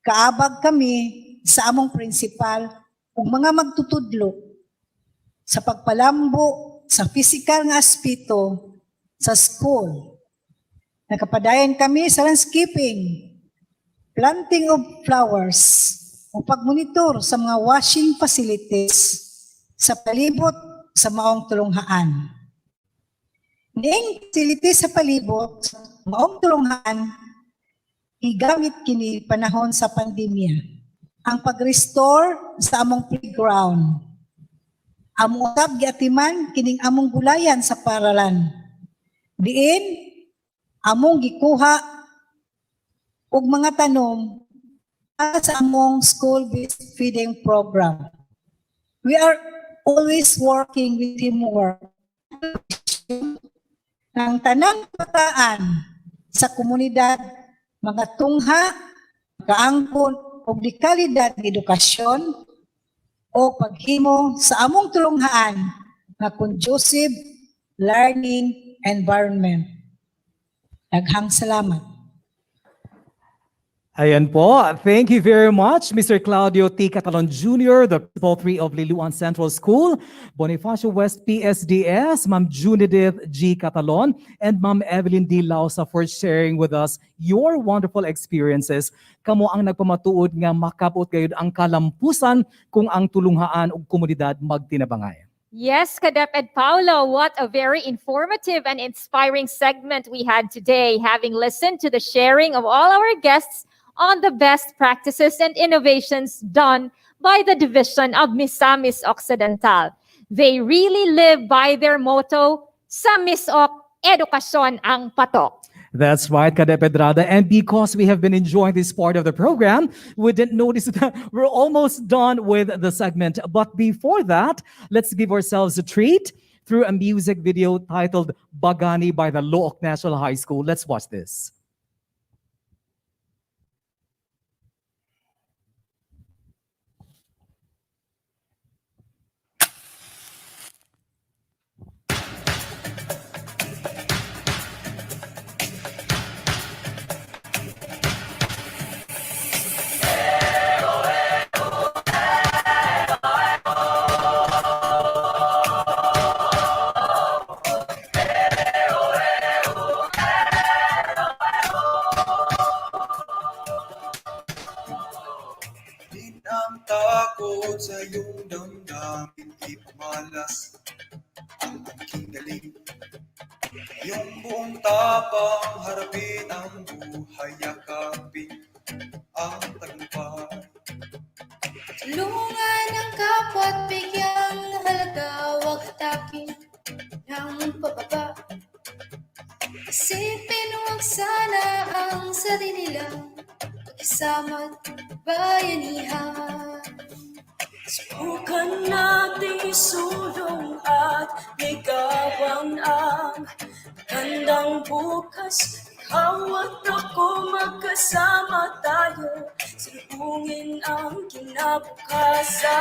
kaabag kami sa among prinsipal ug mga magtutudlo sa pagpalambo sa pisikal nga aspeto sa school. Nakapadayon kami sa landscaping, planting of flowers, o pagmonitor sa mga washing facilities sa palibot sa maong tulunghaan. Ning facilities sa palibot sa maong tulunghaan, igamit kini panahon sa pandemya. Ang pag-restore sa among playground. Among usab giatiman kining among gulayan sa paralan. Diin among gikuha og mga tanom para sa among school-based feeding program. We are always working with teamwork. Ang tanang kataan sa komunidad, mga tungha, kaangkon o di kalidad ng edukasyon o paghimo sa among tulunghaan na conducive learning environment. Daghang salamat. Ayan po. Thank you very much, Mr. Claudio T. Catalon Jr., the Principal 3 of Liloan Central School, Bonifacio West PSDS, Ma'am Junidith G. Catalon, and Ma'am Evelyn D. Lausa for sharing with us your wonderful experiences. Kamo ang nagpamatuod nga makabot gayud ang kalampusan kung ang tulunghaan ug komunidad magtinabangay. Yes, DepEd Paulo, what a very informative and inspiring segment we had today, having listened to the sharing of all our guests on the best practices and innovations done by the division of Misamis Occidental. They really live by their motto, sa MisOcc, edukasyon ang patok. That's right, Kadepedrada. And because we have been enjoying this part of the program, we didn't notice that we're almost done with the segment. But before that, let's give ourselves a treat through a music video titled Bagani by the Looc National High School. Let's watch this. Takot sa iyong damdamin, di pumalas ang aking galing. Iyong buong tapang harapin ang buhay, yakapin ang tagumpay. Tulungan ang kapwa't bigyang halaga, huwag hatakin ng pababa. Isipin huwag sana ang sarili lang, pag-isama't bayanihan. Subukan nating isulong at ligawan ang gandang bukas. Ikaw at ako magkasama tayo, silubungin ang kinabukasan.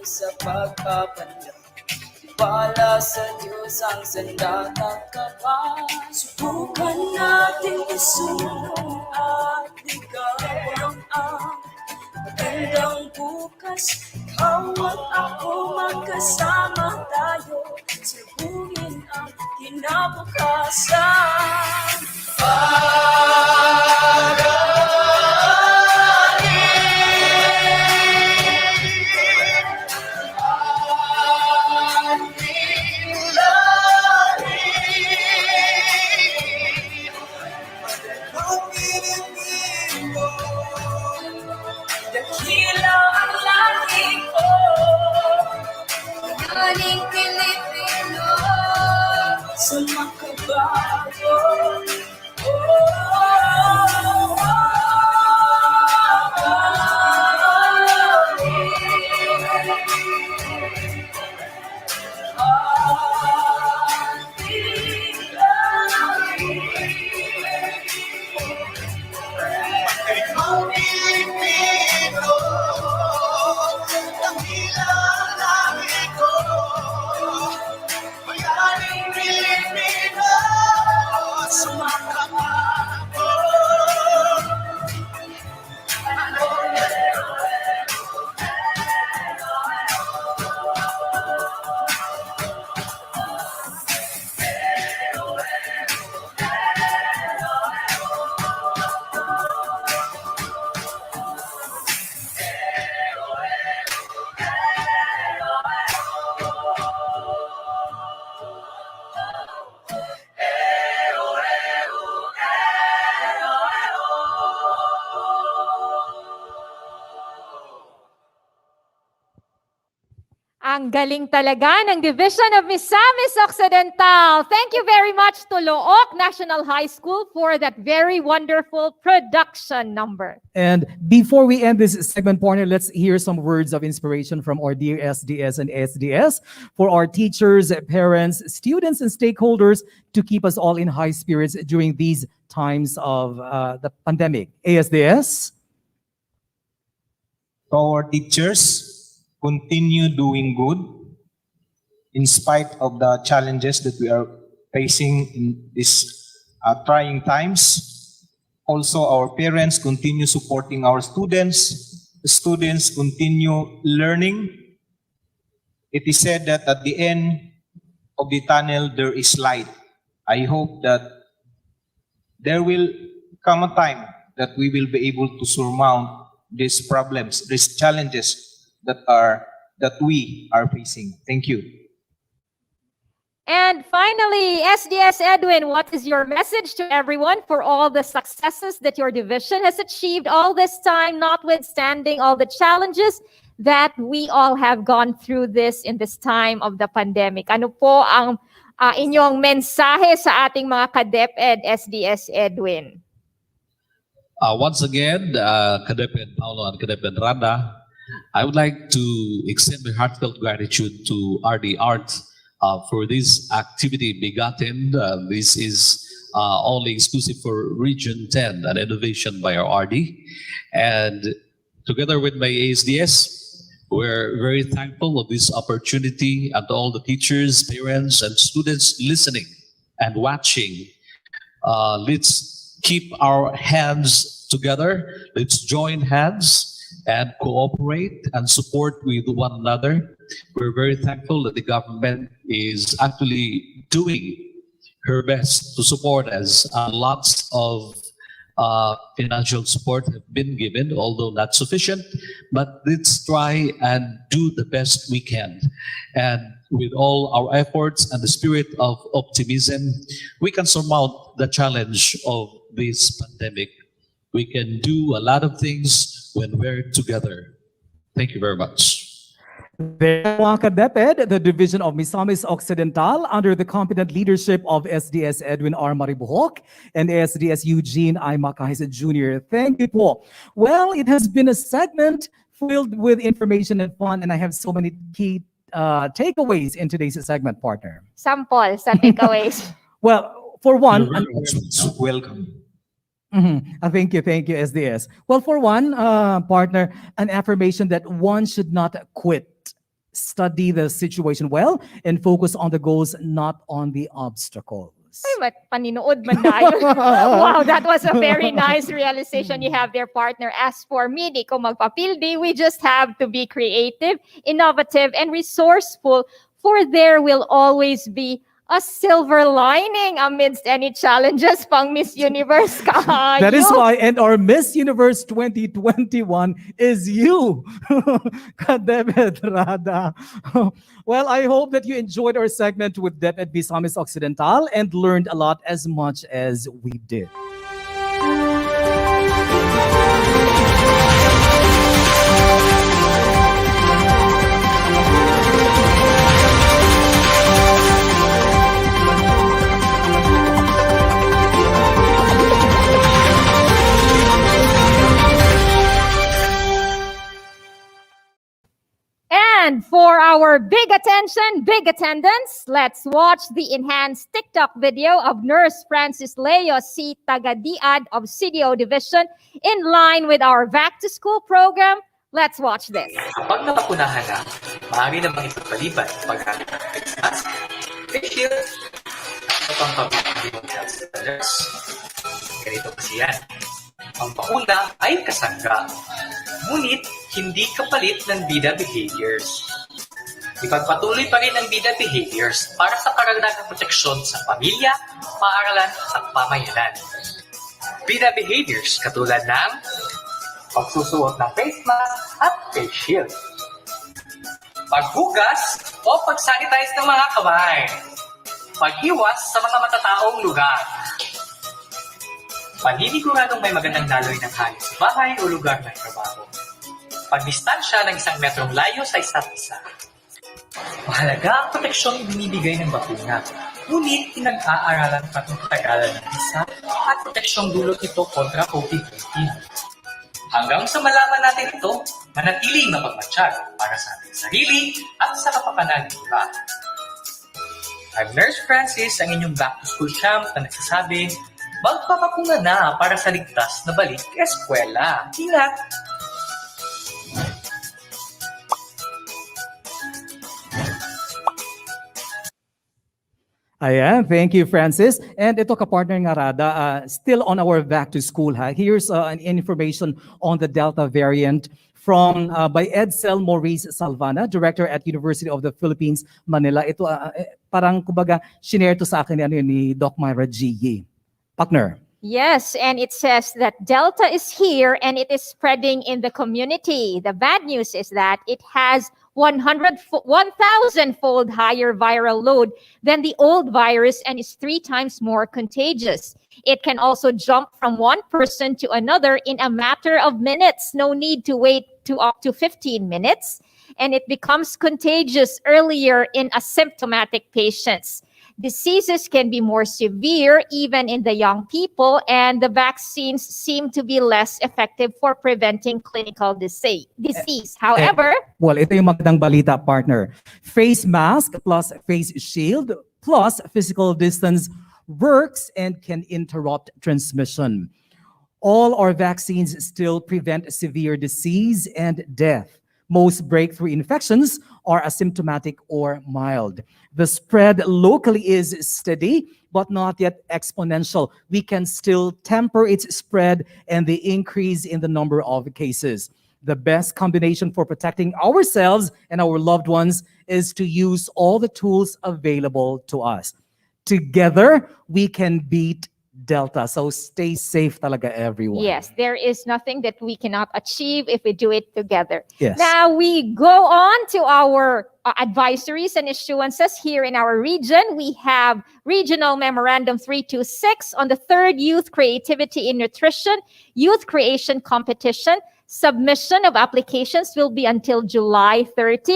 Sa pagpapanda, wala sa Diyos ang sandatang kaban. Subukan natin isulong at ligawan ang magandang bukas. Ikaw at ako magkasama tayo, silubungin ang kinabukasan. Dakilang Ang galing talaga ng Division of Misamis Occidental. Thank you very much to Looc National High School for that very wonderful production number. And before we end this segment, partner, let's hear some words of inspiration from our dear SDS and ASDS for our teachers, parents, students, and stakeholders to keep us all in high spirits during these times of the pandemic. ASDS? Our teachers, continue doing good in spite of the challenges that we are facing in these trying times. Also, our parents continue supporting our students. The students continue learning. It is said that at the end of the tunnel, there is light. I hope that there will come a time that we will be able to surmount these problems, these challenges that we are facing. Thank you. And finally, SDS Edwin, what is your message to everyone for all the successes that your division has achieved all this time, notwithstanding all the challenges that we all have gone through this in this time of the pandemic? Ano po ang inyong mensahe sa ating mga ka-DepEd SDS Edwin? Once again, ka-DepEd Paulo and ka-DepEd Rada, I would like to extend my heartfelt gratitude to RD Art for this activity, BigaTEN. This is only exclusive for Region 10, an innovation by our RD. And together with my ASDS, we're very thankful of this opportunity, and all the teachers, parents, and students listening and watching. Let's keep our hands together. Let's join hands and cooperate and support with one another. We're very thankful that the government is actually doing her best to support us. Lots of financial support have been given, although not sufficient, but let's try and do the best we can. And with all our efforts and the spirit of optimism, we can surmount the challenge of this pandemic. We can do a lot of things when we're together. Thank you very much. Mga ka-DepEd, the Division of Misamis Occidental, under the competent leadership of SDS Edwin R. Maribojoc and SDS Eugene I. Macahis Jr. Thank you po. Well, it has been a segment filled with information and fun, and I have so many key takeaways in today's segment, partner. Sample sa takeaways. Well, for one, welcome. Thank you, SDS. Well, for one, partner, an affirmation that one should not quit. Study the situation well and focus on the goals, not on the obstacles. Ay, paninood man tayo. Wow, that was a very nice realization you have there, partner. As for me, di ko magpapildi, we just have to be creative, innovative, and resourceful, for there will always be a silver lining amidst any challenges, pang Miss Universe kayo. That is why, and our Miss Universe 2021 is you, ka-DepEd Rada. Well, I hope that you enjoyed our segment with DepEd Misamis Occidental and learned a lot as much as we did. And for our big attention, big attendance, let's watch the enhanced TikTok video of Nurse Francis Leo C. Tagadiad of CDO Division in line with our Back to School program. Let's watch this. Kapag napapunahan na, maaari namang ipagpaliban paggamit ng face mask, face shield, at ang pag-ibig ng health centers. Ganito kasi yan. Ang bakuna ay kasangga, ngunit hindi kapalit ng bida behaviors. Ipagpatuloy pa rin ang bida behaviors para sa karagdagang proteksyon sa pamilya, paaralan at pamayanan. Bida behaviors katulad ng pagsusuot ng face mask at face shield, paghugas o pag-sanitize ng mga kamay, pag-iwas sa mga matataong lugar, paniguradong may magandang daloy ng hangin sa bahay o lugar ng trabaho, pagdistansya ng 1 metrong layo sa isa't isa. Mahalaga ang proteksyong binibigay ng bakuna, ngunit pinag-aaralan pa itong kagalan ng isa at proteksyong dulot ito kontra COVID-19. Hanggang sa malaman natin ito, manatiling mapagmatsyag para sa ating sarili at sa kapakanan ng iba. I'm Nurse Francis, ang inyong back to school champ na nagsasabi, magpapakuna na para sa ligtas na balik sa eskwela. Ingat! Ayan, thank you, Francis. And ito ka-partner nga Rada, still on our back to school. Here's an information on the Delta variant from by Edsel Maurice Salvana, Director at University of the Philippines, Manila. Ito parang kumbaga shinare to sa akin ni Doc Myra G. Partner. Yes, and it says that Delta is here and it is spreading in the community. The bad news is that it has 1,000-fold higher viral load than the old virus and is 3 times more contagious. It can also jump from one person to another in a matter of minutes. No need to wait to up to 15 minutes. And it becomes contagious earlier in asymptomatic patients. Diseases can be more severe even in the young people, and the vaccines seem to be less effective for preventing clinical disease. However, well, ito yung magandang balita, partner. Face mask plus face shield plus physical distance works and can interrupt transmission. All our vaccines still prevent severe disease and death. Most breakthrough infections are asymptomatic or mild. The spread locally is steady, but not yet exponential. We can still temper its spread and the increase in the number of cases. The best combination for protecting ourselves and our loved ones is to use all the tools available to us. Together, we can beat Delta. So stay safe talaga, everyone. yes, there is nothing that we cannot achieve if we do it together. Yes. Now we go on to our advisories and issuances here in our region. We have Regional Memorandum 326 on the 3rd Youth Creativity in Nutrition Youth Creation Competition. Submission of applications will be until July 30.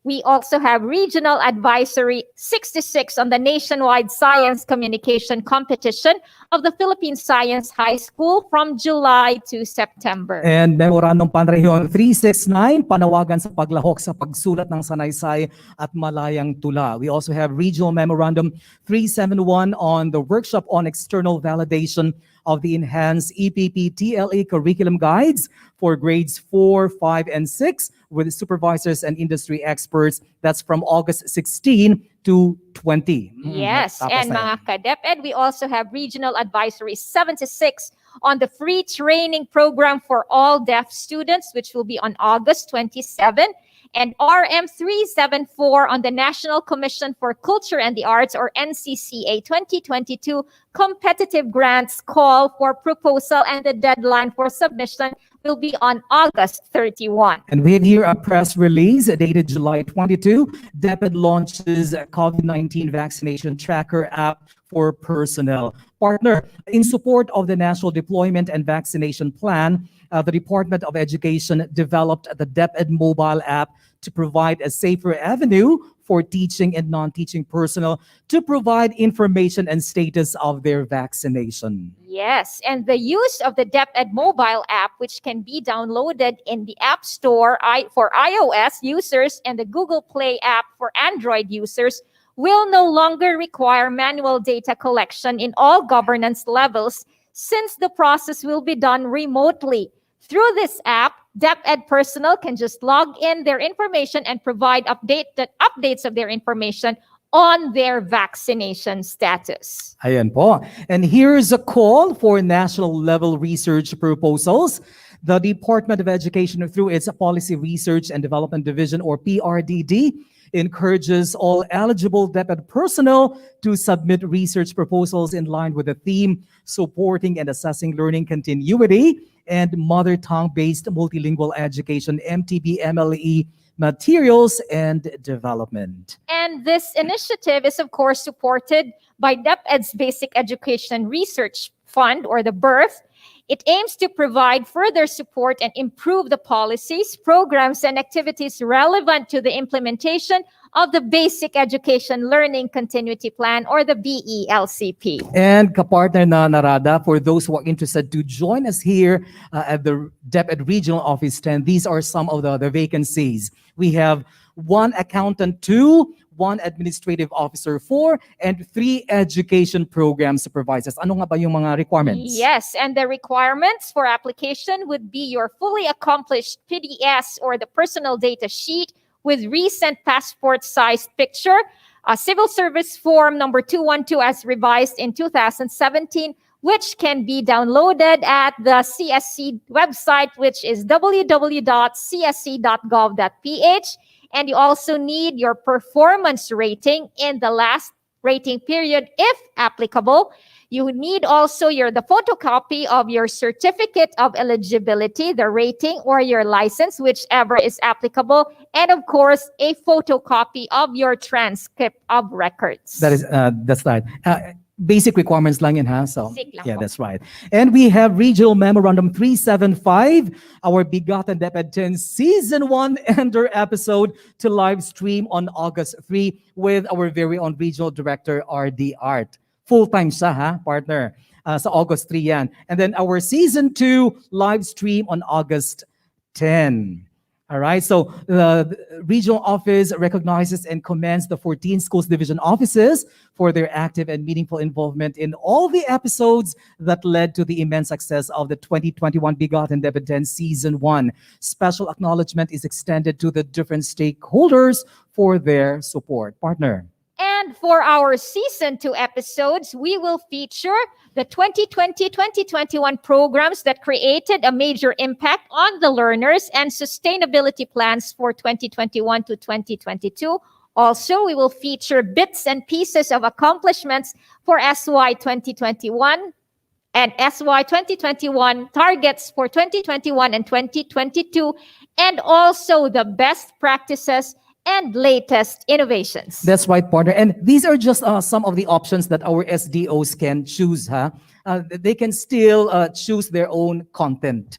We also have Regional Advisory 66 on the Nationwide Science Communication Competition of the Philippine Science High School from July to September. And Memorandum Panrehiyon 369, panawagan sa paglahok sa pagsulat ng sanaysay at malayang tula. We also have Regional Memorandum 371 on the workshop on external validation of the enhanced EPP TLE curriculum guides for grades 4, 5, and 6 with supervisors and industry experts. That's from August 16 to 20. Yes, Tapos and na mga ka-DepEd, we also have Regional Advisory 76 on the free training program for all deaf students, which will be on August 27. And RM 374 on the National Commission for Culture and the Arts, or NCCA 2022 competitive grants call for proposal, and the deadline for submission will be on August 31. And we have here a press release dated July 22. DepEd launches a COVID-19 vaccination tracker app for personnel. Partner, in support of the National Deployment and Vaccination Plan, the Department of Education developed the DepEd mobile app to provide a safer avenue for teaching and non-teaching personnel to provide information and status of their vaccination. Yes, and the use of the DepEd mobile app, which can be downloaded in the App Store for iOS users and the Google Play app for Android users, will no longer require manual data collection in all governance levels, since the process will be done remotely. Through this app, DepEd personnel can just log in their information and provide updates of their information on their vaccination status. Ayan po. And here's a call for national level research proposals. The Department of Education, through its Policy Research and Development Division, or PRDD, encourages all eligible DepEd personnel to submit research proposals in line with the theme supporting and assessing learning continuity and mother tongue-based multilingual education, MTB-MLE, materials and development. And this initiative is, of course, supported by DepEd's Basic Education Research Fund, or the BERF. It aims to provide further support and improve the policies, programs, and activities relevant to the implementation of the Basic Education Learning Continuity Plan, or the BELCP. And kapartner na narada, for those who are interested to join us here at the DepEd Regional Office 10, these are some of the vacancies. We have 1 accountant 2, 1 administrative officer 4, and 3 education program supervisors. Ano nga ba yung mga requirements? Yes, and the requirements for application would be your fully accomplished PDS, or the personal data sheet, with recent passport-sized picture, a civil service form number 212 as revised in 2017, which can be downloaded at the CSC website, which is www.csc.gov.ph. And you also need your performance rating in the last rating period, if applicable. You need also the photocopy of your certificate of eligibility, the rating, or your license, whichever is applicable, and of course, a photocopy of your transcript of records. That's right. Basic requirements lang yun, ha? So, Basic lang yeah, po. that's right. And we have Regional Memorandum 375, our BigaTEN DepEd 10 Season 1 Ender episode to live stream on August 3 with our very own Regional Director, RD Art. Full-time siya, ha, partner? Sa August 3 yan. And then our Season 2 live stream on August 10. All right, so the regional office recognizes and commends the 14 schools division offices for their active and meaningful involvement in all the episodes that led to the immense success of the 2021 BigaTEN DepEd 10 Season 1. Special acknowledgement is extended to the different stakeholders for their support. Partner. And for our Season 2 episodes, we will feature the 2020-2021 programs that created a major impact on the learners and sustainability plans for 2021 to 2022. Also, we will feature bits and pieces of accomplishments for SY 2021 and SY 2021 targets for 2021 and 2022, and also the best practices and latest innovations. That's right, partner. And these are just some of the options that our SDOs can choose. They can still choose their own content.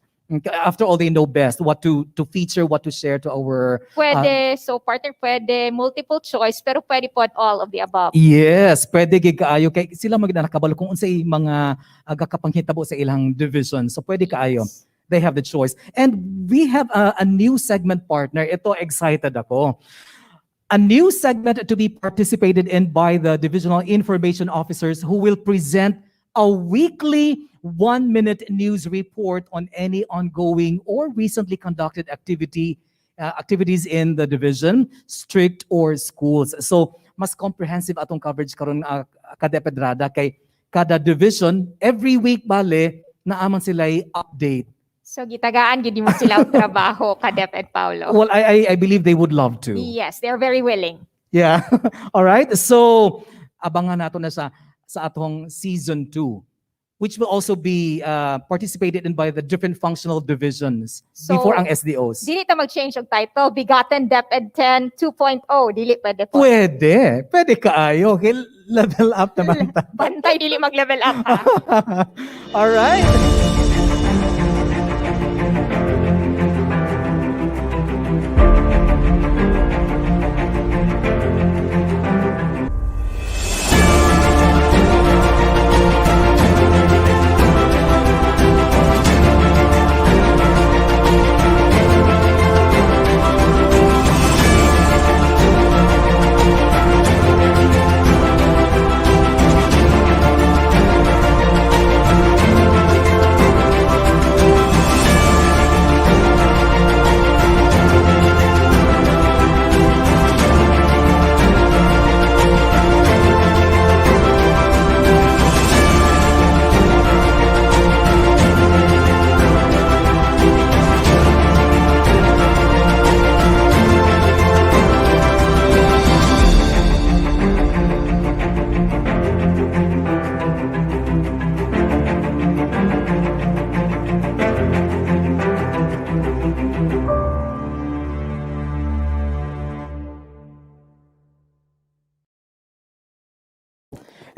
After all, they know best what to feature, what to share to our... Pwede, so partner, pwede multiple choice, pero pwede po at all of the above. Yes, pwede gigaayo. Kay sila nakabalo kung unsay mga gakapanghitabo sa ilang division. So pwede kaayo. They have the choice. And we have a new segment, partner. Ito, excited ako. A new segment to be participated in by the divisional information officers who will present a weekly 1-minute news report on any ongoing or recently conducted activities in the division, strict or schools. So, mas comprehensive atong coverage karon kadepedrada kay kada division every week bale naaman sila update. So gitagaan gid mo sila og trabaho ka DepEd Paulo. Well, I believe they would love to. Yes, they're very willing. Yeah. All right. So abangan nato na sa atong season 2. which will also be participated in by the different functional divisions So, before ang SDOs. Dili ta mag-change og title, BigaTEN DepEd 10 2.0, dili pwede po. Pwede. Pwede kaayo. Okay, level up naman. Bantay dili mag-level up ha. All right.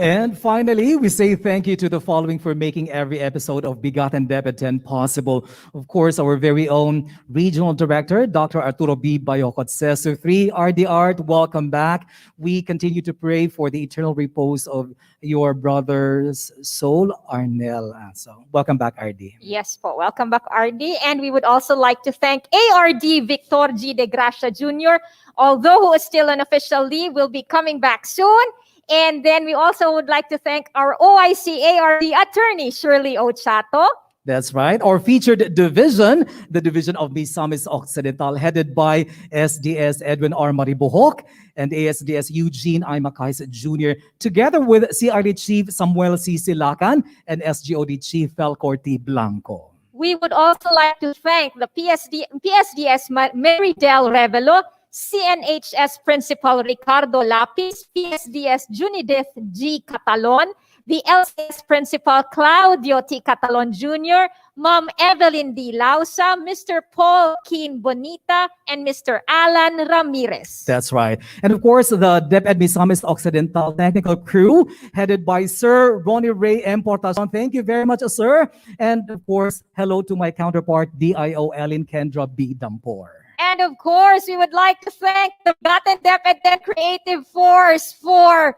And finally, we say thank you to the following for making every episode of BigaTEN DepEd 10 possible. Of course, our very own Regional Director, Dr. Arturo B. Bayocot, CESO 3, RD Art, welcome back. We continue to pray for the eternal repose of your brother's soul, Arnel. So, welcome back, RD. Yes po, welcome back RD. And we would also like to thank ARD Victor G. De Gracia Jr., although who is still on official leave, will be coming back soon. And then we also would like to thank our OIC ARD attorney, Shirley Ochato. That's right. Our featured division, the division of Misamis Occidental, headed by SDS Edwin R. Maribojoc and ASDS Eugene I. Macahis Jr., together with CRD Chief Samuel C. Silacan and SGOD Chief Felcor T. Blanco. We would also like to thank the PSDS Mary Del Revelo, CNHS Principal Ricardo Lapis, PSDS Junidith G. Catalon, the LCS Principal Claudio T. Catalon Jr., Ma'am Evelyn D. Lausa, Mr. Paul Keen Bonita, and Mr. Alan Ramirez. That's right. And of course, the DepEd Misamis Occidental technical crew, headed by Sir Ronnie Ray M. Portacion. Thank you very much, sir. And of course, hello to my counterpart, DIO Ellen Kendra B. Dampor. And of course, we would like to thank the BigaTEN DepEd 10 Creative Force for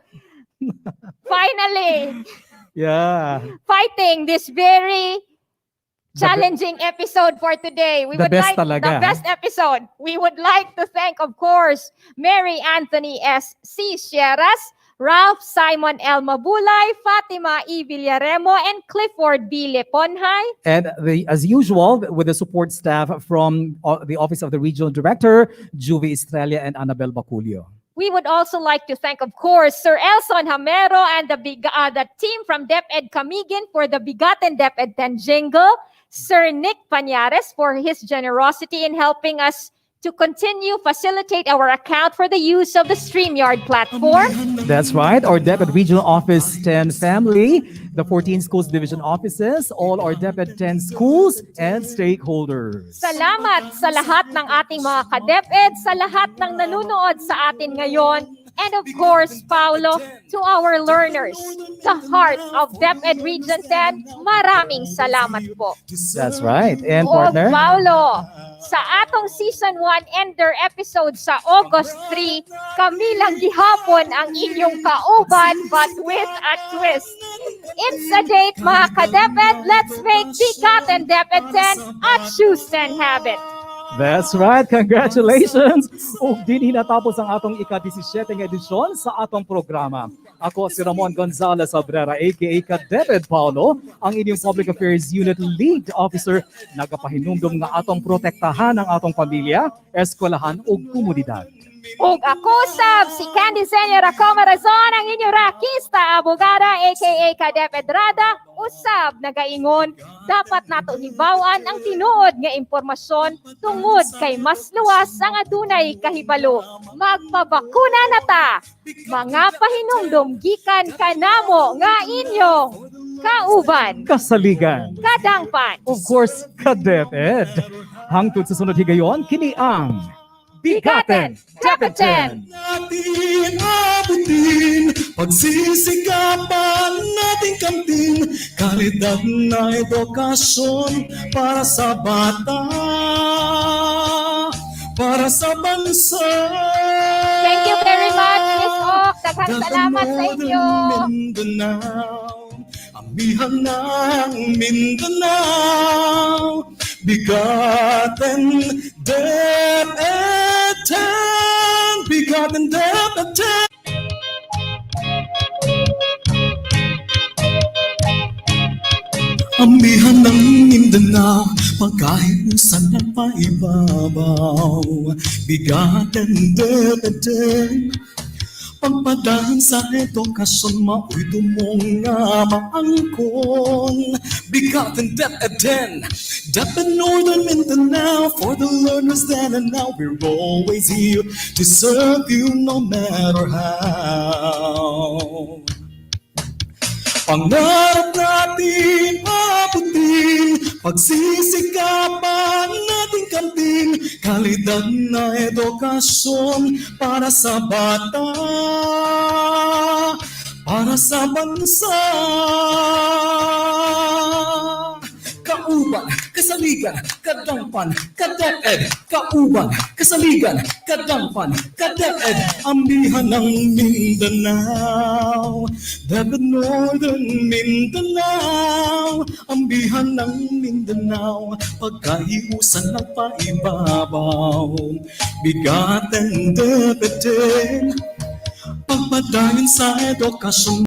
finally fighting this very challenging episode for today. We The would best like talaga. the best episode. We would like to thank, of course, Mary Anthony S. C. Sierras, Ralph Simon L. Mabulay, Fatima E. Villaremo, and Clifford B. Leponhay. And as usual, with the support staff from the Office of the Regional Director, Juvie Estrella and Annabel Baculio. We would also like to thank, of course, Sir Elson Hamero and the team from DepEd Camiguin for the BigaTEN DepEd 10 jingle, Sir Nick Pañares for his generosity in helping us to continue facilitate our account for the use of the StreamYard platform. That's right. Our DepEd Regional Office 10 family, the 14 schools division offices, all our DepEd 10 schools and stakeholders. Salamat sa lahat ng ating mga ka-DepEd, sa lahat ng nanonood sa atin ngayon. And of course, Paulo, to our learners, the heart of DepEd Region 10, maraming salamat po. That's right. And O partner? Paulo, sa atong Season 1 Ender episode sa August 3, kami lang gihapon ang inyong kauban but with a twist. It's a date, mga ka-DepEd. Let's make BigaTEN DepEd 10 a TuesTEN habit. That's right. Congratulations! O din natapos ang atong ika-17 edisyon sa atong programa. Ako si Ramon Gonzalez Abrera, aka ka-DepEd Paulo, ang inyong Public Affairs Unit Lead Officer, nagapahinumdum nga atong protektahan ang atong pamilya, eskwelahan o komunidad. Ug ako sab si Candy Senora Comarazon, ang inyong rakista abogada aka ka-DepEd Rada, usab nagaingon dapat nato hibawan ang tinuod nga impormasyon tungod kay mas luwas ang adunay kahibalo. Magpabakuna na ta, mga pahinumdum gikan kanamo nga inyong Kauban, kasaligan, kadangpan, of course, ka-DepEd. Hangtod sa sunod higayon, kini ang BigaTEN DepEd X. Natin abutin, pagsisikapan nating kamtin, kalidad na edukasyon para sa bata, para sa bansa. Thank you very much, Miss Ok. Daghang salamat sa inyo. Amihan ng Mindanao, BigaTEN DepEd X, BigaTEN DepEd X. Amihan ng Mindanao, pagkahiusan ng paibabaw, BigaTEN DepEd X. Pagpadahan sa edukasyon, mao'y tumong nga maangkon. BigaTEN DepEd X, DepEd Northern Mindanao, for the learners then and now, we're always here to serve you no matter how. Pangarap natin abutin, pagsisikapan natin kamtin, kalidad na edukasyon para sa bata, para sa bansa. Kauban, kasaligan, kadangpan, ka-DepEd. Kauban, kasaligan, kadangpan, ka-DepEd. Amihan ng Mindanao, DepEd Northern Mindanao. Amihan ng Mindanao, pagkahiusan ng paibabaw. BigaTEN DepEd X, pagpadayon sa edukasyon.